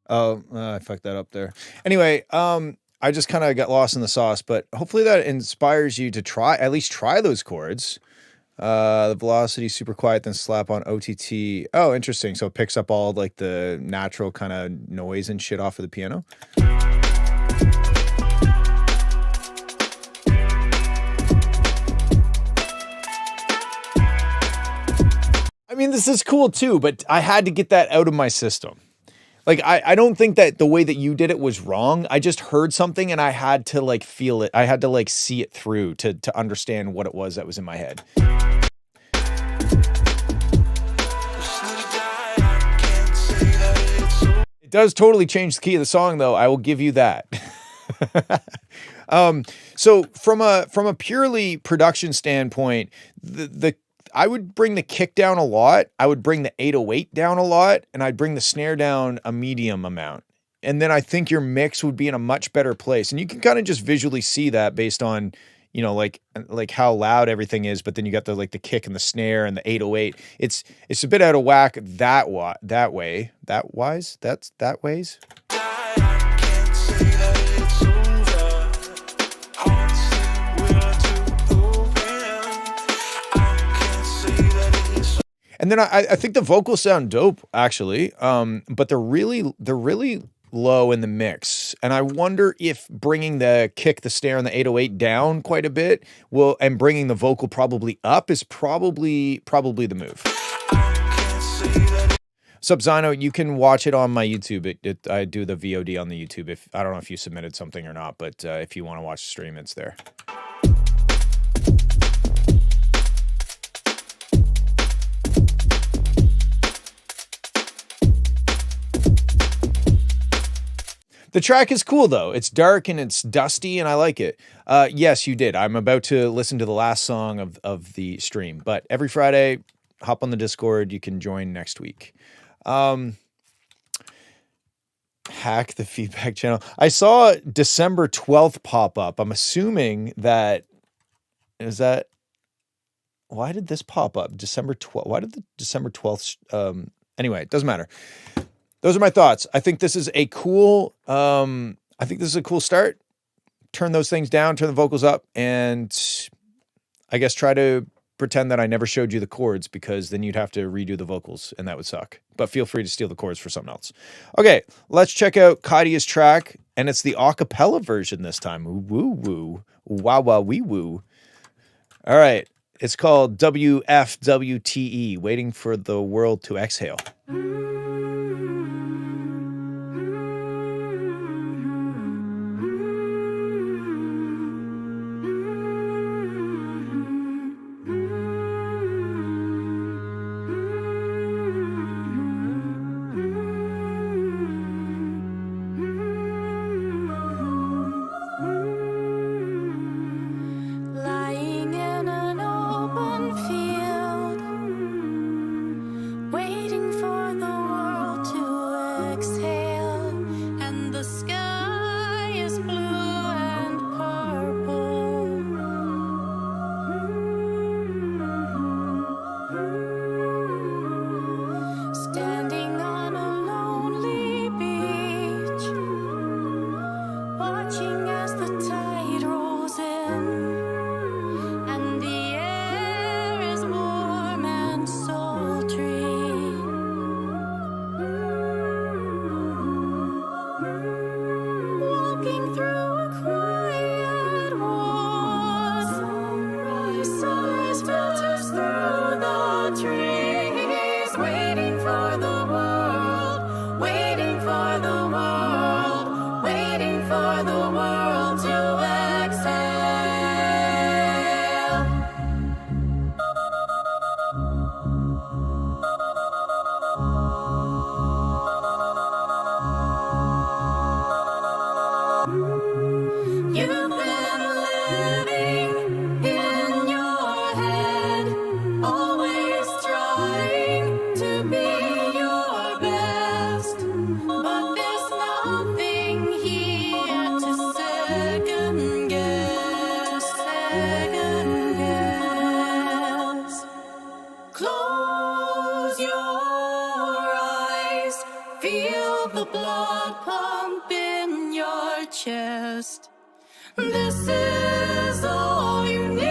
[SPEAKER 1] Oh, I fucked that up there. Anyway, I just kind of got lost in the sauce, but hopefully that inspires you to at least try those chords. The velocity super quiet, then slap on OTT. Oh, interesting. So it picks up all like the natural kind of noise and shit off of the piano. I mean, this is cool too, but I had to get that out of my system. Like, I don't think that the way that you did it was wrong. I just heard something and I had to like feel it. I had to like see it through to understand what it was that was in my head. It does totally change the key of the song, though. I will give you that. So from a purely production standpoint, I would bring the kick down a lot. I would bring the 808 down a lot, and I'd bring the snare down a medium amount. And then I think your mix would be in a much better place. And you can kind of just visually see that based on, you know, like how loud everything is, but then you got the kick and the snare and the 808. It's a bit out of whack that ways. And then I think the vocals sound dope, actually. But they're really low in the mix. And I wonder if bringing the kick, the snare, and the 808 down quite a bit and bringing the vocal probably up is probably the move. Sup, Zino, you can watch it on my YouTube. I do the VOD on the YouTube. I don't know if you submitted something or not, but if you want to watch the stream, it's there. The track is cool, though. It's dark and it's dusty, and I like it. Yes, you did. I'm about to listen to the last song of the stream. But every Friday, hop on the Discord. You can join next week. Hack the feedback channel. I saw December 12th pop up. I'm assuming that... Why did this pop up? December 12th. Why did the December 12th... Anyway, it doesn't matter. Those are my thoughts. I think this is a cool start. Turn those things down, turn the vocals up, and I guess try to pretend that I never showed you the chords, because then you'd have to redo the vocals and that would suck. But feel free to steal the chords for something else. Okay, let's check out Kadia's track, and it's the a cappella version this time. Woo woo. Wow wow wee woo. All right. It's called WFWTE, Waiting for the World to Exhale.
[SPEAKER 7] Lying in an open field, waiting for the world to exhale, and the sky is blue and purple. Standing on a lonely beach, watching as the tide rolls in, and the air is warm and sultry. Walking through a quiet wood, sunrise filters through the trees, waiting for the world, waiting for the world, waiting for the world to exhale. You've been living in your head, always trying to be your best, but there's nothing here to second guess, Close your eyes, feel the blood pump in your chest. chest. This is all you need.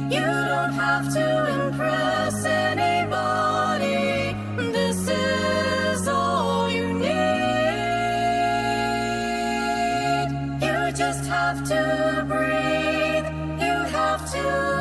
[SPEAKER 7] You don't have to impress anybody. This is all you need. You just have to breathe. You have to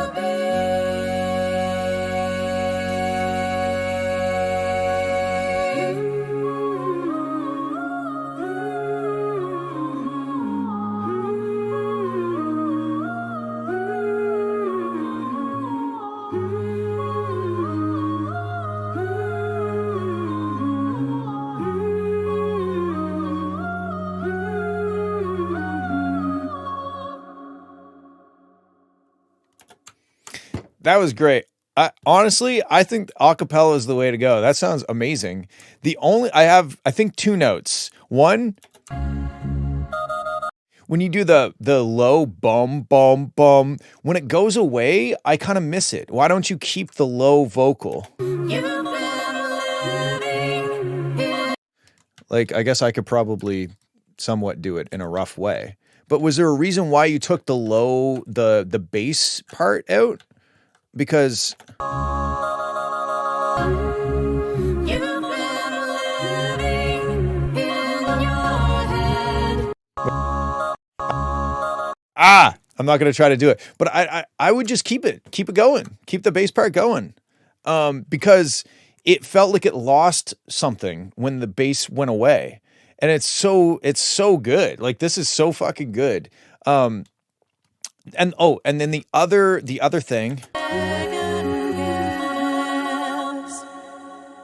[SPEAKER 1] That was great. Honestly, I think acapella is the way to go. That sounds amazing. I think 2 notes. One, when you do the low bum bum bum, when it goes away, I kind of miss it. Why don't you keep the low vocal? Like, I guess I could probably somewhat do it in a rough way. But was there a reason why you took the low, the bass part out? Because I'm not going to try to do it, but I would just keep it going, keep the bass part going, because it felt like it lost something when the bass went away, and it's so good. Like, this is so fucking good. And then the other thing.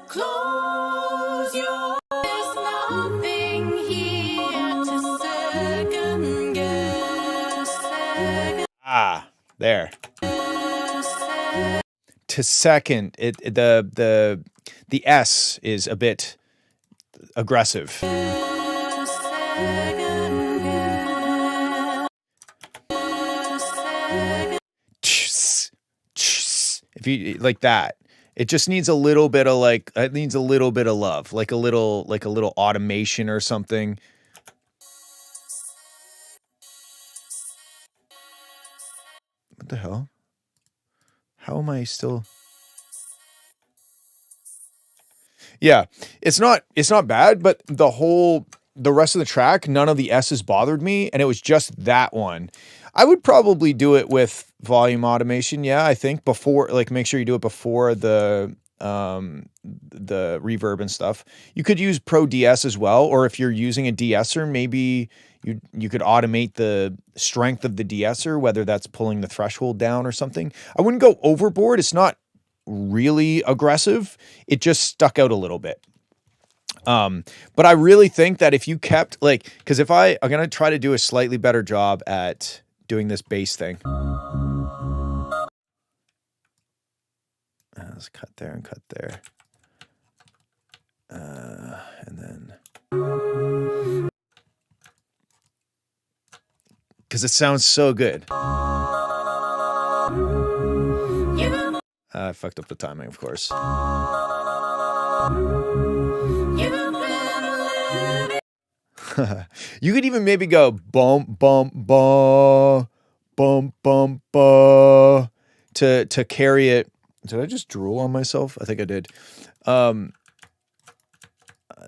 [SPEAKER 7] Close your eyes, nothing here to second guess.
[SPEAKER 1] There. To second it, the S is a bit aggressive. If you like that, it just needs a little bit of love, like a little automation or something. What the hell? How am I still? Yeah, it's not bad, but the rest of the track, none of the S's bothered me, and it was just that one. I would probably do it with volume automation. Yeah, I think before, like, make sure you do it before the reverb and stuff. You could use Pro DS as well, or if you're using a de-esser, maybe you could automate the strength of the de-esser, whether that's pulling the threshold down or something. I wouldn't go overboard. It's not really aggressive. It just stuck out a little bit. But I really think that if you kept, like, because I'm going to try to do a slightly better job at doing this bass thing. Let's cut there and cut there. And then, because it sounds so good. I fucked up the timing, of course. You could even maybe go bum bum ba bum bum ba to carry it. Did I just drool on myself? I think I did.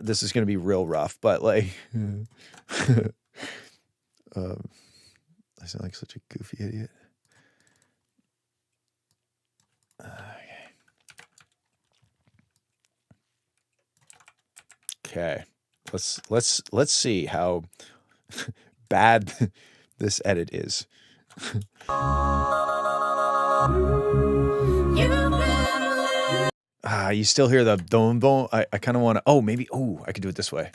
[SPEAKER 1] This is gonna be real rough, but like, I sound like such a goofy idiot. Okay. Let's see how bad this edit is. You still hear the dom dom. I kind of want to. I could do it this way.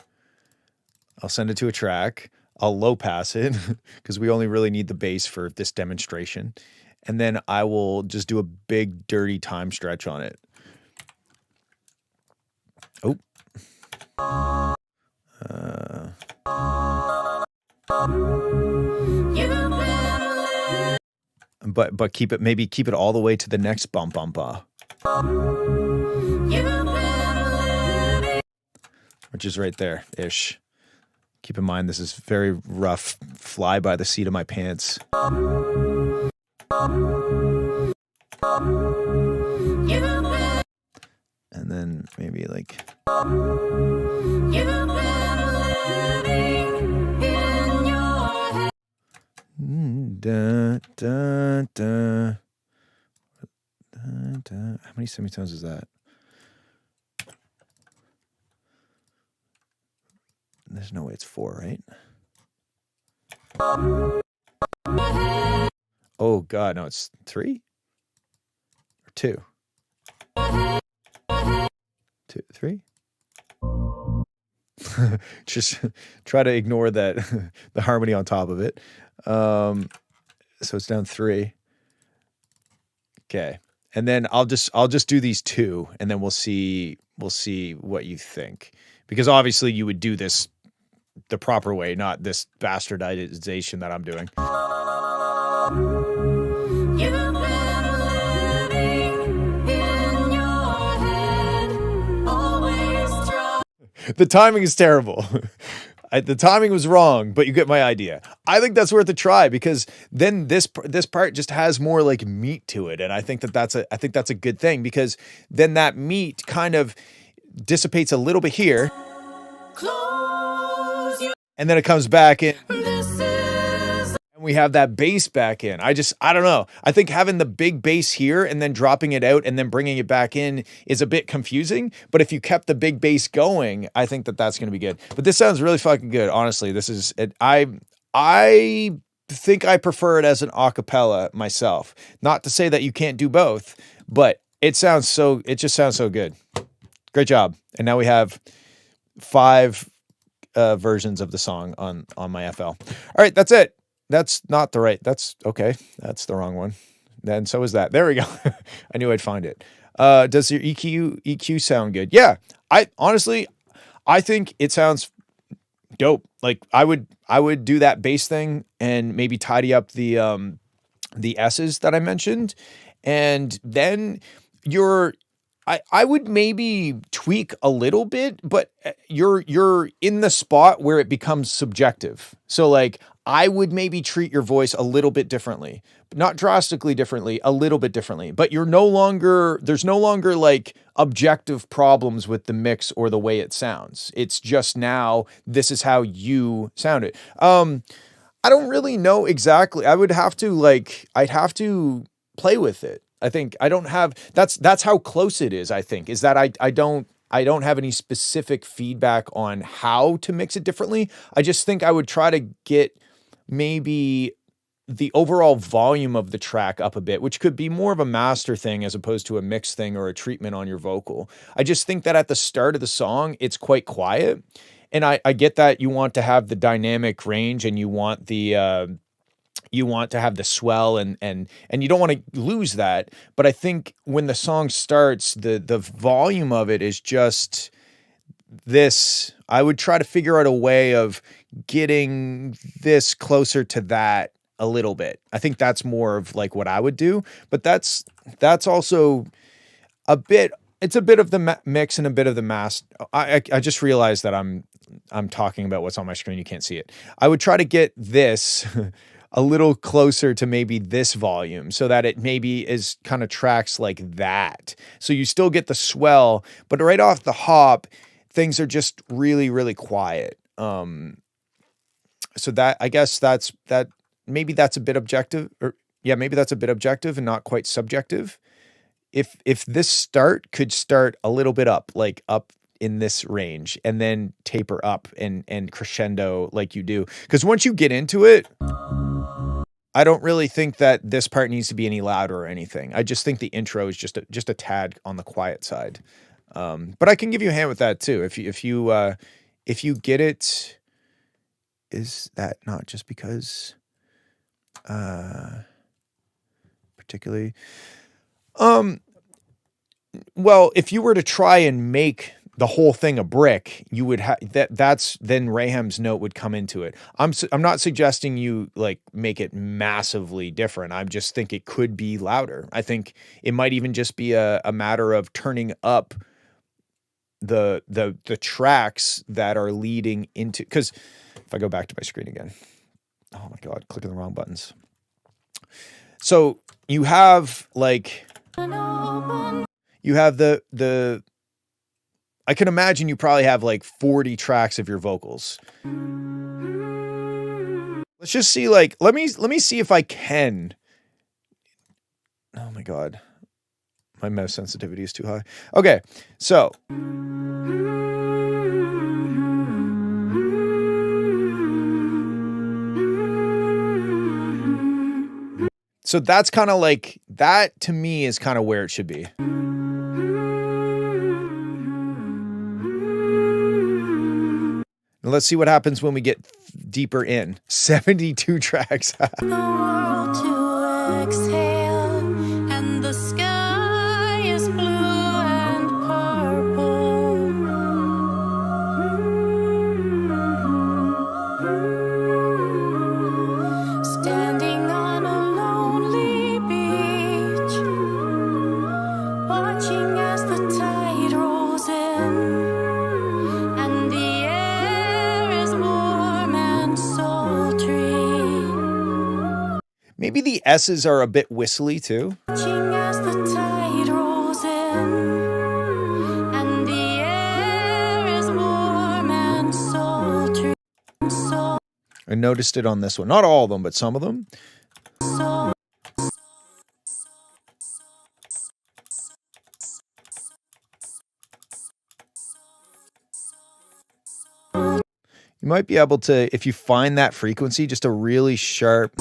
[SPEAKER 1] I'll send it to a track. I'll low pass it because we only really need the bass for this demonstration, and then I will just do a big dirty time stretch on it. Oh. But keep it all the way to the next bump bump. We're which is right there ish. Keep in mind, this is very rough, fly by the seat of my pants. And then maybe like. Da, da, da. How many semitones is that? There's no way it's 4, right? Oh God, no, it's 3 or 2. 2, 3. Just try to ignore that the harmony on top of it. So it's down 3. Okay. And then I'll just do these 2 and then we'll see what you think. Because obviously you would do this the proper way, not this bastardization that I'm doing. The timing is terrible. The timing was wrong, but you get my idea. I think that's worth a try because then this part just has more like meat to it, and I think that's a good thing because then that meat kind of dissipates a little bit here, and then it comes back in. And we have that bass back in. I don't know. I think having the big bass here and then dropping it out and then bringing it back in is a bit confusing. But if you kept the big bass going, I think that's going to be good. But this sounds really fucking good. Honestly, this is it. I think I prefer it as an acapella myself. Not to say that you can't do both, but it just sounds so good. Great job. And now we have 5 versions of the song on my FL. All right, that's it. That's not the right. That's okay. That's the wrong one. Then so is that. There we go. I knew I'd find it. Does your EQ sound good? Yeah. I honestly think it sounds dope. Like I would do that bass thing and maybe tidy up the S's that I mentioned, and then I would maybe tweak a little bit, but you're in the spot where it becomes subjective. So like I would maybe treat your voice a little bit differently, not drastically differently, a little bit differently, but there's no longer like objective problems with the mix or the way it sounds. It's just now this is how you sound it. I don't really know exactly. I'd have to play with it. I think I don't have, that's how close it is, I think, is that I don't have any specific feedback on how to mix it differently. I just think I would try to get maybe the overall volume of the track up a bit, which could be more of a master thing as opposed to a mix thing or a treatment on your vocal. I just think that at the start of the song, it's quite quiet. And I get that you want to have the dynamic range and you want to have the swell and you don't want to lose that. But I think when the song starts, the volume of it is just this. I would try to figure out a way of getting this closer to that a little bit. I think that's more of like what I would do, but that's also a bit, it's a bit of the mix and a bit of the master. I just realized that I'm talking about what's on my screen. You can't see it. I would try to get this a little closer to maybe this volume so that it maybe is kind of tracks like that. So you still get the swell, but right off the hop, things are just really, really quiet. So that, I guess maybe that's a bit objective, or yeah, maybe that's a bit objective and not quite subjective. If this start could start a little bit up, like up in this range and then taper up and crescendo like you do. Because once you get into it, I don't really think that this part needs to be any louder or anything. I just think the intro is just a tad on the quiet side. But I can give you a hand with that too. If you get it, is that not just because, particularly, well, if you were to try and make the whole thing a brick, you would have then Raham's note would come into it. I'm not suggesting you like make it massively different. I just think it could be louder. I think it might even just be a matter of turning up the tracks that are leading into, because if I go back to my screen again, oh my God, clicking the wrong buttons. So you have like, you have the, I can imagine you probably have like 40 tracks of your vocals. Let's just see, like, let me see if I can. Oh my God. My mouse sensitivity is too high. Okay. So that's kind of like, that to me is kind of where it should be. Let's see what happens when we get deeper in. 72 tracks.
[SPEAKER 7] The world to exhale, and the sky is blue and purple. Standing on a lonely beach, watching as the tide rolls in, and the air is warm and sultry.
[SPEAKER 1] Maybe the S's are a bit whistly too.
[SPEAKER 7] Watching as the tide rolls in, and the air is warm and sultry.
[SPEAKER 1] I noticed it on this one. Not all of them, but some of them. You might be able to, if you find that frequency, just a really sharp.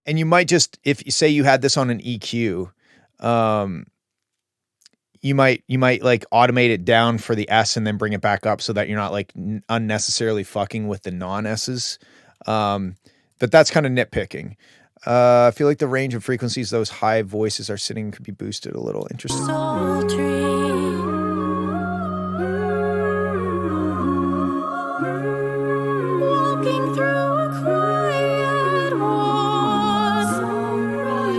[SPEAKER 1] And you might just, if you say you had this on an EQ, you might like automate it down for the S and then bring it back up so that you're not like unnecessarily fucking with the non-S's. But that's kind of nitpicking. I feel like the range of frequencies those high voices are sitting could be boosted a little. Interesting.
[SPEAKER 7] Walking through a quiet walk,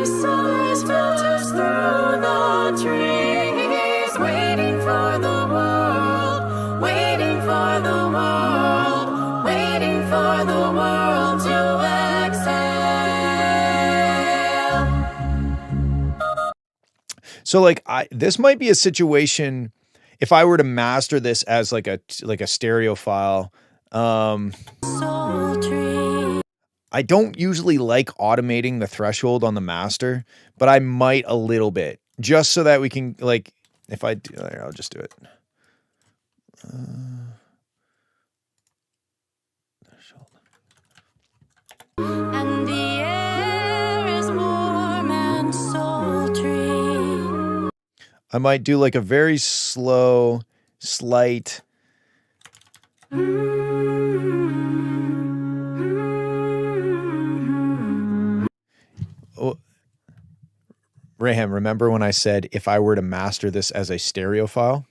[SPEAKER 7] sunrise filters through the trees, waiting for the world, waiting for the world, waiting for the world to exhale.
[SPEAKER 1] So like this might be a situation if I were to master this as like a stereo file. I don't usually like automating the threshold on the master, but I might a little bit just so that we can like, if I do there, I'll just do it.
[SPEAKER 7] And the air is warm and sultry.
[SPEAKER 1] I might do like a very slow, slight. Oh, Raham, remember when I said if I were to master this as a stereo file?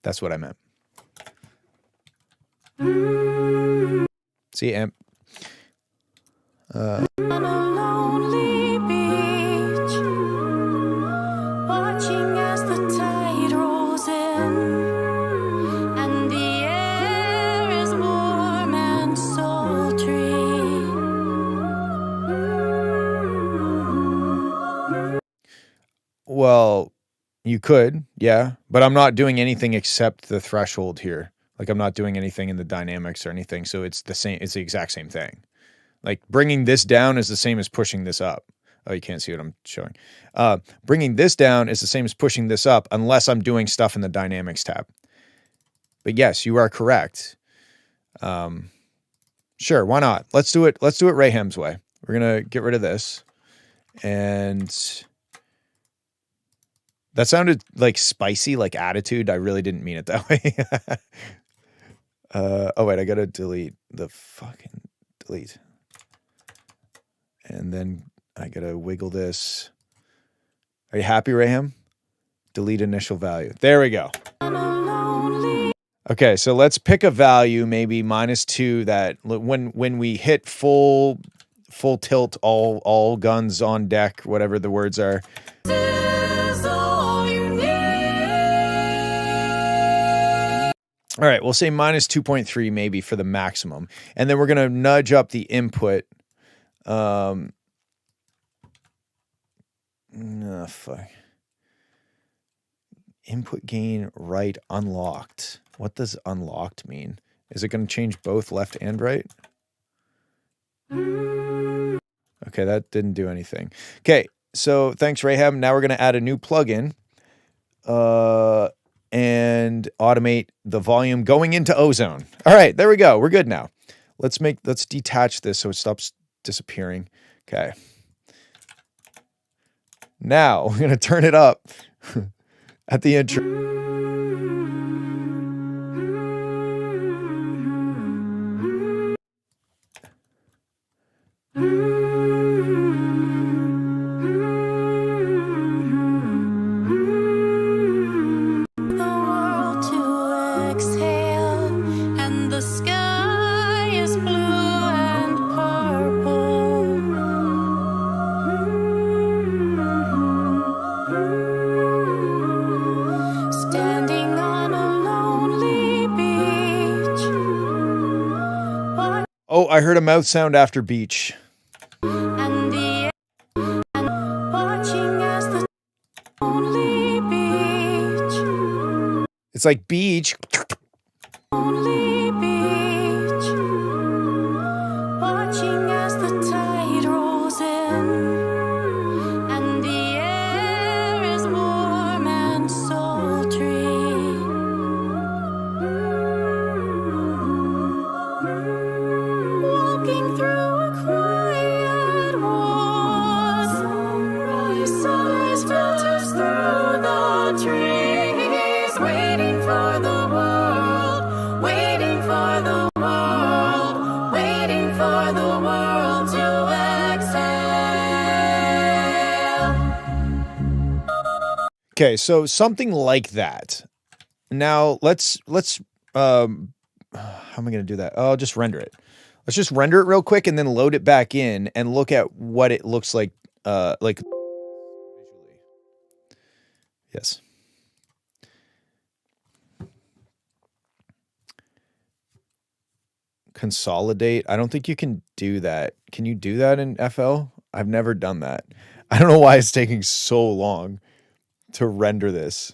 [SPEAKER 1] That's what I meant. See, amp.
[SPEAKER 7] On a lonely beach, watching as the tide rolls in, and the air is warm and sultry.
[SPEAKER 1] Well, you could, yeah, but I'm not doing anything except the threshold here. Like I'm not doing anything in the dynamics or anything. So it's the same. It's the exact same thing. Like bringing this down is the same as pushing this up. Oh, you can't see what I'm showing. Bringing this down is the same as pushing this up unless I'm doing stuff in the dynamics tab. But yes, you are correct. Sure, why not? Let's do it. Let's do it Raham's way. We're going to get rid of this. And that sounded like spicy, like attitude. I really didn't mean it that way. Oh, wait, I got to delete the fucking delete. And then I got to wiggle this. Are you happy, Raham? Delete initial value. There we go. Okay, so let's pick a value, maybe -2 that when we hit full full tilt, all guns on deck, whatever the words are.
[SPEAKER 7] Is all you need.
[SPEAKER 1] All right, we'll say minus 2.3 maybe for the maximum. And then we're going to nudge up the input. Fuck. Input gain right unlocked. What does unlocked mean? Is it going to change both left and right? Okay, that didn't do anything. Okay, so thanks, Rahab. Now we're going to add a new plugin and automate the volume going into Ozone. All right, there we go. We're good now. Let's detach this so it stops disappearing. Okay. Now we're going to turn it up at the intro.
[SPEAKER 7] The world to exhale, and the sky is blue and purple. Standing on a lonely beach.
[SPEAKER 1] Oh, I heard a mouth sound after beach.
[SPEAKER 7] And the and watching as the lonely beach,
[SPEAKER 1] It's like beach.
[SPEAKER 7] lonely beach, watching as the tide rolls in, and the air is warm and sultry. Walking through a quiet walk, sunrise filters through the trees, waiting for the world, waiting for the world, waiting for the world to exhale.
[SPEAKER 1] Okay, so something like that. Now let's how am I going to do that? Oh, I'll just render it. Let's just render it real quick and then load it back in and look at what it looks like visually. Yes. Consolidate. I don't think you can do that. Can you do that in FL? I've never done that. I don't know why it's taking so long to render this.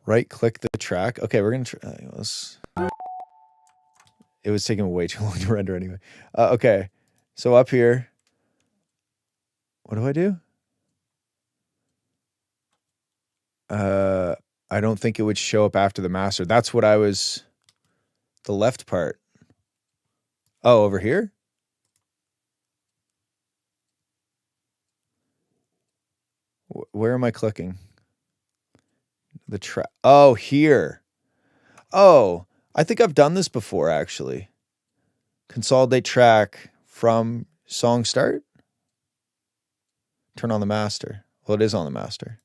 [SPEAKER 1] Right click the track. Okay, we're going to try. It was taking way too long to render anyway. Okay, so up here. What do? I don't think it would show up after the master. That's what I was. The left part. Oh, over here? Where am I clicking? The track. Oh, here. Oh, I think I've done this before, actually. Consolidate track from song start. Turn on the master. Well, it is on the master.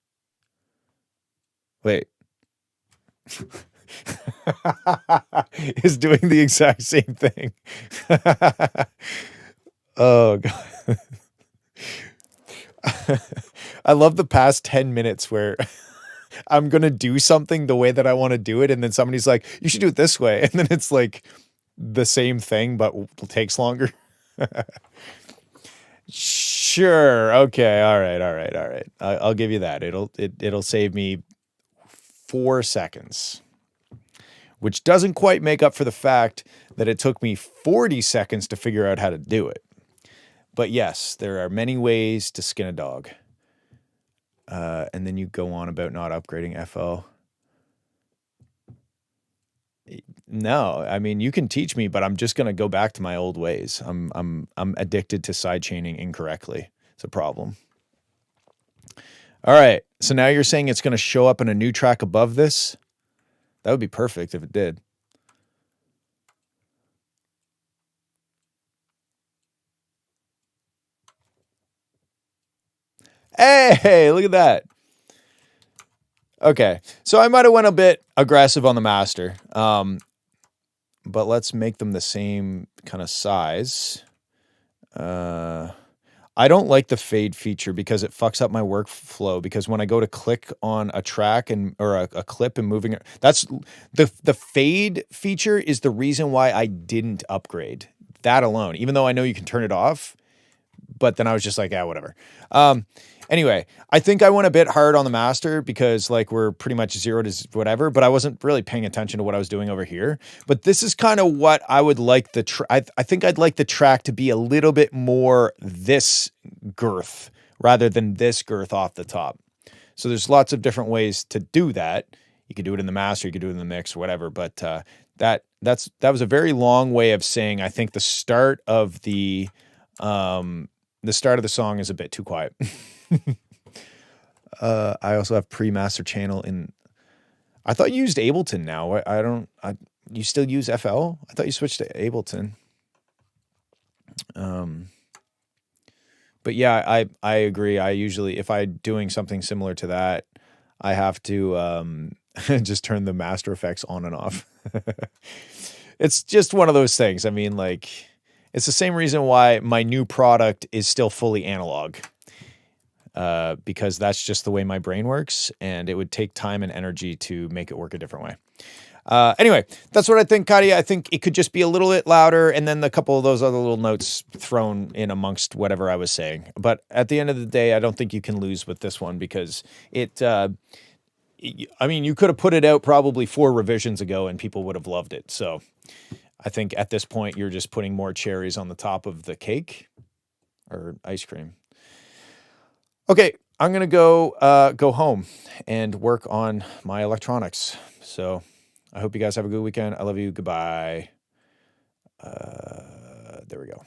[SPEAKER 1] Wait. Is doing the exact same thing. Oh, God. I love the past 10 minutes where I'm going to do something the way that I want to do it. And then somebody's like, you should do it this way. And then it's like the same thing, but it takes longer. Sure. Okay. All right. I'll give you that. It'll save me 4 seconds, which doesn't quite make up for the fact that it took me 40 seconds to figure out how to do it. But yes, there are many ways to skin a dog. And then you go on about not upgrading FL. No, I mean, you can teach me, but I'm just going to go back to my old ways. I'm addicted to sidechaining incorrectly. It's a problem. All right. So now you're saying it's going to show up in a new track above this? That would be perfect if it did. Hey, look at that. Okay, so I might have went a bit aggressive on the master. but let's make them the same kind of size. I don't like the fade feature because it fucks up my workflow, because when I go to click on a track or a clip and moving it, that's the fade feature is the reason why I didn't upgrade that alone, even though I know you can turn it off, but then I was just like, yeah, whatever. Anyway, I think I went a bit hard on the master because like we're pretty much 0 to whatever, but I wasn't really paying attention to what I was doing over here. But this is kind of what I would like I think I'd like the track to be a little bit more this girth rather than this girth off the top. So there's lots of different ways to do that. You could do it in the master, you could do it in the mix, or whatever. But that was a very long way of saying I think the start of the song is a bit too quiet. I also have pre-master channel in. I thought you used Ableton now. You still use FL? I thought you switched to Ableton. But yeah, I agree. I usually, if I'm doing something similar to that, I have to just turn the master effects on and off. It's just one of those things. I mean, like, it's the same reason why my new product is still fully analog. Because that's just the way my brain works, and it would take time and energy to make it work a different way. Anyway, that's what I think, Katia. I think it could just be a little bit louder, and then a couple of those other little notes thrown in amongst whatever I was saying. But at the end of the day, I don't think you can lose with this one because I mean, you could have put it out probably 4 revisions ago, and people would have loved it. So I think at this point, you're just putting more cherries on the top of the cake or ice cream. Okay, I'm gonna go home and work on my electronics. So I hope you guys have a good weekend. I love you. Goodbye. There we go.